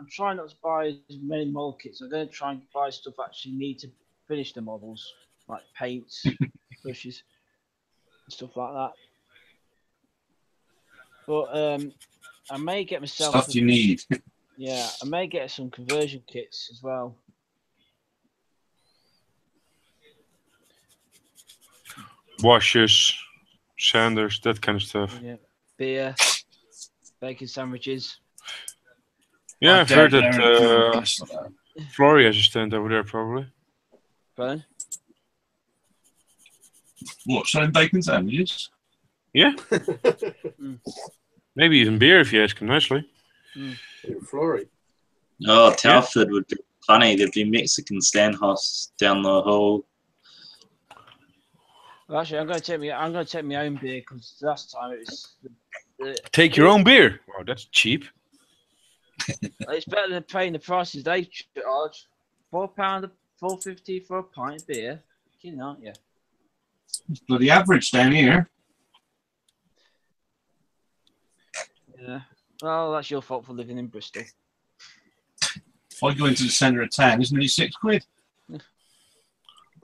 trying not to buy as many model kits. I'm going to try and buy stuff I actually need to finish the models, like paints, brushes, and stuff like that. But I may get myself Stuff you need. Yeah, I may get some conversion kits as well. Washers, sanders, that kind of stuff. Yeah, beer, bacon sandwiches. Yeah, I've heard that Flory has a stand over there, probably. Pardon? What, selling bacon sandwiches? Yeah. Maybe even beer if you ask him nicely. Flory. Oh, Telford would be funny. There'd be Mexican standhouse down the hall. Well, actually, I'm going to take my own beer because last time it was. Take your own beer. Wow, that's cheap. It's better than paying the prices they charge. £4, $4.50 for a pint of beer. You know, yeah. It's bloody average down here. Yeah. Well, that's your fault for living in Bristol. If I go into the centre of town, isn't it £6?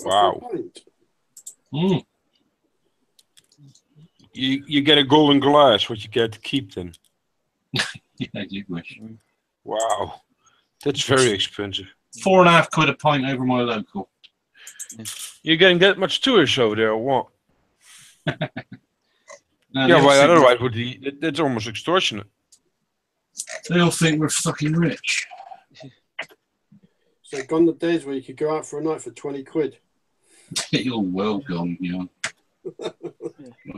Wow. Mm. You get a golden glass, what you get to keep then. Yeah, you wish. Wow. That's very expensive. £4.50 a pint over my local. You're getting that much tourists over there, or what? No, yeah, well, otherwise would that's almost extortionate. They all think we're fucking rich. So gone the days where you could go out for a night for £20. You're well gone, you know.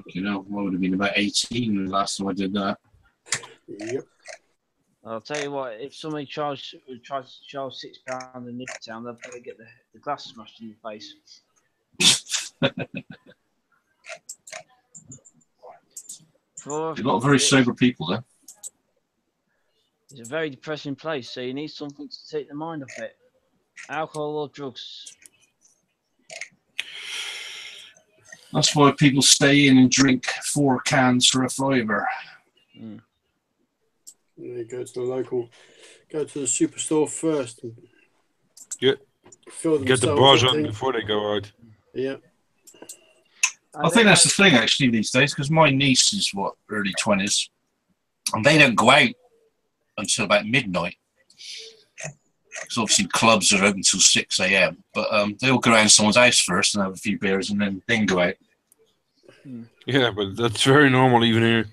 You know, I would have been about 18 the last time I did that. Yep. I'll tell you what, if somebody tries to charge £6 in Newtown, they'll probably get the glass smashed in the face. You're not very sober people, though. It's a very depressing place, so you need something to take the mind off it. Alcohol or drugs. That's why people stay in and drink 4 cans for £5. Mm. You go to the local, go to the superstore first. And get the bars on before they go out. Yeah. I think that's the thing actually these days, because my niece is what, early 20s, and they don't go out until about midnight. Because obviously clubs are open till 6 a.m. But they'll go around someone's house first and have a few beers and then go out. Yeah, but that's very normal even here.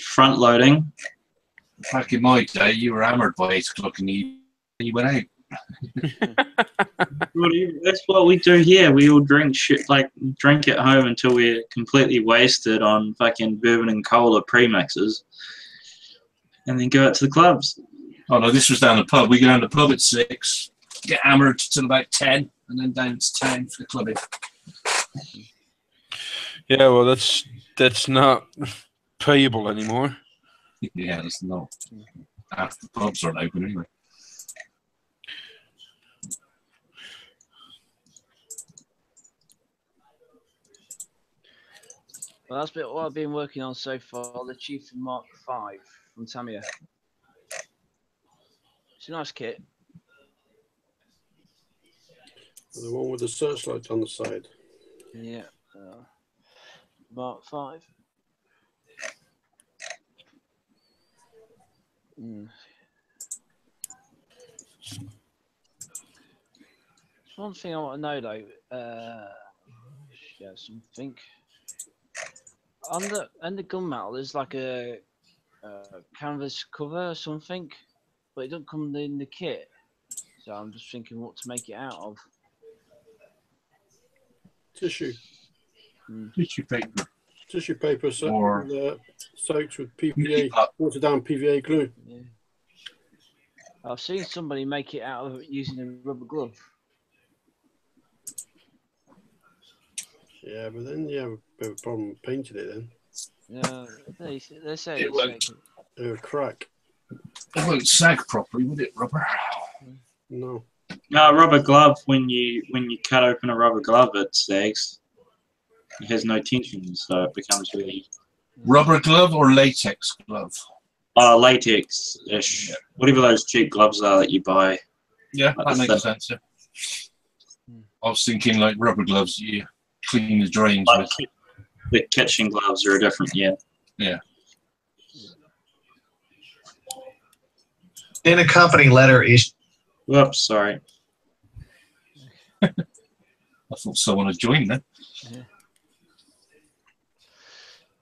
Front loading. Back in my day, you were hammered by 8 o'clock in the evening and you went out. That's what we do here. We all drink drink at home until we're completely wasted on fucking bourbon and cola premixes, and then go out to the clubs. Oh no, this was down the pub. We go down the pub at 6, get hammered till about 10, and then down to town for the clubbing. Yeah, well, that's not payable anymore. Yeah, it's not. Half the pubs aren't open anyway. Well, that's what I've been working on so far. The Chieftain Mark V from Tamiya. It's a nice kit. The one with the searchlight on the side. Yeah. Mark V. One thing I want to know though, yeah, something on the gun metal. There's like a canvas cover or something, but it doesn't come in the kit. So I'm just thinking what to make it out of. Tissue. Tissue paper. Tissue paper Or soaked with PVA, watered down PVA glue. Yeah. I've seen somebody make it out of using a rubber glove. Yeah, but then you have a bit of a problem with painting it then. Yeah, they say It it's won't. It'll crack. It won't sag properly, would it, rubber? No. No, rubber glove. When you cut open a rubber glove, it sags. It has no tension, so it becomes really. Rubber glove or latex glove? Latex-ish. Yeah. Whatever those cheap gloves are that you buy. Yeah, that makes sense. Yeah. I was thinking like rubber gloves you clean the drains with. The kitchen gloves are different, yeah. Yeah. In a company letter is. Whoops, sorry. I thought someone had joined then.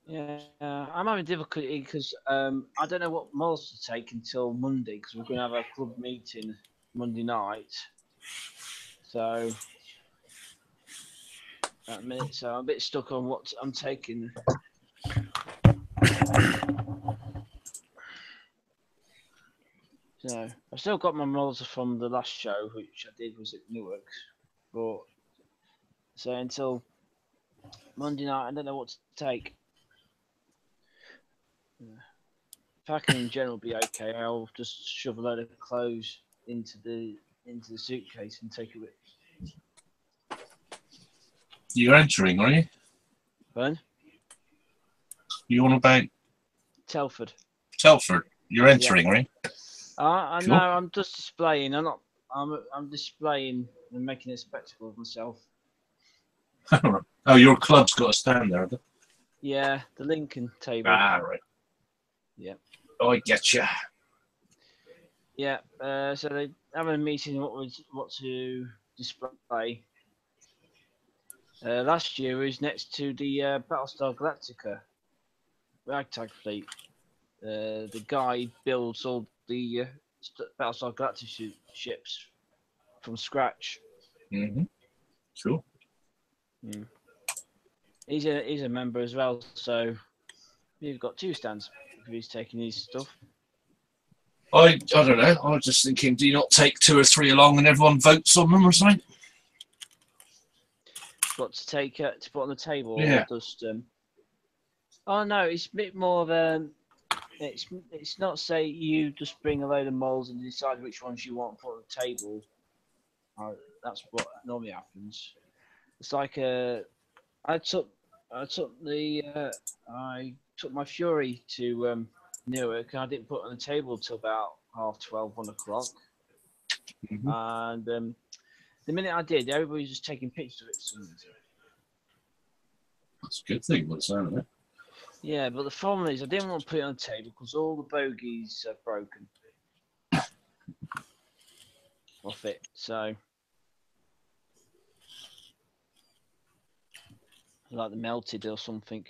Yeah, I'm having difficulty because I don't know what models to take until Monday because we're going to have a club meeting Monday night. So, I'm a bit stuck on what I'm taking. So, I've still got my models from the last show, which I did was at Newark. But, so until Monday night, I don't know what to take. Packing in general will be okay. I'll just shove a load of clothes into the suitcase and take it with. You're entering, are you? Pardon? You on about Telford. Telford? You're entering, Yeah. right? I Cool. know. I'm just displaying. I'm displaying and making a spectacle of myself. Oh, your club's got a stand there, have it? Yeah, the Lincoln table. Ah, right. Yeah. Oh, I get you. Yeah. So they have a meeting. What to display. Last year was next to the Battlestar Galactica ragtag fleet. The guy builds all the Battlestar Galactica ships from scratch. Mm-hmm. Cool. Mm. He's a member as well, so we've got 2 stands if he's taking his stuff. I don't know. I was just thinking, do you not take 2 or 3 along and everyone votes on them or something? What to take to put on the table? Yeah. Or just oh no, it's a bit more of it's not say you just bring a load of molds and decide which ones you want for the table. That's what normally happens. It's like I took my Fury to Newark and I didn't put it on the table till about 12:30, 1 o'clock. Mm-hmm. And the minute I did, everybody was just taking pictures of it. For some reason. That's a good thing. What's that? Of it? Yeah, but the problem is I didn't want to put it on the table because all the bogies are broken off it. So, like the melted or something.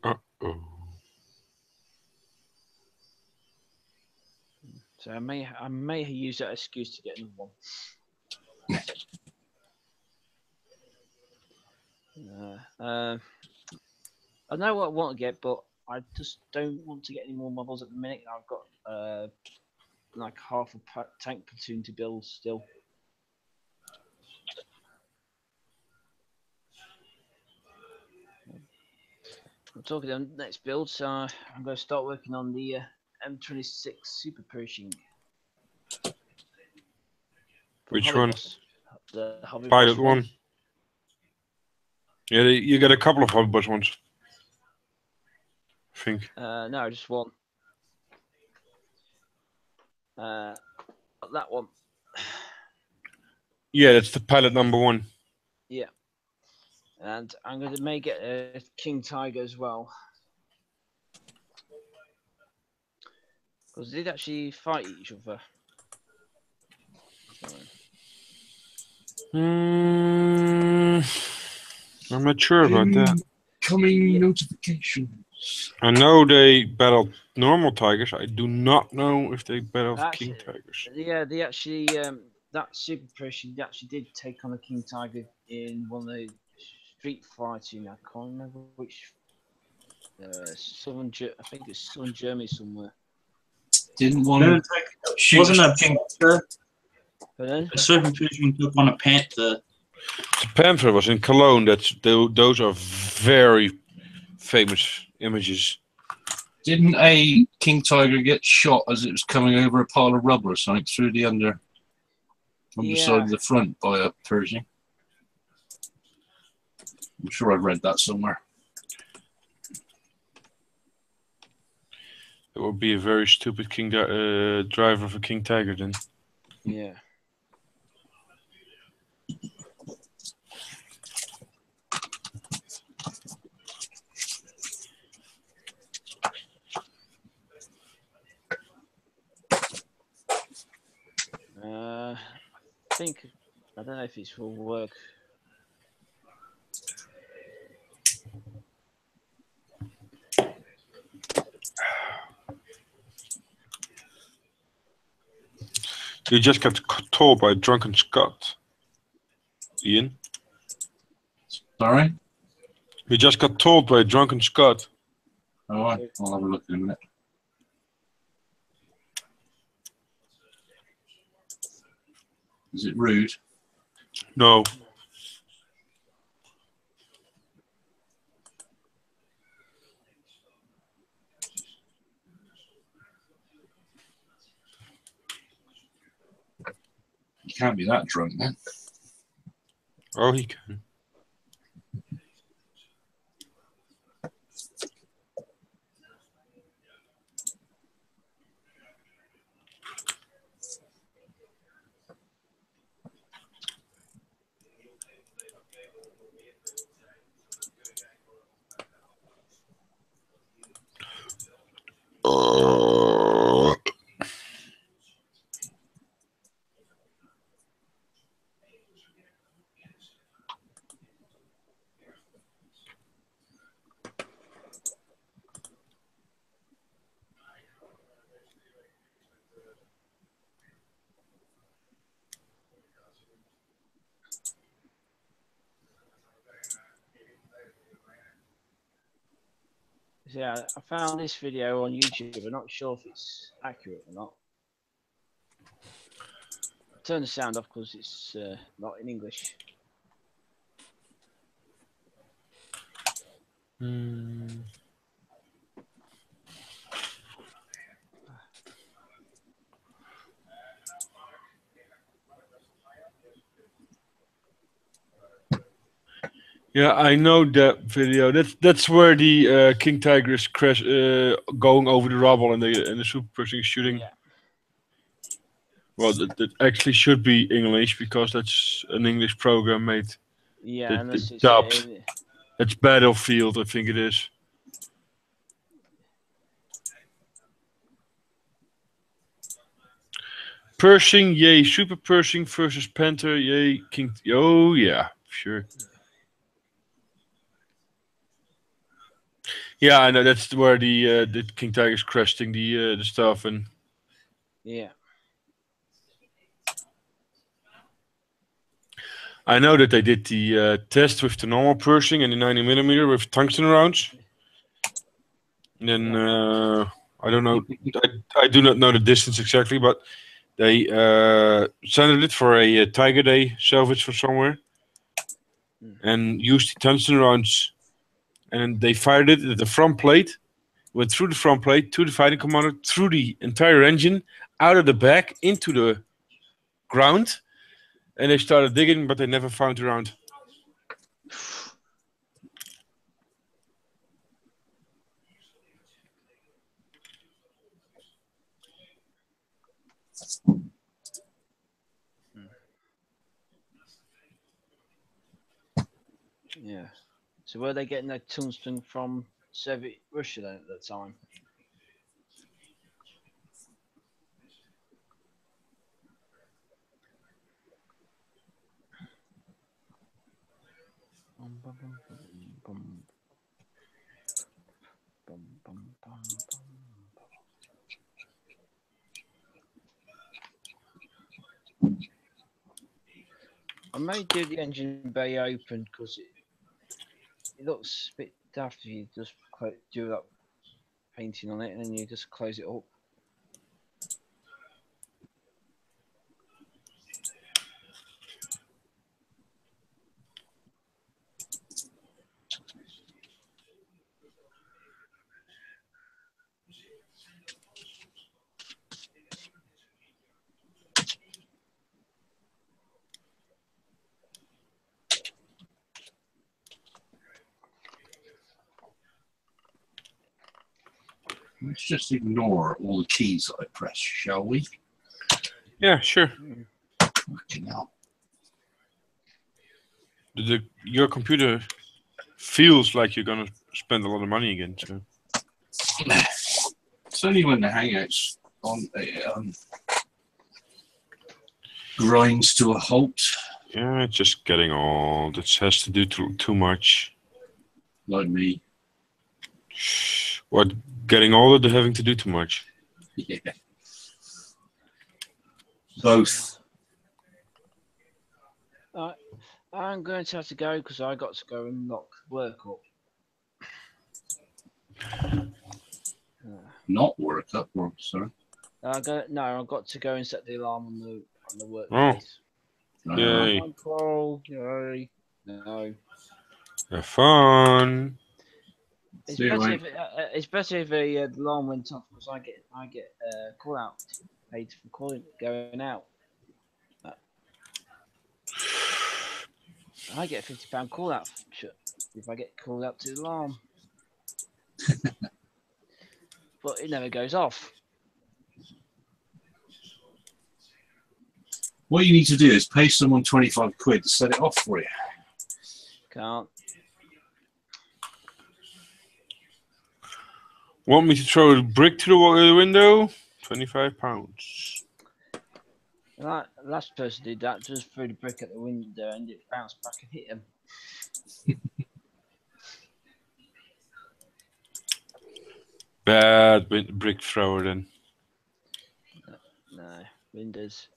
Uh-oh. So I may use that excuse to get another one. I know what I want to get, but I just don't want to get any more models at the minute. I've got like half a tank platoon to build still. I'm talking on next build, so I'm going to start working on the M26 Super Pershing. Which one? The Hobby Pilot Boss one. Yeah, you got a couple of Hobby Boss ones. I think. No, just one. That one. Yeah, that's the pilot number 1. Yeah. And I'm going to make it a King Tiger as well. Because they did actually fight each other. I'm not sure about that. Incoming notifications. I know they battled normal tigers. I do not know if they battled King Tigers. Yeah, they actually that Super Pershing actually did take on a King Tiger in one of the street fighting. I can't remember which. I think it's Southern Germany somewhere. Didn't want to shoot. Wasn't that King? A Super Pershing took on a Panther. The Panther was in Cologne. Those are very famous images. Didn't a King Tiger get shot as it was coming over a pile of rubber or something through the underside of the front by a Pershing? I'm sure I read that somewhere. It would be a very stupid driver of a King Tiger then. Yeah. I don't know if it's will work. You just got told by a drunken Scot. Ian? Sorry? You just got told by a drunken Scot. Oh, I'll have a look in a minute. Is it rude? No. You can't be that drunk, man. Oh, he can. Yeah, I found this video on YouTube. I'm not sure if it's accurate or not. Turn the sound off because it's not in English. Yeah, I know that video. That's where the King Tiger is going over the rubble and the Super Pershing is shooting. Yeah. Well, that actually should be English because that's an English program made. Yeah, unless it's dubbed. It's Battlefield, I think it is. Pershing, yay. Super Pershing versus Panther, yay. King. Oh, yeah, sure. Yeah, I know. That's where the King Tiger's cresting the stuff and. Yeah. I know that they did the test with the normal Pershing and the 90mm with tungsten rounds. And then I don't know. I do not know the distance exactly, but they sent it for a Tiger Day salvage from somewhere, and used the tungsten rounds. And they fired it at the front plate, went through the front plate to the fighting commander, through the entire engine, out of the back into the ground. And they started digging, but they never found the round. Yeah. So were they getting their tungsten from Soviet Russia then at that time? I may do the engine bay open because it looks a bit daft if you just do that painting on it and then you just close it up. Let's just ignore all the keys I press, shall we? Yeah, sure. Fucking hell. Your computer feels like you're gonna spend a lot of money again. So. It's only when the Hangout's on grinds to a halt. Yeah, it's just getting old. It has to do too much. Like me. What? Getting older than having to do too much? Yeah. Both. I'm going to have to go because I got to go and knock work up. Not work up, sorry. I've got to go and set the alarm on the Oh. workplace. Yay. Yay. No. Have fun. It's better if the alarm went off because I get call out paid for going out. I get a £50 call out if I get called out to the alarm. But it never goes off. What you need to do is pay someone 25 quid to set it off for you. Can't. Want me to throw a brick through the window? £25. That last person did that, just threw the brick at the window and it bounced back and hit him. Bad brick thrower then. No, windows.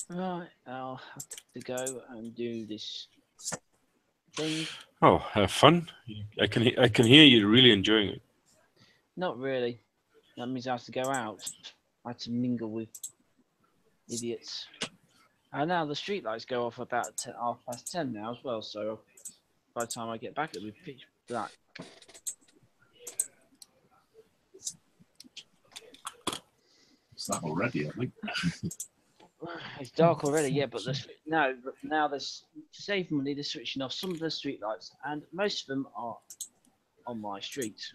Right, I'll have to go and do this thing. Oh, have fun. I can hear you really enjoying it. Not really. That means I have to go out. I have to mingle with idiots. And now the street lights go off about 10:30 now as well, so by the time I get back it'll be pitch black. It's that already, I think. It's dark already, yeah, but now there's to save money, they're switching off some of the street lights, and most of them are on my street.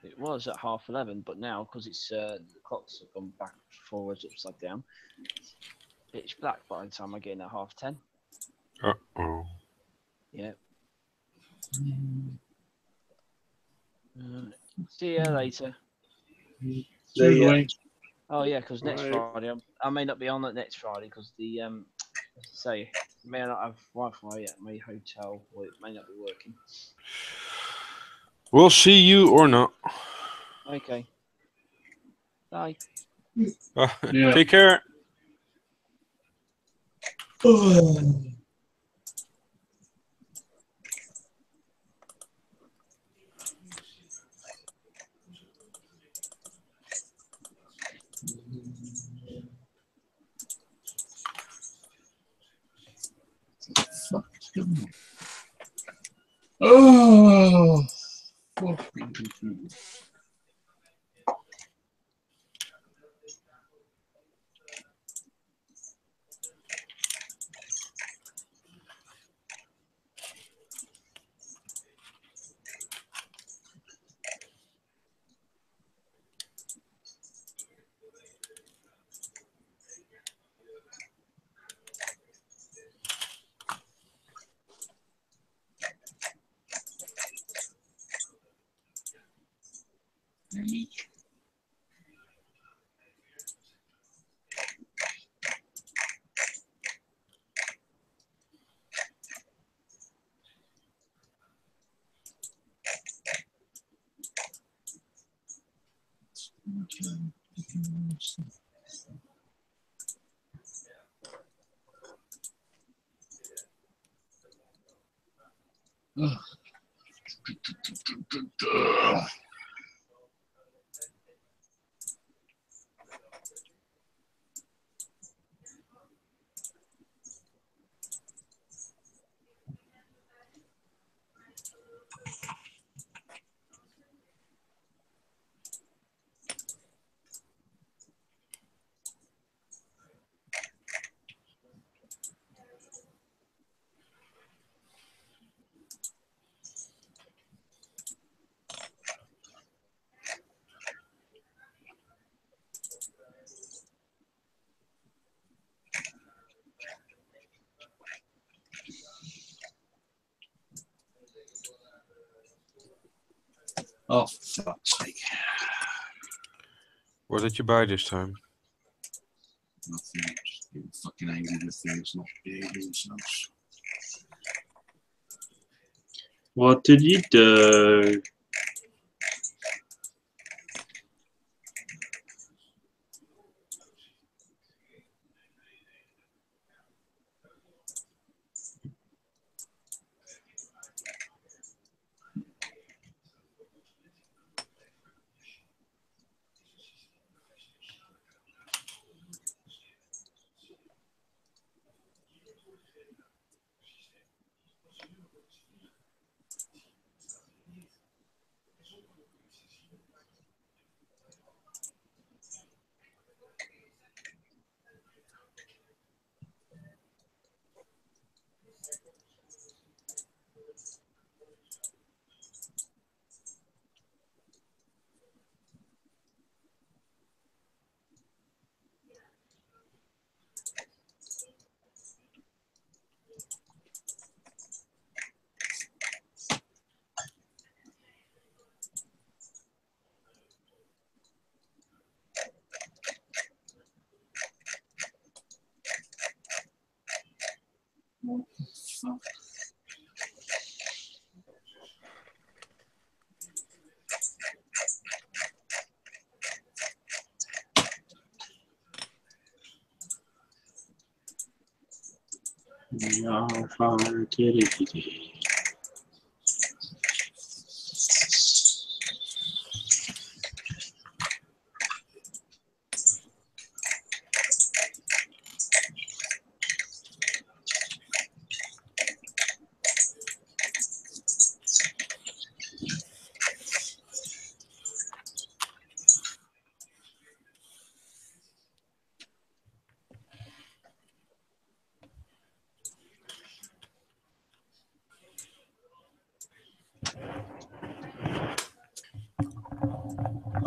It was at 11:30, but now because it's the clocks have gone back forwards, upside down. It's pitch black by the time I get in at 10:30. Oh. Yeah. See you later. Oh yeah, because next Friday I may not be on that next Friday because the say may not have Wi-Fi at my hotel, or it may not be working. We'll see you or not. Okay. Bye. Take care. Oh. Oh, for fuck's sake. What did you buy this time? Nothing. Just getting fucking angry with things not behaving themselves. What did you do?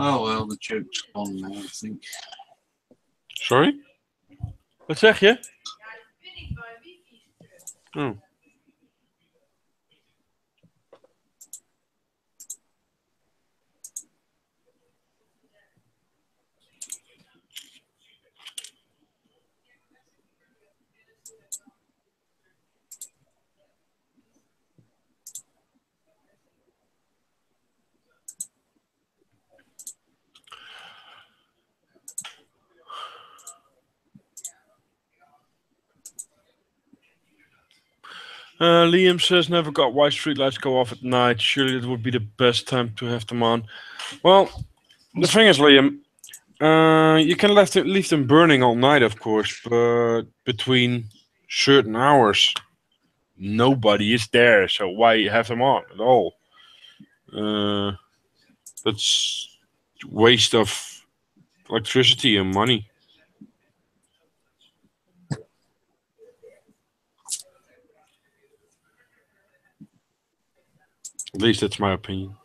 Oh well, the joke's on now, I think. Sorry? Wat zeg je? Oh. Liam says, never got why streetlights go off at night. Surely it would be the best time to have them on. Well, the thing is, Liam, you can leave them burning all night, of course, but between certain hours, nobody is there, so why have them on at all? That's waste of electricity and money. At least that's my opinion.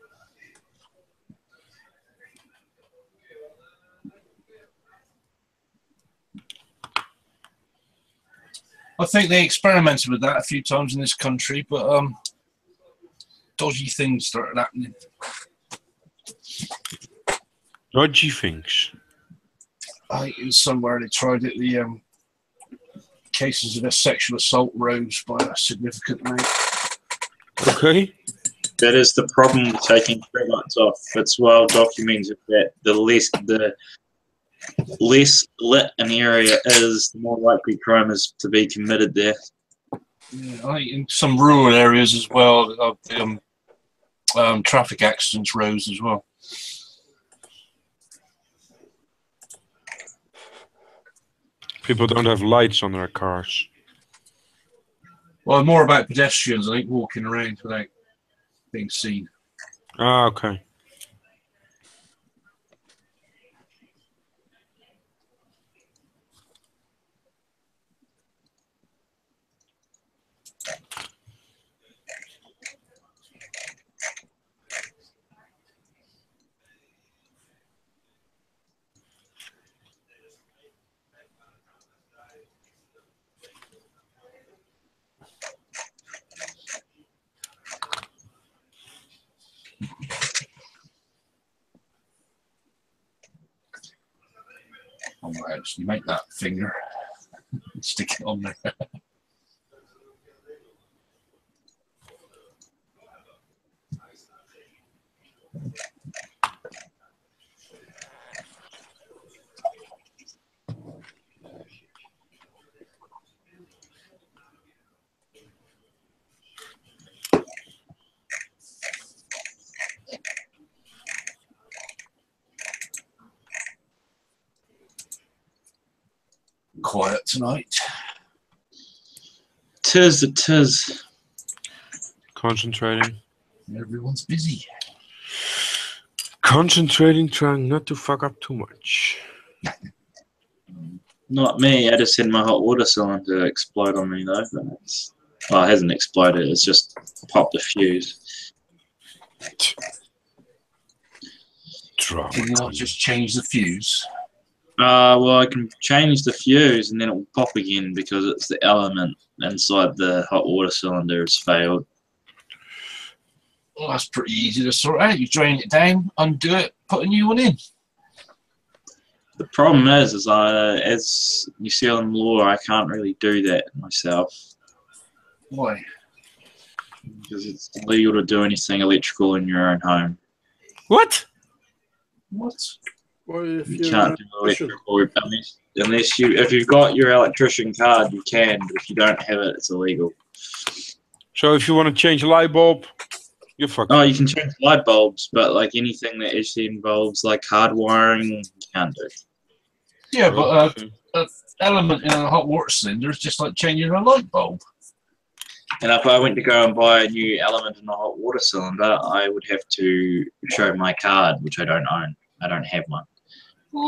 I think they experimented with that a few times in this country, but dodgy things started happening. Dodgy things? I think it was somewhere they tried it. The cases of a sexual assault rose by a significant amount. Okay. That is the problem with taking streetlights off. It's well documented that the less lit an area is, the more likely crime is to be committed there. Yeah, I think in some rural areas as well, traffic accidents rose as well. People don't have lights on their cars. Well, more about pedestrians, I think, walking around without being seen. Ah, okay. Oh, right, so you make that finger and stick it on there. Quiet tonight. Tis. Concentrating. Everyone's busy. Concentrating, trying not to fuck up too much. Not me. I just had my hot water cylinder explode on me though. But well, it hasn't exploded. It's just popped the fuse. Drama. Can you not just change the fuse? Well, I can change the fuse and then it will pop again because it's the element inside the hot water cylinder has failed. Well, that's pretty easy to sort out. You drain it down, undo it, put a new one in. The problem is as New Zealand law, I can't really do that myself. Why? Because it's illegal to do anything electrical in your own home. What? What? Well, if you can't do electrical unless you've got your electrician card, you can, but if you don't have it, it's illegal. So if you want to change a light bulb, you're fucked. Oh, you can change light bulbs, but like anything that actually involves like hard wiring, you can't do. Yeah, but an element in a hot water cylinder is just like changing a light bulb. And if I went to go and buy a new element in a hot water cylinder, I would have to show my card, which I don't own. I don't have one.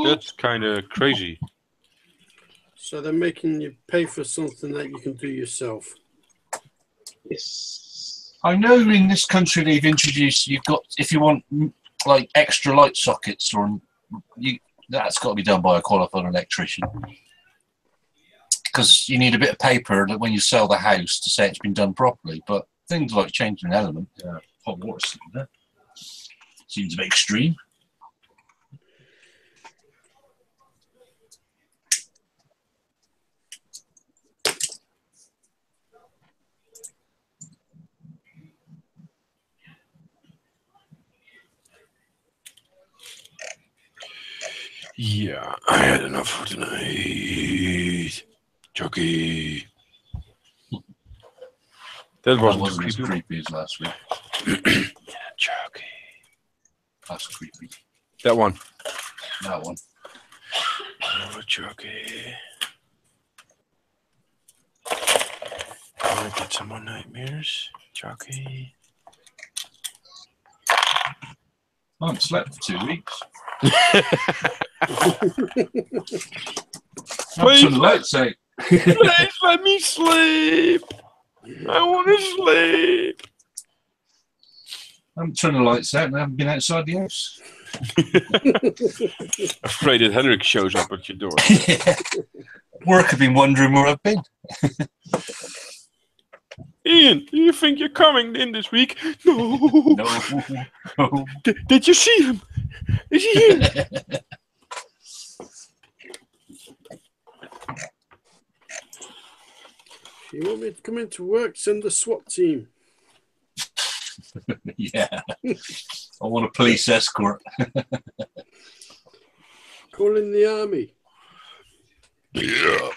That's kind of crazy. So they're making you pay for something that you can do yourself. Yes. I know in this country they've introduced, you've got, if you want like extra light sockets, or that's got to be done by a qualified electrician. Because you need a bit of paper that when you sell the house to say it's been done properly. But things like changing an element, hot water cylinder, seems a bit extreme. Yeah, I had enough for tonight. Jockey. That wasn't as creepy as last week. Yeah, Jockey. That's creepy. That one. That one. Oh, Jockey. Wanna get some more nightmares? Jockey. I haven't slept for 2 weeks. Please, lights out. Please let me sleep. I want to sleep. I haven't turned the lights out and I haven't been outside the house. Afraid that Henrik shows up at your door. Yeah. Work have been wondering where I've been. Ian, do you think you're coming in this week? No. No. Did you see him? Is he here? If you want me to come into work, send the SWAT team. Yeah. I want a police escort. Call in the army. Yeah.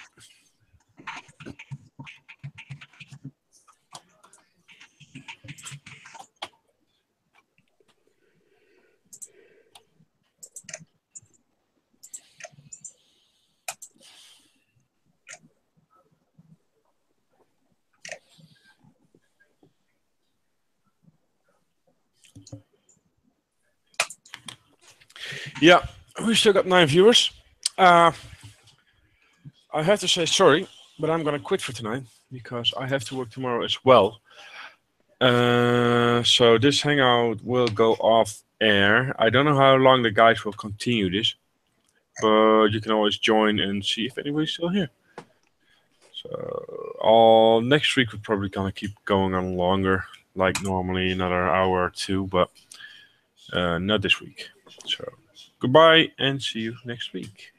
Yeah, we still got 9 viewers. I have to say sorry, but I'm gonna quit for tonight because I have to work tomorrow as well. So this hangout will go off air. I don't know how long the guys will continue this, but you can always join and see if anybody's still here. So next week we're probably gonna keep going on longer, like normally another hour or two, but not this week. So goodbye and see you next week.